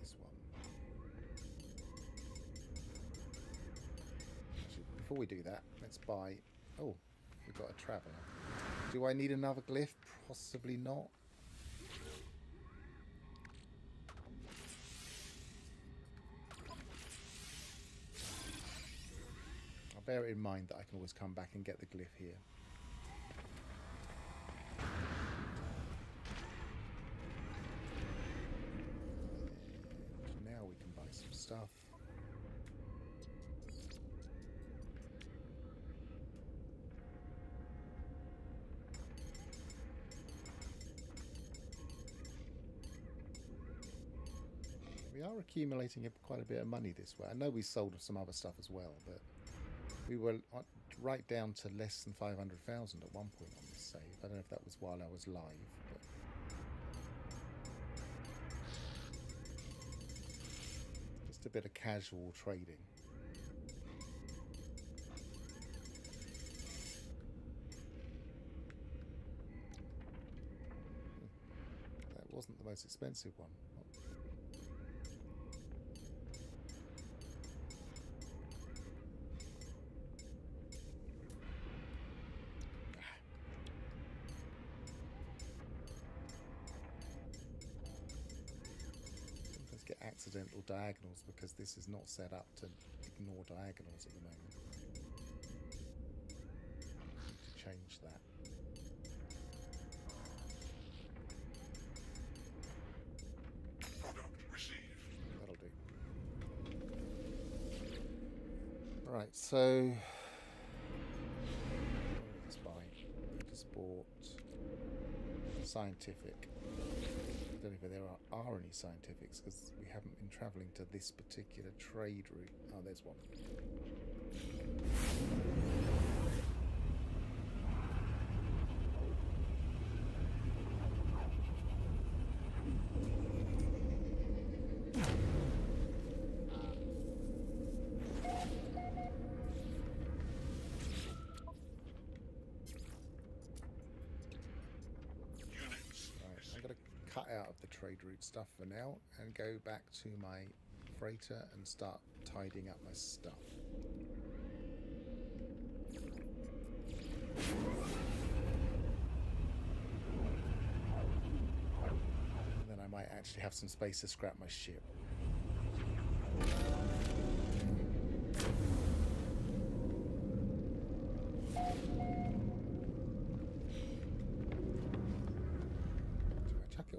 This one. Actually, before we do that, let's buy... Oh, we've got a traveller. Do I need another glyph? Possibly not. I'll bear it in mind that I can always come back and get the glyph here. And now we can buy some stuff. We are accumulating quite a bit of money this way. I know we sold some other stuff as well, but we were right down to less than 500,000 at one point on this save. I don't know if that was while I was live, but just a bit of casual trading. That wasn't the most expensive one. Accidental diagonals because this is not set up to ignore diagonals at the moment. Need to change that. Product received. That'll do. Right, so what did I just buy? I just bought scientific. I don't know if there are any scientifics because we haven't been travelling to this particular trade route. Oh, there's one. Cut out of the trade route stuff for now and go back to my freighter and start tidying up my stuff. And then I might actually have some space to scrap my ship.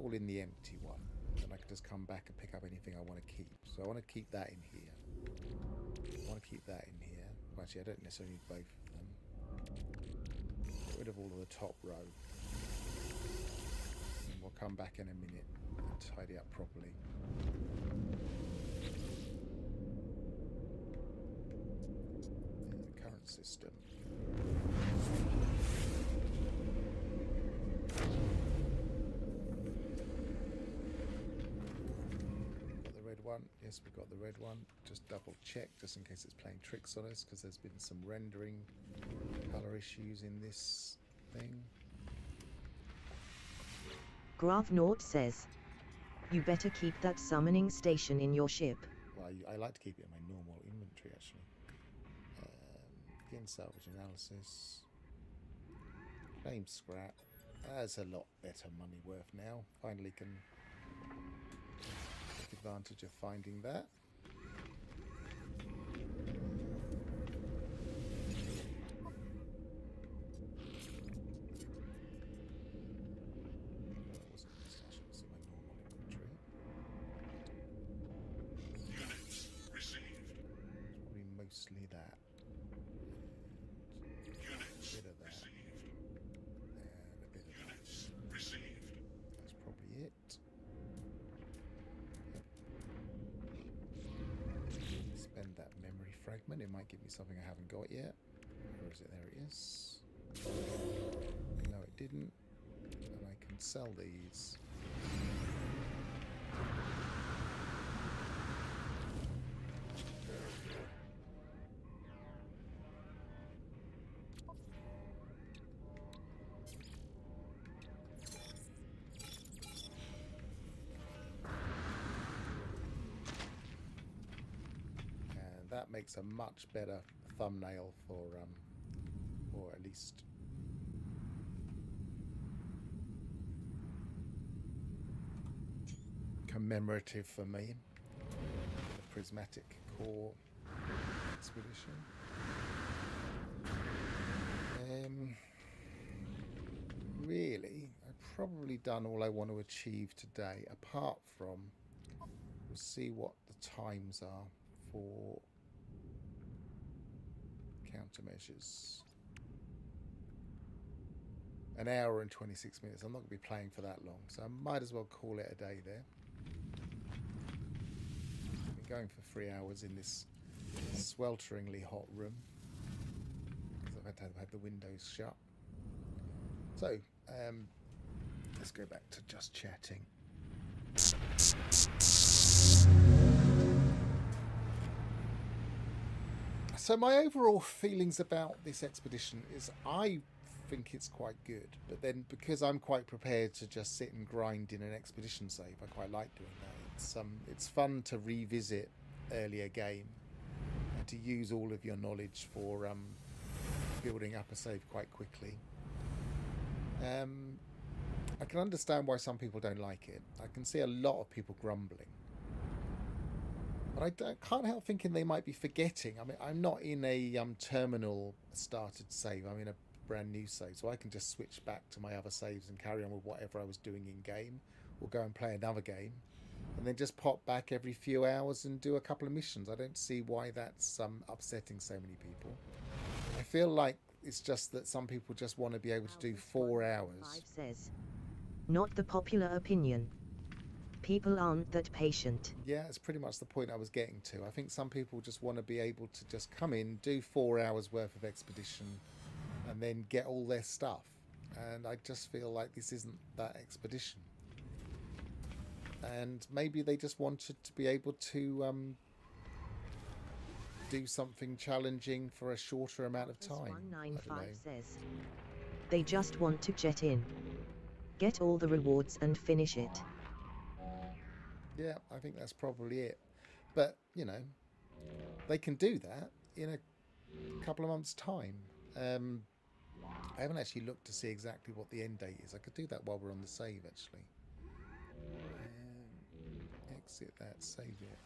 all in the empty one. And I can just come back and pick up anything I want to keep. So I want to keep that in here. I want to keep that in here. Well, actually, I don't necessarily need both of them. Get rid of all of the top row. And we'll come back in a minute and tidy up properly. The current system. One. Yes, we've got the red one. Just double check just in case it's playing tricks on us, because there's been some rendering color issues in this thing. Gravnaut says, you better keep that summoning station in your ship. Well, I like to keep it in my normal inventory actually. Begin salvage analysis. Claim scrap. That's a lot better money worth now. Finally can advantage of finding that. Units received. Probably mostly that. Units A bit of that. received. And a bit of that. Units received. That's probably it. Spend that memory fragment. It might give me something I haven't got yet. Where is it? There it is. No, it didn't. And I can sell these. That makes a much better thumbnail for or at least commemorative for me. The Prismatic Core expedition. Really, I've probably done all I want to achieve today, apart from we'll see what the times are for countermeasures. An hour and 26 minutes. I'm not going to be playing for that long, so I might as well call it a day there. I've been going for 3 hours in this swelteringly hot room because I've had to have the windows shut. So, let's go back to just chatting. So my overall feelings about this expedition is I think it's quite good, but then because I'm quite prepared to just sit and grind in an expedition save, I quite like doing that. It's fun to revisit earlier game and to use all of your knowledge for building up a save quite quickly. I can understand why some people don't like it. I can see a lot of people grumbling. But I can't help thinking they might be forgetting. I mean, I'm not in a terminal started save. I'm in a brand new save. So I can just switch back to my other saves and carry on with whatever I was doing in game. Or go and play another game. And then just pop back every few hours and do a couple of missions. I don't see why that's upsetting so many people. I feel like it's just that some people just want to be able to do 4 hours. Says, not the popular opinion. People aren't that patient. Yeah, it's pretty much the point I was getting to. I think some people just want to be able to just come in, do 4 hours worth of expedition, and then get all their stuff. And I just feel like this isn't that expedition. And maybe they just wanted to be able to do something challenging for a shorter amount of time. 195 says, they just want to jet in, get all the rewards and finish it. Yeah, I think that's probably it. But, you know, they can do that in a couple of months' time. I haven't actually looked to see exactly what the end date is. I could do that while we're on the save, actually. Exit that, save it.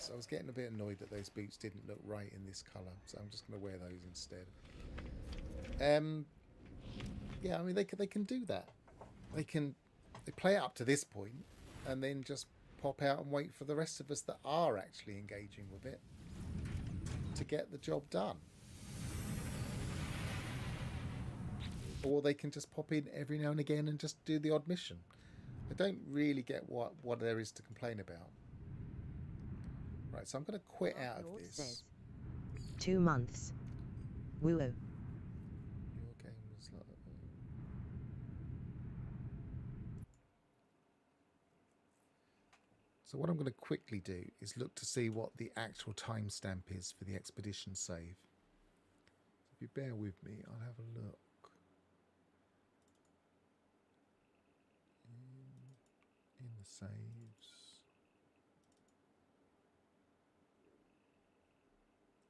So I was getting a bit annoyed that those boots didn't look right in this colour, so I'm just going to wear those instead. Yeah, I mean, they can do that. They can they play it up to this point and then just pop out and wait for the rest of us that are actually engaging with it to get the job done. Or they can just pop in every now and again and just do the odd mission. I don't really get what there is to complain about. Right, so I'm going to quit out of Lord this. says, 2 months. Woo. Your game was like... So what I'm going to quickly do is look to see what the actual timestamp is for the expedition save. If you bear with me, I'll have a look. In the saves.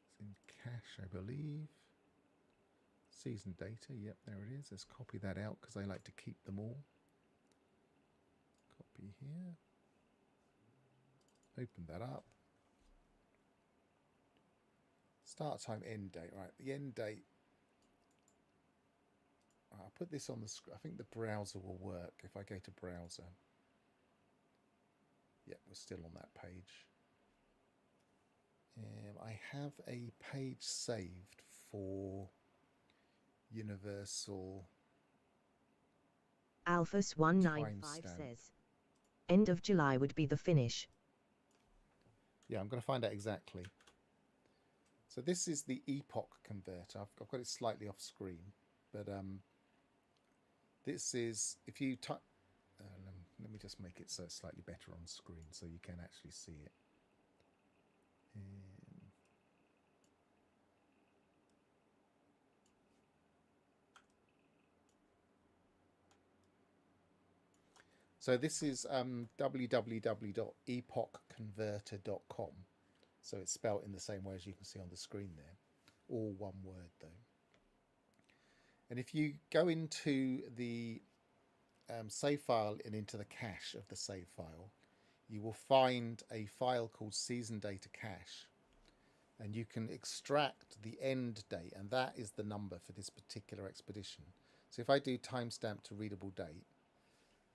It's in cache, I believe. Season data, yep, there it is. Let's copy that out because I like to keep them all. Copy here. Open that up. Start time, end date. Right, the end date. I'll put this on the screen. I think the browser will work if I go to browser. Yep, we're still on that page. I have a page saved for Universal Alphas195 timestamp. says, end of July would be the finish. Yeah, I'm going to find out exactly. So this is the epoch converter. I've got it slightly off screen, but this is, if you type, let me just make it so it's slightly better on screen so you can actually see it. So this is www.epochconverter.com. So it's spelt in the same way as you can see on the screen there. All one word though. And if you go into the save file and into the cache of the save file, you will find a file called season data cache. And you can extract the end date, and that is the number for this particular expedition. So if I do timestamp to readable date,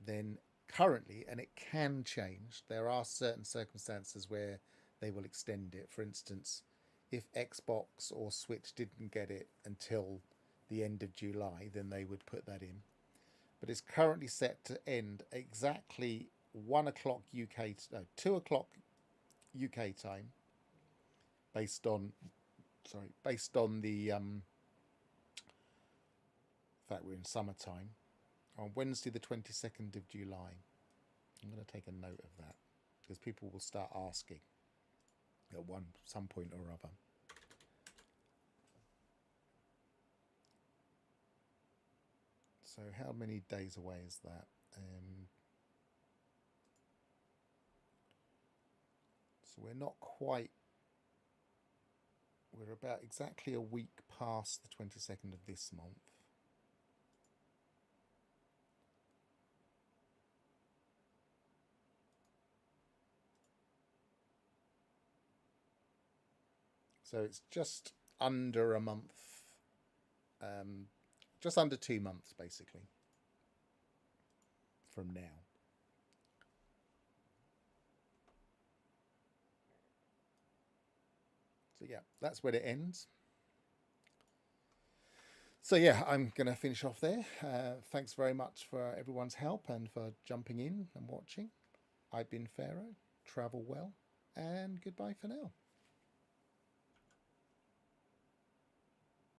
then currently, and it can change, there are certain circumstances where they will extend it. For instance, if Xbox or Switch didn't get it until the end of July, then they would put that in. But it's currently set to end exactly 2 o'clock UK time, based on the in fact we're in summertime, on Wednesday the 22nd of July. I'm going to take a note of that because people will start asking at some point or other. So how many days away is that? So we're not quite, we're about exactly a week past the 22nd of this month. So it's just under a month, just under 2 months basically from now. So yeah, that's where it ends. So yeah, I'm going to finish off there. Thanks very much for everyone's help and for jumping in and watching. I've been Pharaoh. Travel well and goodbye for now.